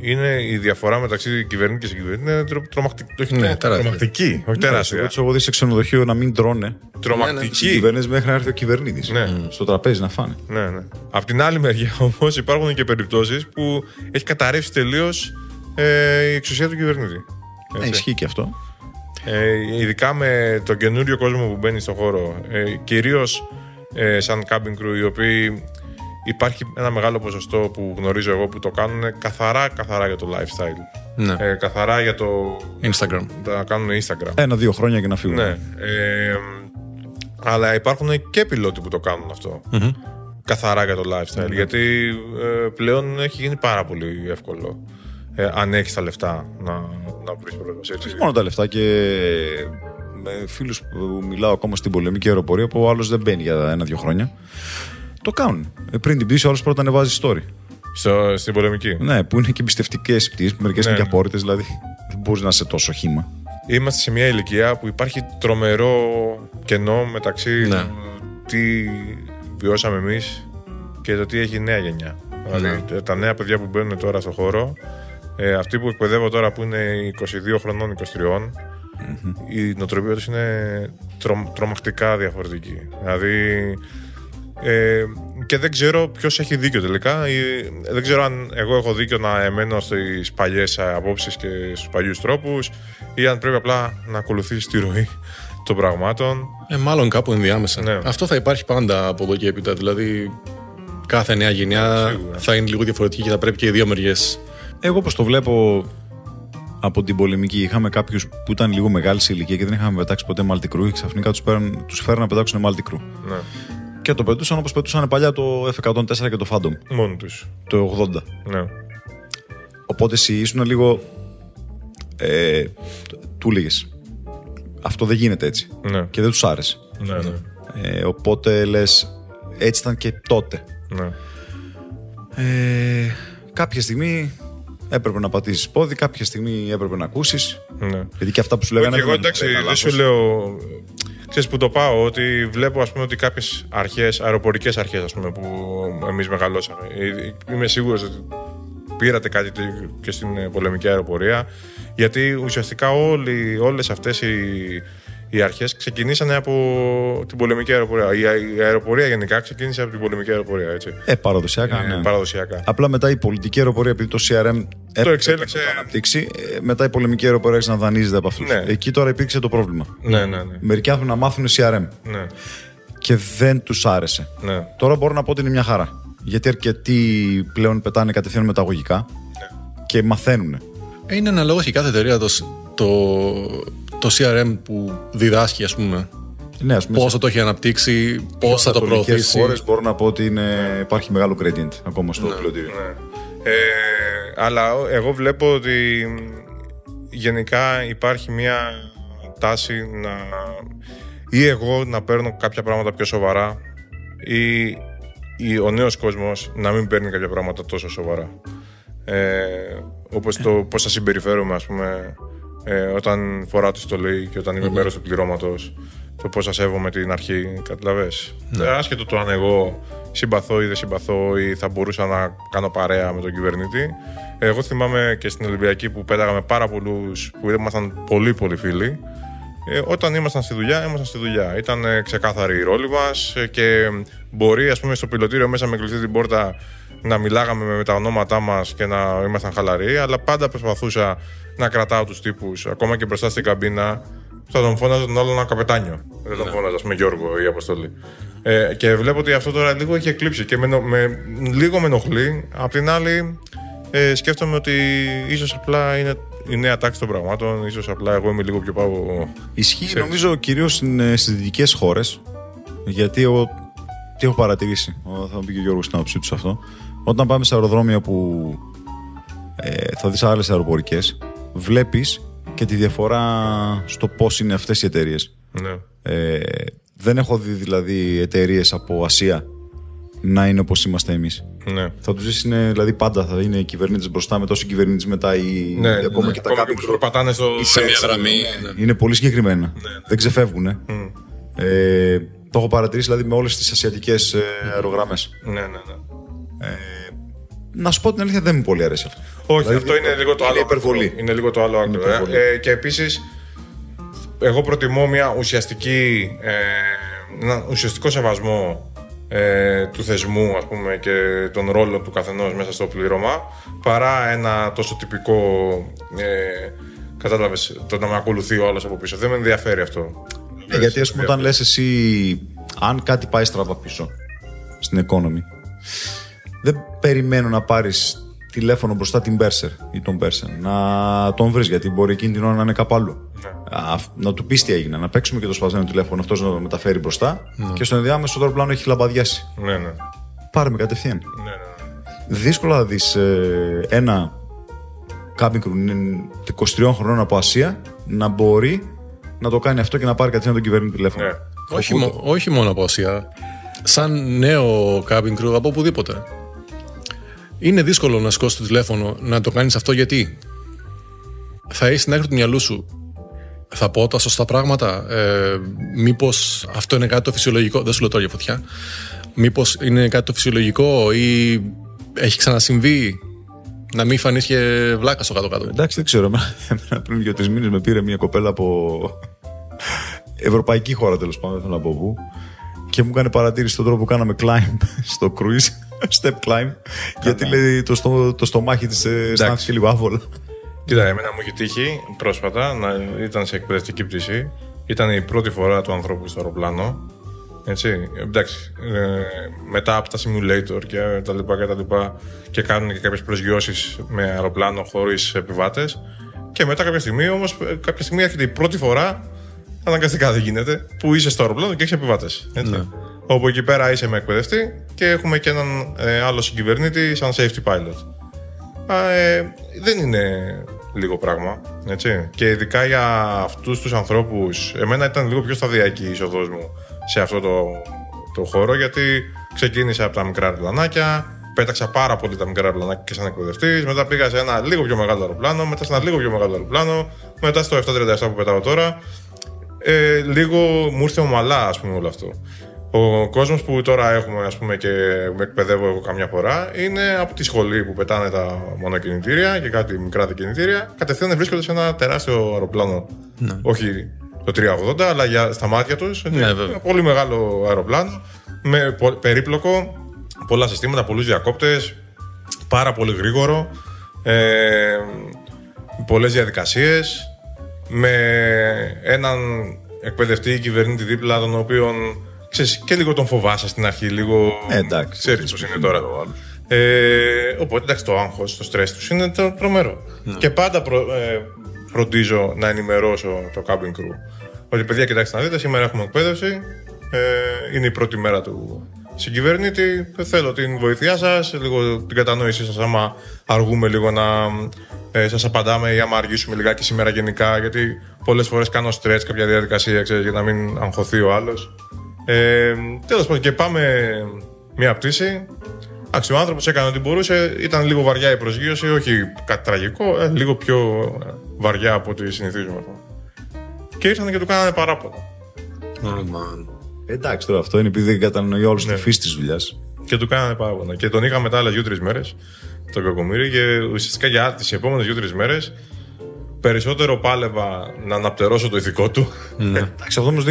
Είναι η διαφορά μεταξύ κυβερνήτη και συγκυβερνήτη είναι τρομακτική. Όχι τεράστια. Έτσι, εγώ δει σε ξενοδοχείο να μην τρώνε. Τρομακτική. Οι κυβερνήσει μέχρι να έρθει ο κυβερνήτη. Ναι. Στο τραπέζι να φάνε. Ναι. Απ' την άλλη μεριά όμως υπάρχουν και περιπτώσεις που έχει καταρρεύσει τελείως η εξουσία του κυβερνήτη. Ισχύει και αυτό. Ειδικά με τον καινούριο κόσμο που μπαίνει στον χώρο, κυρίως σαν cabin crew, οι οποίοι υπάρχει ένα μεγάλο ποσοστό που γνωρίζω εγώ που το κάνουν καθαρά για το lifestyle. Ναι. Καθαρά για το Instagram. Τα κάνουν Instagram. 1-2 χρόνια και να φύγουν. Ναι. Αλλά υπάρχουν και πιλότοι που το κάνουν αυτό. Καθαρά για το lifestyle. Γιατί πλέον έχει γίνει πάρα πολύ εύκολο. Αν έχεις τα λεφτά να βρεις πρόσβαση. Όχι μόνο τα λεφτά, και με φίλους που μιλάω ακόμα στην πολεμική αεροπορία, που ο άλλος δεν μπαίνει για 1-2 χρόνια. Το κάνουν. Πριν την πτήση, ο άλλος πρώτα ανεβάζει story. Στην πολεμική. Ναι, που είναι και εμπιστευτικές πτήσεις, που μερικές είναι και απόρριτες, δηλαδή δεν μπορεί να είσαι τόσο χύμα. Είμαστε σε μια ηλικία που υπάρχει τρομερό κενό μεταξύ τι βιώσαμε εμείς και το τι έχει η νέα γενιά. Δηλαδή, τα νέα παιδιά που μπαίνουν τώρα στο χώρο, αυτοί που εκπαιδεύω τώρα που είναι 22 χρονών, 23, η νοοτροπία τους είναι τρομακτικά διαφορετική. Δηλαδή, και δεν ξέρω ποιος έχει δίκιο τελικά. Δεν ξέρω αν εγώ έχω δίκιο να εμένω στις παλιές απόψεις και στους παλιούς τρόπους, ή αν πρέπει απλά να ακολουθήσεις τη ροή των πραγμάτων. Μάλλον κάπου ενδιάμεσα. Ναι. Αυτό θα υπάρχει πάντα από εδώ και έπειτα. Δηλαδή, κάθε νέα γενιά θα είναι λίγο διαφορετική και θα πρέπει και οι δύο μεριές. Εγώ όπως το βλέπω από την πολεμική, είχαμε κάποιους που ήταν λίγο μεγάλη σε ηλικία και δεν είχαμε πετάξει ποτέ multi-crew και ξαφνικά τους φέρουν να πετάξουν multi-crew. Ναι. Και το πετούσαν όπως πετούσαν παλιά το F-104 και το Phantom. Μόνοι τους. Το 80. Ναι. Οπότε εσύ ήσουν λίγο. Του λέγες. Αυτό δεν γίνεται έτσι. Ναι. Και δεν τους άρεσε. Ναι. Οπότε λες, έτσι ήταν και τότε. Ναι. Κάποια στιγμή έπρεπε να πατήσεις πόδι, κάποια στιγμή έπρεπε να ακούσεις. Ναι. Γιατί και αυτά που σου λέγανε. Εγώ εντάξει, δεν σου λέω. Ξέρεις που το πάω, ότι βλέπω ας πούμε ότι κάποιες αρχές, αεροπορικές αρχές ας πούμε, που εμείς μεγαλώσαμε, είμαι σίγουρος ότι πήρατε κάτι και στην πολεμική αεροπορία, γιατί ουσιαστικά όλες αυτές οι αρχές ξεκινήσανε από την πολεμική αεροπορία. Η αεροπορία γενικά ξεκίνησε από την πολεμική αεροπορία, έτσι. Παραδοσιακά. Ναι. Παραδοσιακά. Απλά μετά η πολιτική αεροπορία, επειδή το CRM το εξέλιξε. Να το αναπτύξει, μετά η πολεμική αεροπορία άρχισε να δανείζεται από αυτούς. Ναι. Εκεί τώρα υπήρξε το πρόβλημα. Ναι. Μερικοί άνθρωποι να μάθουν CRM. Ναι. Και δεν τους άρεσε. Ναι. Τώρα μπορώ να πω ότι είναι μια χαρά. Γιατί αρκετοί πλέον πετάνε κατευθείαν μεταγωγικά και μαθαίνουν. Είναι αναλόγως η κάθε εταιρεία το CRM που διδάσκει, ας πούμε. Ναι, ας πούμε, πώς θα το έχει αναπτύξει, πώς θα το προωθήσει. Σε χώρες μπορώ να πω ότι υπάρχει μεγάλο gradient ακόμα στο πλωτήριο. Ναι. Αλλά εγώ βλέπω ότι γενικά υπάρχει μια τάση ή εγώ να παίρνω κάποια πράγματα πιο σοβαρά, ή ο νέος κόσμος να μην παίρνει κάποια πράγματα τόσο σοβαρά. όπως το πώς θα συμπεριφέρομαι, ας πούμε, όταν φοράω τη στολή και όταν είμαι μέρος του πληρώματος, το πώς θα σέβομαι την αρχή, καταλαβες. Άσχετο το αν εγώ συμπαθώ ή δεν συμπαθώ ή θα μπορούσα να κάνω παρέα με τον κυβερνήτη. Εγώ θυμάμαι και στην Ολυμπιακή που πέταγαμε πάρα πολλούς που ήμασταν πολύ φίλοι. Όταν ήμασταν στη δουλειά. Ήταν ξεκάθαρη η ρόλη μας και μπορεί, ας πούμε, στο πιλωτήριο μέσα με κλειστή την πόρτα να μιλάγαμε με τα ονόματά μας και να ήμασταν χαλαροί, αλλά πάντα προσπαθούσα να κρατάω τους τύπους, ακόμα και μπροστά στην καμπίνα. Θα τον φώναζα τον άλλο ένα καπετάνιο. Δεν τον φώναζα, ας πούμε, Γιώργο ή Αποστολή. Και βλέπω ότι αυτό τώρα λίγο έχει εκλείψει και λίγο με ενοχλεί. Απ' την άλλη, σκέφτομαι ότι ίσως απλά είναι η νέα τάξη των πραγμάτων, ίσως απλά εγώ είμαι λίγο πιο πάω. Ισχύει νομίζω κυρίως στις δυτικές χώρες, γιατί εγώ τι έχω παρατηρήσει, θα μου πει και ο Γιώργος στην άποψή του σε αυτό. Όταν πάμε σε αεροδρόμια που θα δεις άλλες αεροπορικές, βλέπεις και τη διαφορά στο πώς είναι αυτές οι εταιρείες. Ναι. Δεν έχω δει δηλαδή εταιρείες από Ασία να είναι όπως είμαστε εμείς. Ναι. Θα τους ζήσεις, δηλαδή πάντα θα είναι οι κυβερνήτες μπροστά, μετά οι κυβερνήτες μετά ή ακόμα και τα κάτω που πατάνε σε μια γραμμή. Είναι πολύ συγκεκριμένα. Δεν ξεφεύγουν. Το έχω παρατηρήσει δηλαδή με όλες τις ασιατικές αερογραμμές. Ναι. Να σου πω την αλήθεια, δεν μου πολύ αρέσει αυτό. Όχι, δηλαδή, αυτό είναι λίγο το άλλο υπερβολή. Είναι λίγο το άλλο άκρο. Και επίσης, εγώ προτιμώ ένα ουσιαστικό σεβασμό του θεσμού, ας πούμε, και τον ρόλο του καθενός μέσα στο πλήρωμα, παρά ένα τόσο τυπικό, κατάλαβες, το να με ακολουθεί ο άλλος από πίσω. Δεν με ενδιαφέρει αυτό. Γιατί, ας πούμε, όταν λες εσύ, αν κάτι πάει στραβά πίσω στην economy, δεν περιμένω να πάρεις τηλέφωνο μπροστά την Πέρσερ ή τον Πέρσερ, να τον βρεις, γιατί μπορεί εκείνη την ώρα να είναι κάπου αλλού. Να του πεις τι έγινε, να παίξουμε και το σπασμένο τηλέφωνο, αυτός να το μεταφέρει μπροστά και στο ενδιάμεσο το αεροπλάνο έχει λαμπαδιάσει. Ναι. Πάρε με κατευθείαν. Ναι. Δύσκολα θα δεις ένα cabin crew 23 χρονών από Ασία να μπορεί να το κάνει αυτό και να πάρει κατευθείαν τον κυβερνήτη τηλέφωνο. Ναι. Όχι μόνο από Ασία. Σαν νέο cabin crew από οπουδήποτε. Είναι δύσκολο να σηκώσει το τηλέφωνο να το κάνεις αυτό, γιατί θα έχεις στην άκρη του μυαλού σου. Θα πω τα σωστά πράγματα. Μήπως αυτό είναι κάτι το φυσιολογικό. Δεν σου λέω τώρα για φωτιά. Μήπως είναι κάτι το φυσιολογικό ή έχει ξανασυμβεί να μην φανείς και βλάκα στο κάτω-κάτω. Εντάξει, δεν ξέρω. Εμένα πριν 2-3 μήνες με πήρε μια κοπέλα από ευρωπαϊκή χώρα, τέλος πάντων, δεν θέλω να πω πού, και μου έκανε παρατήρηση στον τρόπο που κάναμε climb στο cruise, step climb, γιατί λέει το στομάχι της αισθάνθηκε λίγο άβολα. Κοίτα, εμένα μου έχει τύχει πρόσφατα ήταν σε εκπαιδευτική πτήση. Ήταν η πρώτη φορά του ανθρώπου στο αεροπλάνο. Έτσι, εντάξει, μετά από τα simulator και τα λοιπά και κάνουν και κάποιες προσγειώσεις με αεροπλάνο χωρίς επιβάτες, και μετά κάποια στιγμή έρχεται η πρώτη φορά, αναγκαστικά δεν γίνεται, που είσαι στο αεροπλάνο και έχεις επιβάτες. Ναι. Όπου εκεί πέρα είσαι με εκπαιδευτή και έχουμε και έναν άλλο συγκυβερνήτη σαν safety pilot. Δεν είναι λίγο πράγμα, έτσι. Και ειδικά για αυτούς τους ανθρώπους, εμένα ήταν λίγο πιο σταδιακή η είσοδός μου σε αυτό το χώρο, γιατί ξεκίνησα από τα μικρά αεροπλανάκια, πέταξα πάρα πολύ τα μικρά αεροπλανάκια και σαν εκπαιδευτής, μετά πήγα σε ένα λίγο πιο μεγάλο αεροπλάνο, μετά σε ένα λίγο πιο μεγάλο αεροπλάνο, μετά στο 737 που πετάω τώρα. Λίγο μου ήρθε ομαλά, ας πούμε, όλο αυτό. Ο κόσμος που τώρα έχουμε, ας πούμε, και με εκπαιδεύω εγώ καμιά φορά, είναι από τη σχολή που πετάνε τα μονοκινητήρια και κάτι μικρά κινητήρια, κατευθείαν βρίσκονται σε ένα τεράστιο αεροπλάνο. Ναι. Όχι το 380, αλλά στα μάτια τους. Ναι, ένα πολύ μεγάλο αεροπλάνο, με περίπλοκο, πολλά συστήματα, πολλούς διακόπτες, πάρα πολύ γρήγορο, πολλές διαδικασίες, με έναν εκπαιδευτή ή κυβερνήτη δίπλα, τον οποίον ξέρεις, και λίγο τον φοβάσαι στην αρχή, λίγο. Εντάξει. Ξέρεις πώς είναι τώρα. Οπότε εντάξει, το άγχος, το στρες τους είναι τρομερό. Ναι. Και πάντα φροντίζω να ενημερώσω το cabin crew ότι, παιδιά, κοιτάξτε να δείτε, σήμερα έχουμε εκπαίδευση. Είναι η πρώτη μέρα του συγκυβερνήτη. Θέλω την βοήθειά σας, λίγο την κατανόησή σας. Άμα αργούμε λίγο να σας απαντάμε ή άμα αργήσουμε λιγάκι σήμερα γενικά. Γιατί πολλές φορές κάνω stretch κάποια διαδικασία, ξέρεις, για να μην αγχωθεί ο άλλος. Τέλος πάντων, και πάμε μια πτήση. Ο άνθρωπος έκανε ό,τι μπορούσε, ήταν λίγο βαριά η προσγείωση, όχι κάτι τραγικό, λίγο πιο βαριά από ό,τι συνηθίζουμε. Και ήρθαν και του κάνανε παράπονα. Εντάξει, τώρα αυτό είναι επειδή δεν κατανοεί όλο τη φύση τη δουλειά. Και του κάνανε παράπονα. Και τον είχα μετά άλλες 2-3 μέρες, τον κακομοίρη, και ουσιαστικά για τις επόμενες 2-3 μέρες περισσότερο πάλευα να αναπτερώσω το ηθικό του. Εντάξει, αυτό όμως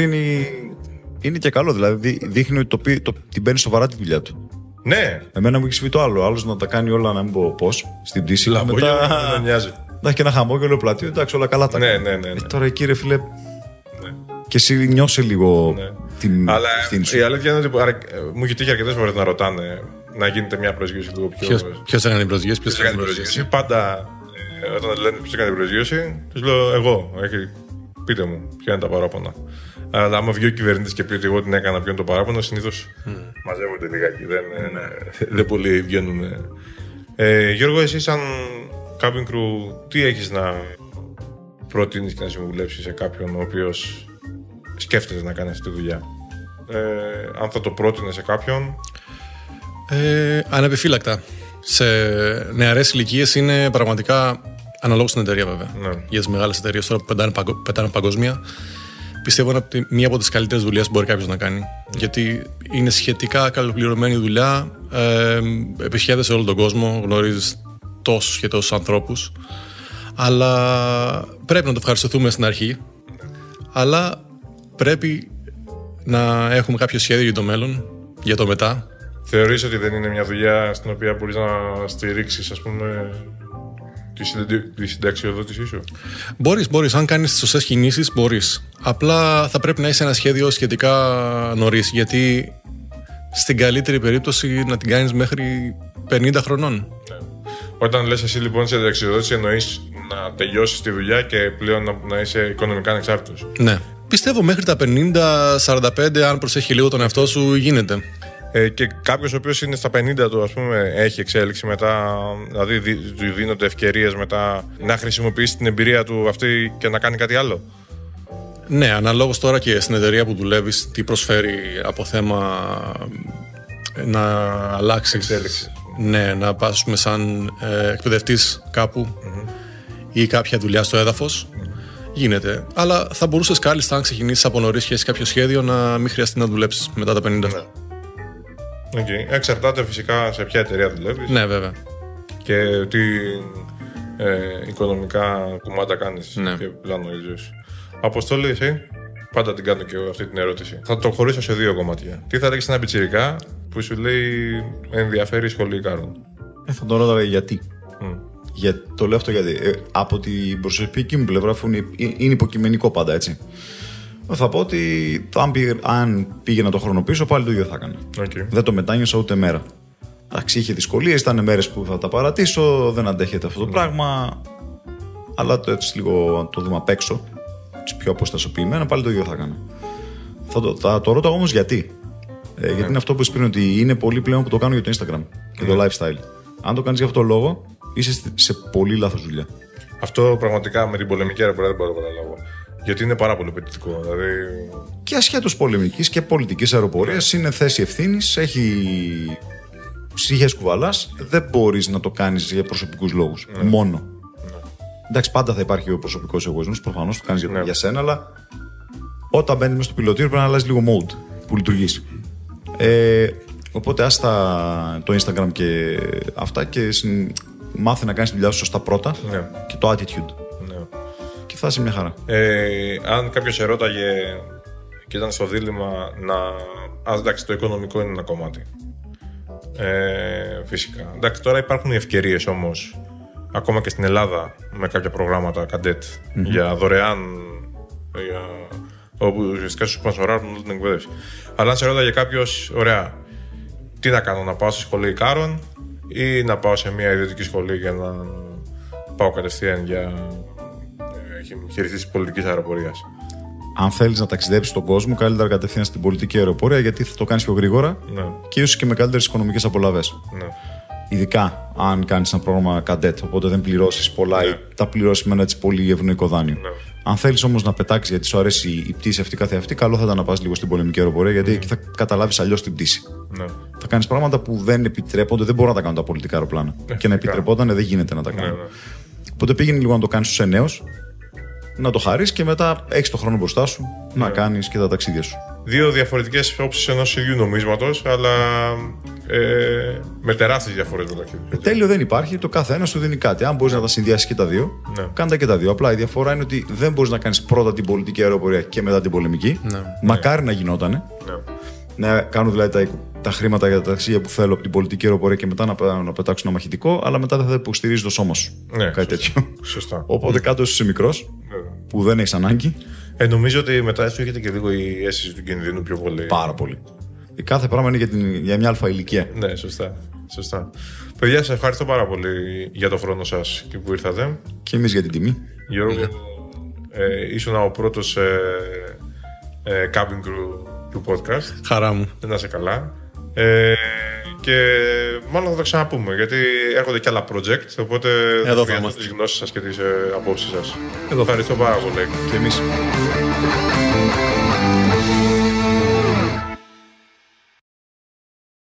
είναι και καλό. Δηλαδή δείχνει ότι την παίρνει σοβαρά τη δουλειά του. Ναι. Εμένα μου έχει συμβεί το άλλο. Άλλος να τα κάνει όλα, να μην πω πώς, στην πτήση. Μετά δεν νοιάζει. Να έχει και ένα χαμόγελο πλατείο, εντάξει, όλα καλά τα κάνει. Ναι. Τώρα εκεί, ρε φίλε. Και εσύ νιώσε λίγο την ευθύνη σου. Η αλήθεια είναι ότι μου έχει τύχει αρκετές φορές να ρωτάνε να γίνεται μια προσγείωση λίγο πιο. Ποιος έκανε την προσγείωση, ποιος έκανε την προσγείωση. Πάντα όταν λένε ποιος έκανε την προσγείωση, τους λέω εγώ. Πείτε μου, ποια είναι τα παράπονα. Αλλά άμα βγει ο κυβερνήτης και πει ότι εγώ την έκανα, ποιο είναι το παράπονο, συνήθως μαζεύονται λιγάκι. Δεν πολλοί βγαίνουν. Γιώργο, εσύ σαν cabin crew, τι έχεις να προτείνεις και να συμβουλεύσεις σε κάποιον ο οποίος σκέφτεται να κάνει αυτή τη δουλειά? Αν θα το πρότεινε σε κάποιον? Ανεπιφύλακτα. Σε νεαρές ηλικίες είναι πραγματικά αναλόγως στην εταιρεία, βέβαια. Ναι. Για τις μεγάλες εταιρείες τώρα που πετάνε παγκόσμια, πιστεύω είναι μία από τις καλύτερες δουλειές που μπορεί κάποιος να κάνει. Γιατί είναι σχετικά καλοπληρωμένη δουλειά, επιχέδεσαι όλο τον κόσμο, γνωρίζεις τόσους και τόσους ανθρώπους. Αλλά πρέπει να το ευχαριστηθούμε στην αρχή. Αλλά πρέπει να έχουμε κάποιο σχέδιο για το μέλλον, για το μετά. Θεωρείς ότι δεν είναι μια δουλειά στην οποία μπορείς να στηρίξεις, ας πούμε, τη συνταξιοδότησή σου? Μπορείς. Αν κάνεις τις σωστές κινήσεις, μπορείς. Απλά θα πρέπει να έχεις ένα σχέδιο σχετικά νωρίς. Γιατί στην καλύτερη περίπτωση να την κάνεις μέχρι 50 χρονών. Ναι. Όταν λες εσύ λοιπόν συνταξιοδότηση, εννοείς να τελειώσεις τη δουλειά και πλέον να είσαι οικονομικά ανεξάρτητος? Ναι. Πιστεύω μέχρι τα 50-45, αν προσέχει λίγο τον εαυτό σου, γίνεται. Και κάποιος ο οποίος είναι στα 50 του, ας πούμε, έχει εξέλιξη μετά, δηλαδή του δίνονται ευκαιρίες μετά να χρησιμοποιήσει την εμπειρία του αυτή και να κάνει κάτι άλλο? Ναι, αναλόγως τώρα και στην εταιρεία που δουλεύεις, τι προσφέρει από θέμα να αλλάξει εξέλιξη. Ναι, να πας σαν εκπαιδευτής κάπου ή κάποια δουλειά στο έδαφος. Γίνεται. Αλλά θα μπορούσες κάλλιστα, αν ξεκινήσεις από νωρίς και έχεις κάποιο σχέδιο, να μην χρειαστεί να δουλέψεις μετά τα 50. Ναι. Okay. Εξαρτάται φυσικά σε ποια εταιρεία δουλεύεις. Ναι, βέβαια. Και τι οικονομικά κουμάντα κάνεις και πλάνο η ζωή σου. Αποστόλη, εσύ, πάντα την κάνω και εγώ αυτή την ερώτηση. Θα το χωρίσω σε 2 κομμάτια. Τι θα έλεγες σε ένα πιτσιρικά που σου λέει ενδιαφέρει η σχολή Κάρων? Θα τον ρώταγα γιατί. Το λέω αυτό γιατί από την προσωπική μου πλευρά είναι υποκειμενικό πάντα, έτσι. Θα πω ότι αν πήγαινα το χρόνο πίσω, πάλι το ίδιο θα έκανα. Δεν το μετάνιωσα ούτε μέρα. Εντάξει, είχε δυσκολίες, ήταν μέρες που θα τα παρατήσω, δεν αντέχεται αυτό το πράγμα. Αλλά έτσι λίγο το δούμε απ' έξω, πιο αποστασιοποιημένα, πάλι το ίδιο θα έκανα. Θα το ρώτα όμως γιατί. Γιατί είναι αυτό που είπες πριν, ότι είναι πολλοί πλέον που το κάνουν για το Instagram και το lifestyle. Αν το κάνεις για αυτόν τον λόγο, είσαι σε πολύ λάθος δουλειά. Αυτό πραγματικά με την πολεμική αεροπορία δεν μπορώ να καταλάβω. Γιατί είναι πάρα πολύ απαιτητικό. Δηλαδή... Και ασχέτως πολεμικής και πολιτικής αεροπορίας, είναι θέση ευθύνης, έχει ψυχές κουβαλάς. Δεν μπορείς να το κάνεις για προσωπικούς λόγους. Μόνο. Εντάξει, πάντα θα υπάρχει ο προσωπικός εγωισμός, προφανώς το κάνεις για σένα, αλλά όταν μπαίνεις μέσα στο πιλωτήριο πρέπει να αλλάζει λίγο mode που λειτουργείς. Οπότε άστα το Instagram και αυτά και μάθε να κάνεις τη δουλειά σου σωστά πρώτα και το attitude. Και θα είσαι μια χαρά. Αν κάποιος ερώταγε και ήταν στο δίλημμα εντάξει, το οικονομικό είναι ένα κομμάτι. Φυσικά. Εντάξει, τώρα υπάρχουν οι ευκαιρίες όμως, ακόμα και στην Ελλάδα, με κάποια προγράμματα καντέτ για δωρεάν, όπου ουσιαστικά σου σπονσοράρουν όλη την εκπαίδευση. Αλλά αν σε ρώταγε κάποιος, ωραία, τι να κάνω, να πάω στη σχολή Κάρων ή να πάω σε μια ιδιωτική σχολή για να πάω κατευθείαν για χειριστής της πολιτικής αεροπορίας? Αν θέλεις να ταξιδέψεις στον κόσμο, καλύτερα κατευθείαν στην πολιτική αεροπορία, γιατί θα το κάνεις πιο γρήγορα και ίσως και με καλύτερες οικονομικές απολαβές. Ειδικά αν κάνεις ένα πρόγραμμα καντέτ, οπότε δεν πληρώσεις πολλά ή τα πληρώσεις με ένα έτσι πολύ ευνοϊκό δάνειο. Ναι. Αν θέλεις όμως να πετάξεις γιατί σου αρέσει η πτήση αυτή καθεαυτή, καλό θα ήταν να πας λίγο στην πολεμική αεροπορία, γιατί εκεί θα καταλάβεις αλλιώς την πτήση. Ναι. Θα κάνεις πράγματα που δεν επιτρέπονται, δεν μπορούν να τα κάνουν τα πολιτικά αεροπλάνα. Και να επιτρεπόταν, δεν γίνεται να τα κάνουν. Ναι. Οπότε πήγαινε λίγο να το κάνεις στους εννέους, να το χαρείς και μετά έχεις το χρόνο μπροστά σου να κάνεις και τα ταξίδια σου. Δύο διαφορετικές όψεις ενός ίδιου νομίσματος, αλλά με τεράστιες διαφορές μεταξύ τους. Τέλειο δεν υπάρχει, το κάθε ένα σου δίνει κάτι. Αν μπορείς να τα συνδυάσεις και τα δύο, κάνε τα και τα δύο. Απλά η διαφορά είναι ότι δεν μπορείς να κάνεις πρώτα την πολιτική αεροπορία και μετά την πολεμική. Μακάρι να γινότανε. Να κάνω δηλαδή τα χρήματα για τα ταξίδια που θέλω από την πολιτική αεροπορία και μετά να πετάξω ένα μαχητικό, αλλά μετά δεν θα υποστηρίζει το σώμα σου. Κάτι τέτοιο. Σωστά. Οπότε κάτω είσαι μικρός, που δεν έχεις ανάγκη. Νομίζω ότι μετά σου έρχεται και λίγο η αίσθηση του κινδύνου πιο πολύ. Πάρα πολύ. Κάθε πράγμα είναι για μια αλφα ηλικία. Ναι, σωστά. Παιδιά, σας ευχαριστώ πάρα πολύ για το χρόνο σας και που ήρθατε. Και εμείς για την τιμή. Γιώργο, ήσουν ο πρώτος cabin crew του podcast. Χαρά μου. Να είσαι καλά. Και μάλλον θα το ξαναπούμε, γιατί έρχονται και άλλα project, οπότε εδώ θα είμαστε τις γνώσεις σας και τις απόψεις σας. Ευχαριστώ πάρα πολύ. Και εμείς.